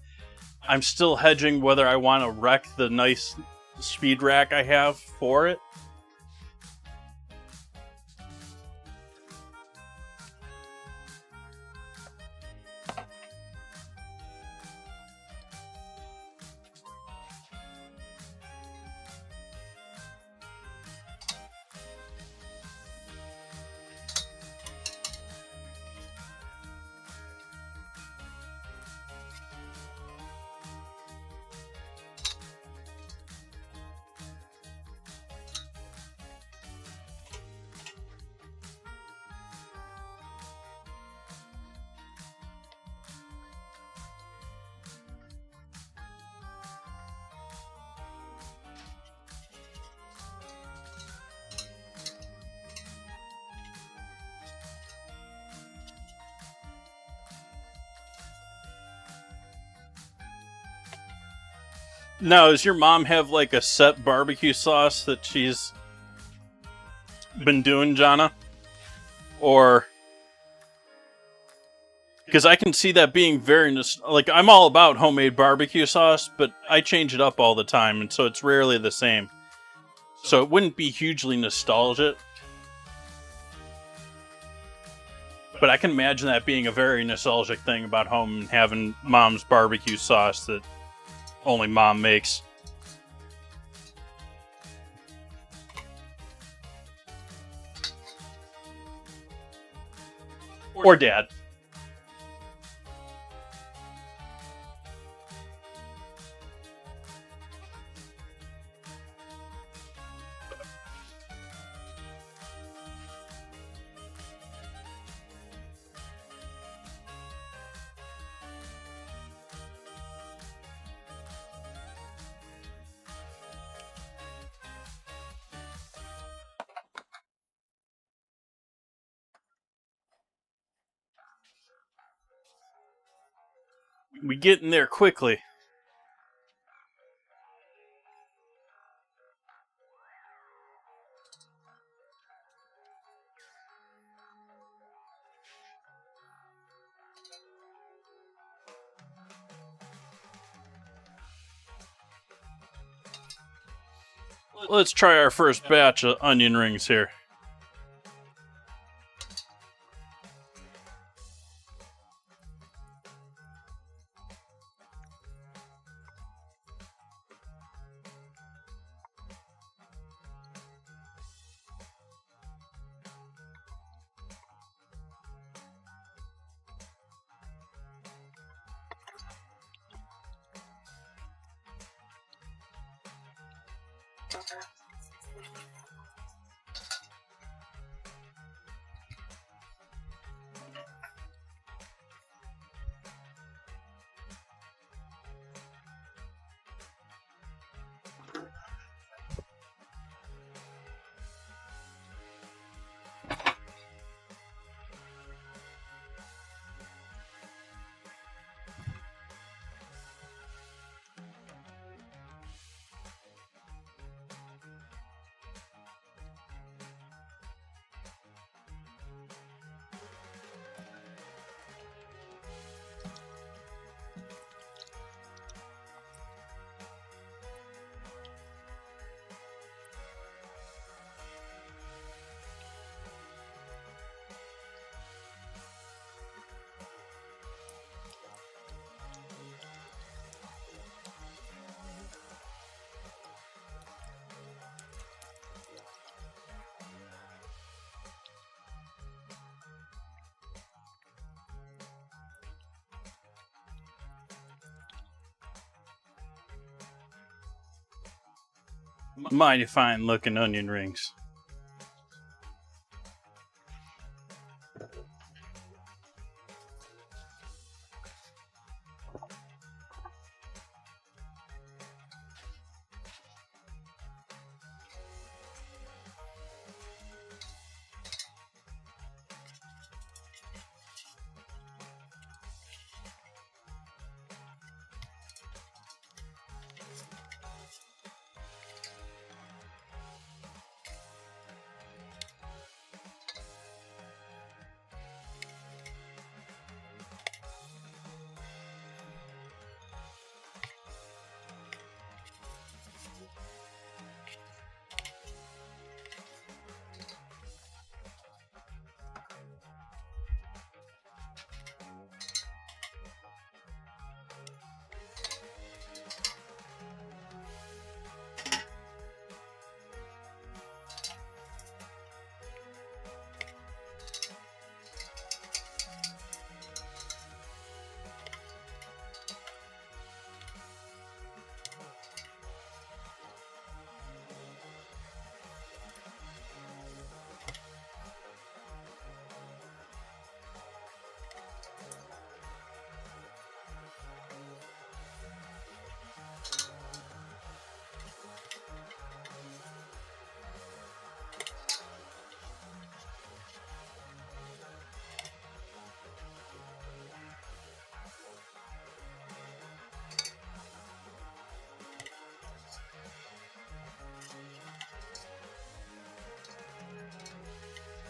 I'm still hedging whether I want to wreck the nice speed rack I have for it. Now, does your mom have like a set barbecue sauce that she's been doing, Jonna? Or because I can see that being very like I'm all about homemade barbecue sauce, but I change it up all the time, and so it's rarely the same. So it wouldn't be hugely nostalgic, but I can imagine that being a very nostalgic thing about home and having mom's barbecue sauce that only mom makes. Or dad. We get in there quickly. Let's try our first batch of onion rings here. Mighty fine looking onion rings.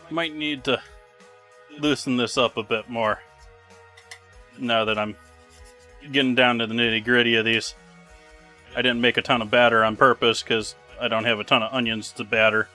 Might need to loosen this up a bit more now that I'm getting down to the nitty gritty of these. I didn't make a ton of batter on purpose because I don't have a ton of onions to batter.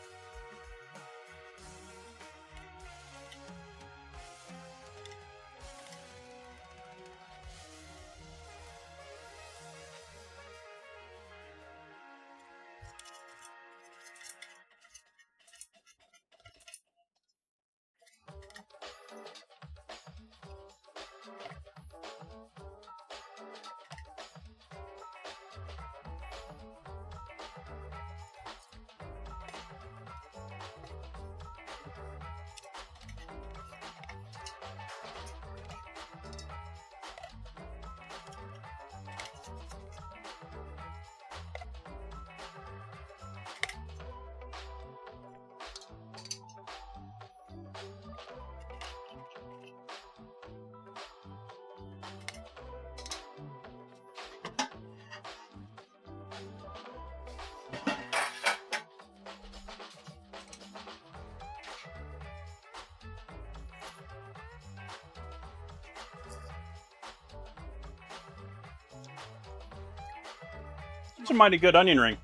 It's a mighty good onion ring.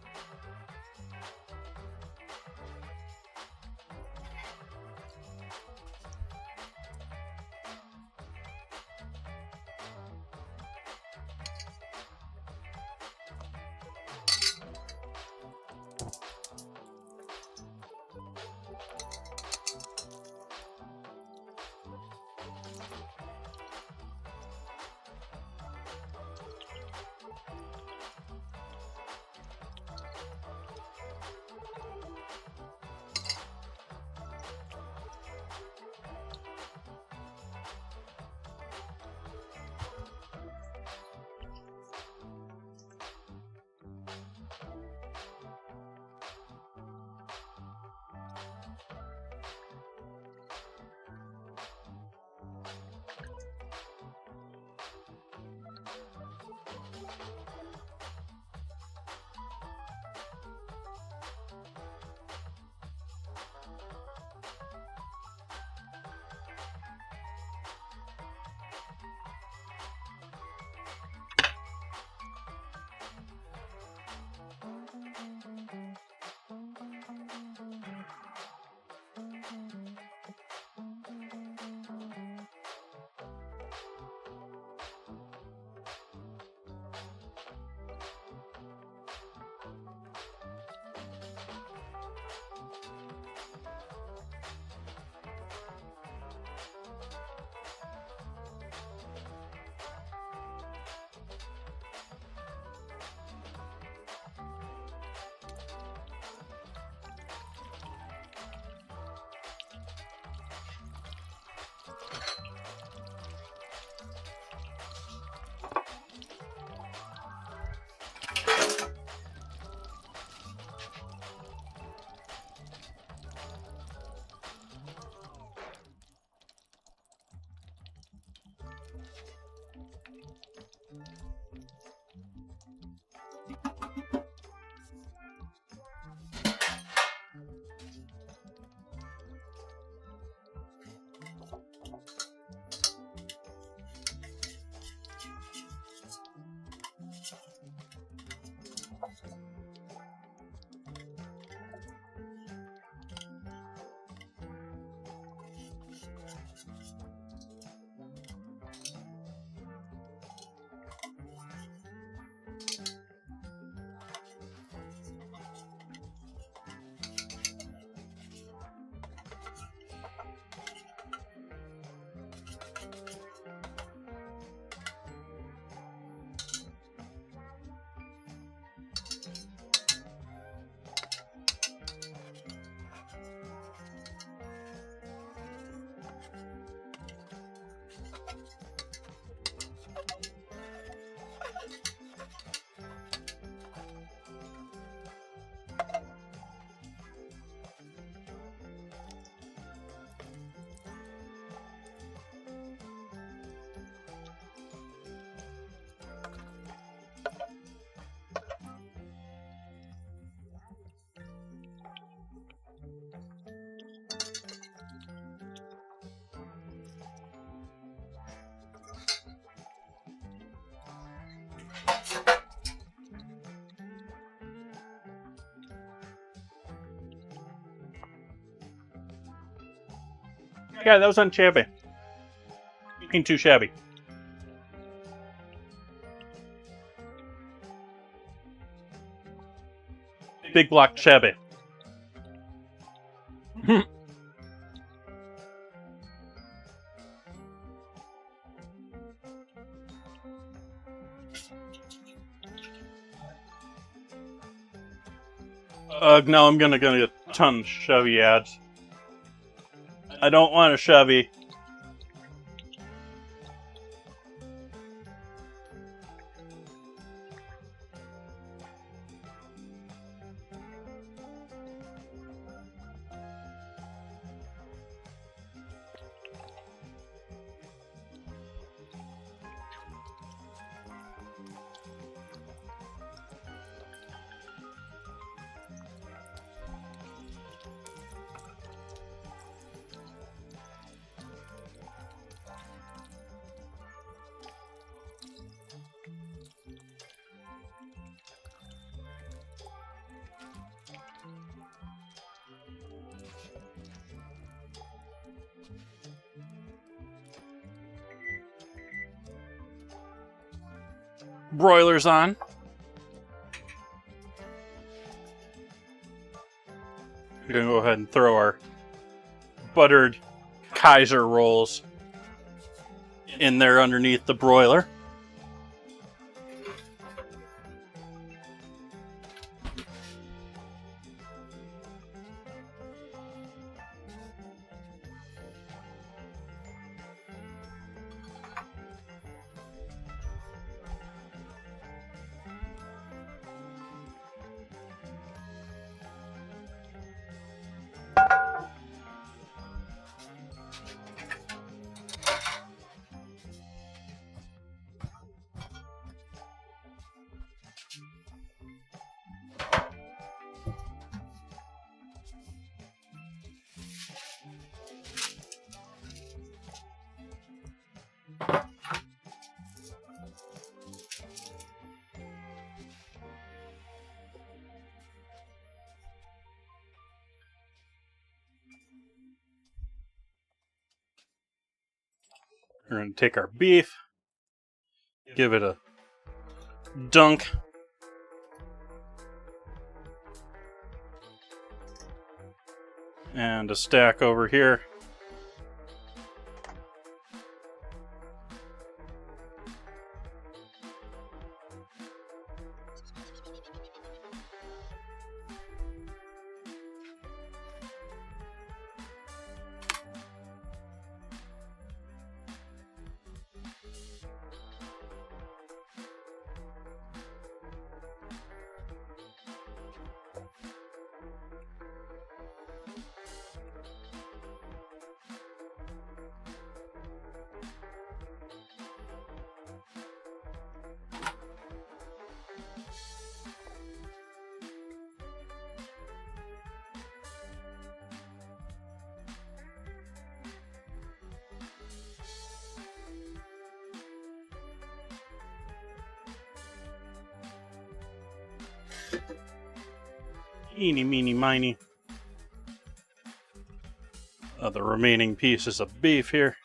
Yeah, that was unshabby. Ain't too shabby. Big block shabby. Now I'm gonna get a ton of Chevy ads. I don't want a Chevy. Broilers on. We're gonna go ahead and throw our buttered Kaiser rolls in there underneath the broiler. We're going to take our beef, give it a dunk. And a stack over here. Eeny, meeny, miny. The remaining pieces of beef here.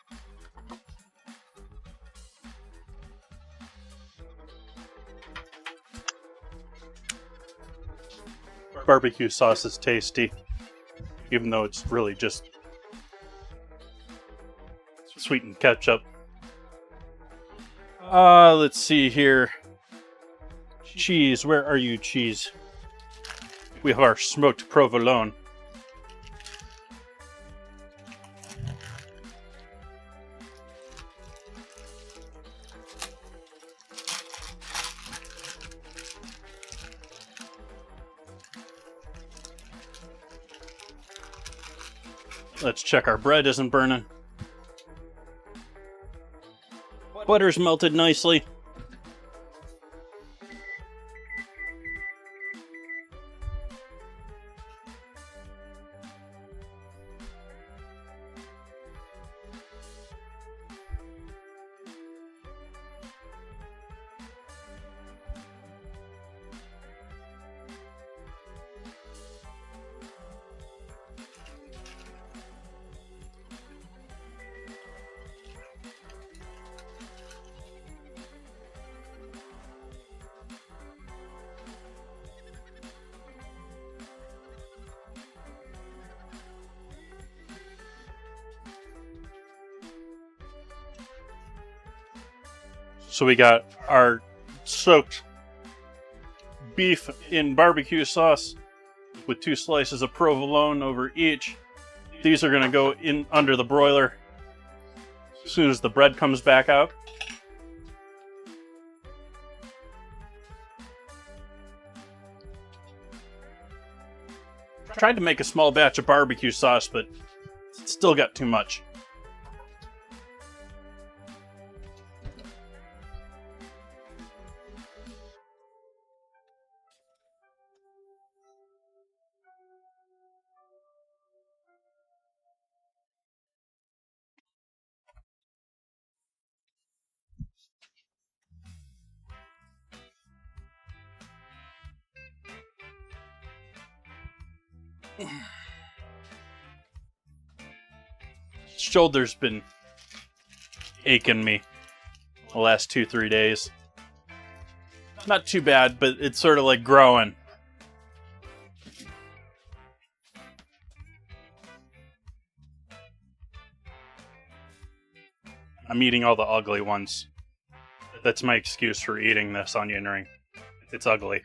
Barbecue sauce is tasty, even though it's really just sweetened ketchup. Let's see here. Cheese, where are you, cheese? We have our smoked provolone. Let's check our bread isn't burning. Butter's melted nicely. So we got our soaked beef in barbecue sauce with 2 slices of provolone over each. These are going to go in under the broiler as soon as the bread comes back out. Tried to make a small batch of barbecue sauce, but still got too much. Shoulder's been aching me the last 2-3 days. Not too bad, but it's sort of like growing. I'm eating all the ugly ones. That's my excuse for eating this onion ring. It's ugly.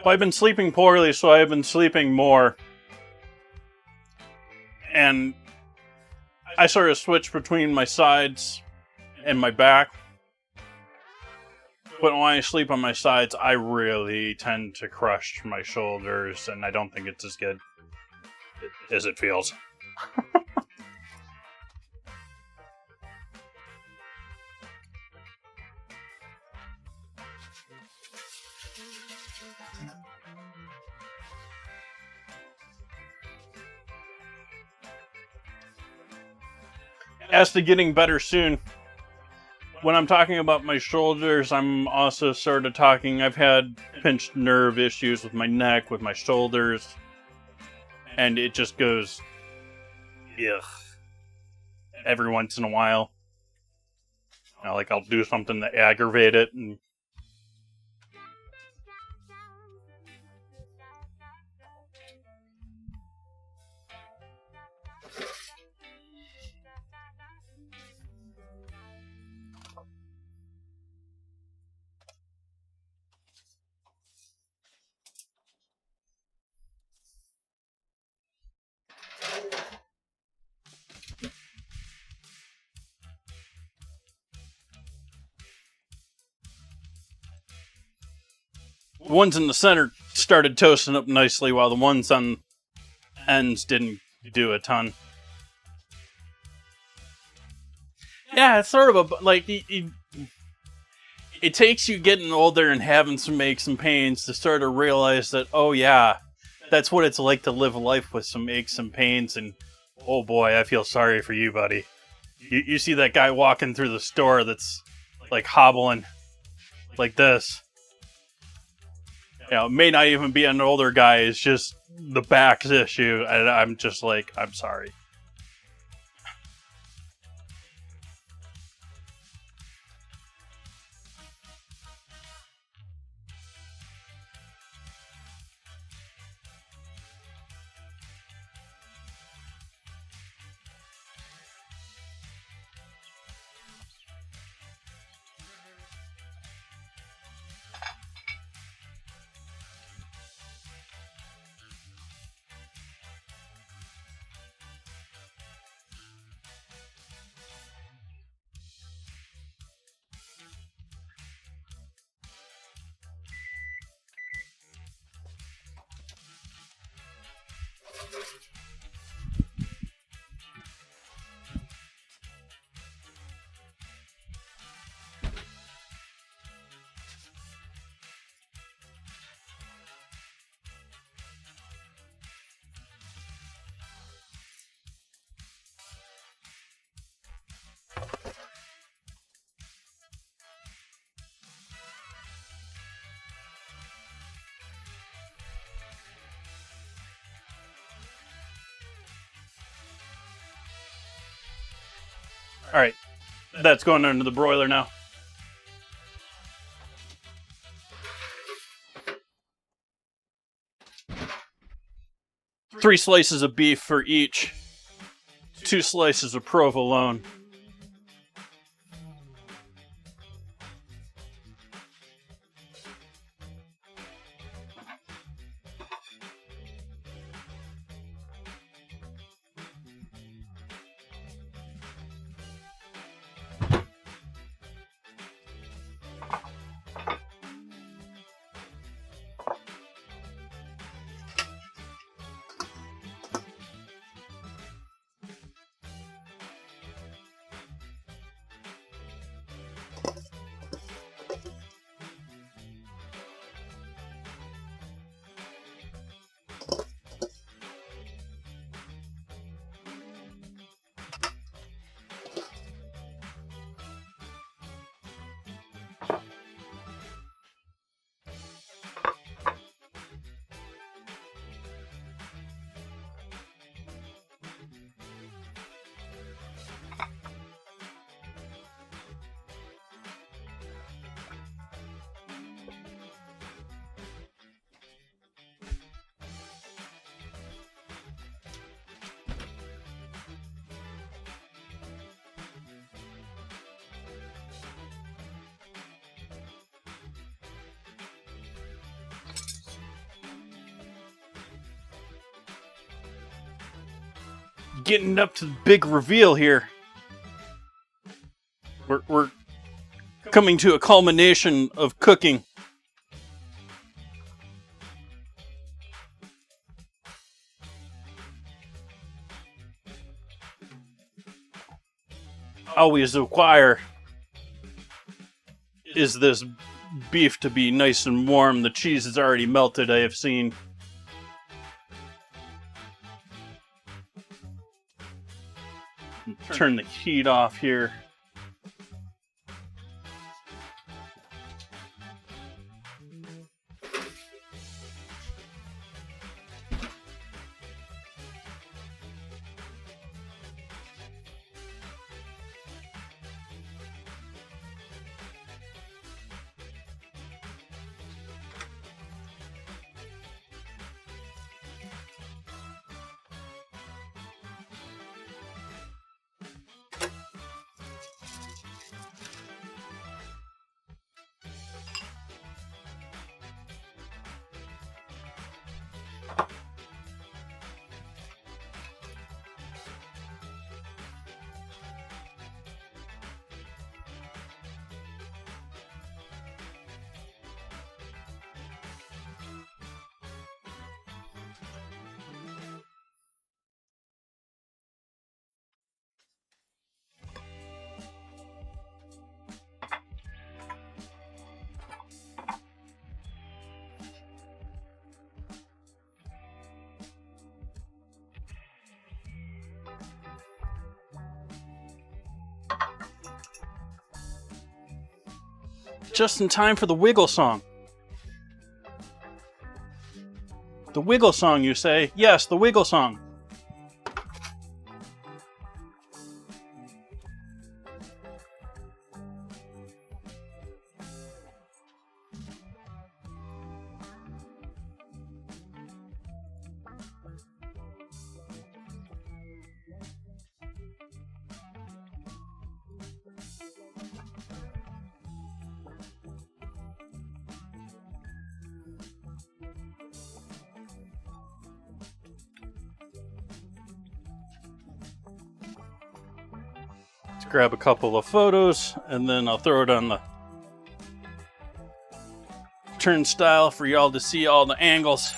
Well, I've been sleeping poorly, so I've been sleeping more. And I sort of switch between my sides and my back. But when I sleep on my sides, I really tend to crush my shoulders, and I don't think it's as good as it feels. As to getting better soon, when I'm talking about my shoulders, I'm also sort of talking, I've had pinched nerve issues with my neck, with my shoulders, and it just goes, ugh, every once in a while. You know, like I'll do something to aggravate it, and the ones in the center started toasting up nicely, while the ones on ends didn't do a ton. Yeah, it's sort of a, like, it takes you getting older and having some aches and pains to sort of realize that, oh yeah, that's what it's like to live life with some aches and pains, and oh boy, I feel sorry for you, buddy. You see that guy walking through the store that's, like, hobbling like this. You know, it may not even be an older guy, it's just the back's issue, and I'm just like, I'm sorry. Alright, That's going under the broiler now. Three slices of beef for each. 2 slices of provolone. Getting up to the big reveal here. We're coming to a culmination of cooking. All we require is this beef to be nice and warm. The cheese is already melted, I have seen. Turn the heat off here. Just in time for the wiggle song. The wiggle song, you say? Yes, the wiggle song. Grab a couple of photos and then I'll throw it on the turnstile for y'all to see all the angles.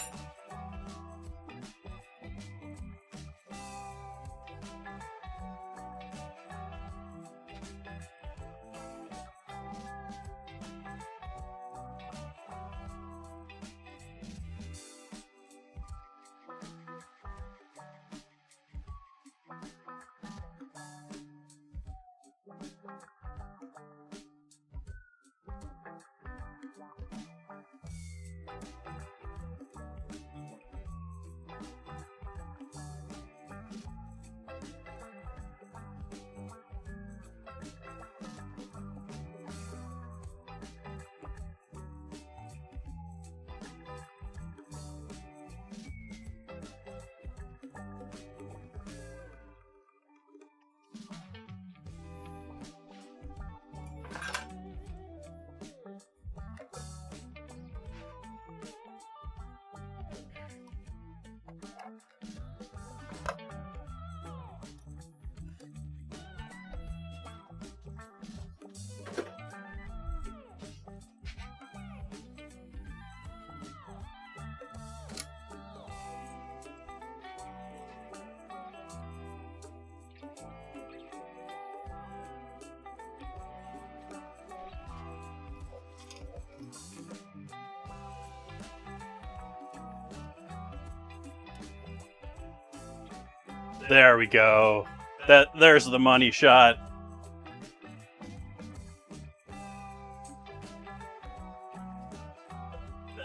There we go. There's the money shot.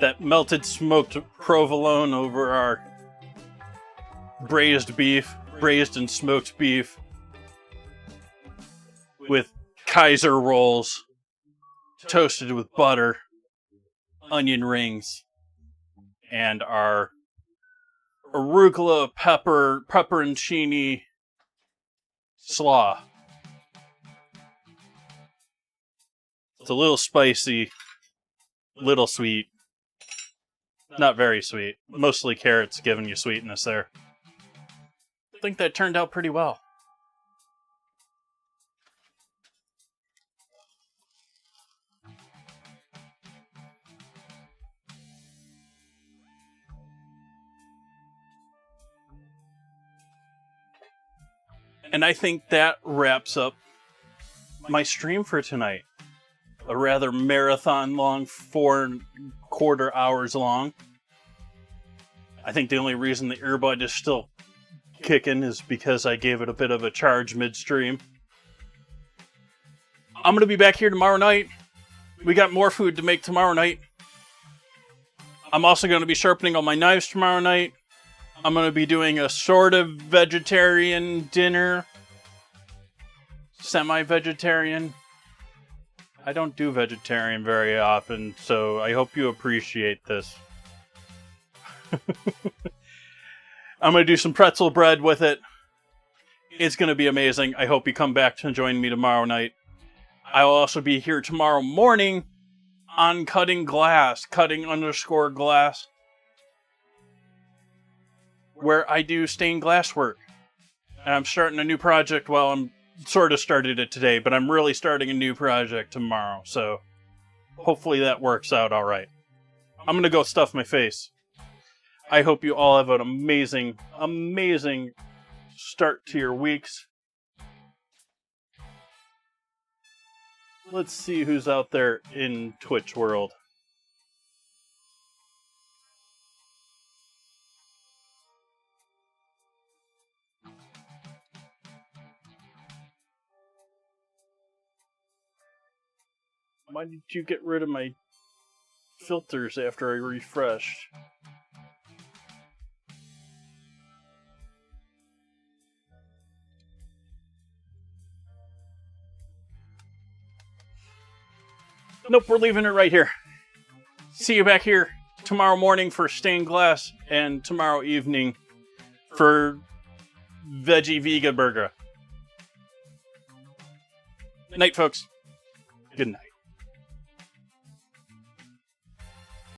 That melted smoked provolone over our braised and smoked beef with Kaiser rolls toasted with butter, onion rings, and our arugula pepperoncini slaw. It's a little spicy, little sweet. Not very sweet. Mostly carrots giving you sweetness there. I think that turned out pretty well. And I think that wraps up my stream for tonight. A rather marathon long, 4.25 hours long. I think the only reason the earbud is still kicking is because I gave it a bit of a charge midstream. I'm going to be back here tomorrow night. We got more food to make tomorrow night. I'm also going to be sharpening all my knives tomorrow night. I'm going to be doing a sort of vegetarian dinner. Semi-vegetarian. I don't do vegetarian very often, so I hope you appreciate this. I'm going to do some pretzel bread with it. It's going to be amazing. I hope you come back to join me tomorrow night. I'll also be here tomorrow morning on cutting glass, cutting_glass, where I do stained glass work. And I'm starting a new project. Well, I'm sort of started it today, but I'm really starting a new project tomorrow. So hopefully that works out all right. I'm going to go stuff my face. I hope you all have an amazing, amazing start to your weeks. Let's see who's out there in Twitch world. Why did you get rid of my filters after I refreshed? Nope, we're leaving it right here. See you back here tomorrow morning for stained glass and tomorrow evening for veggie vega burger. Night, folks. Good night.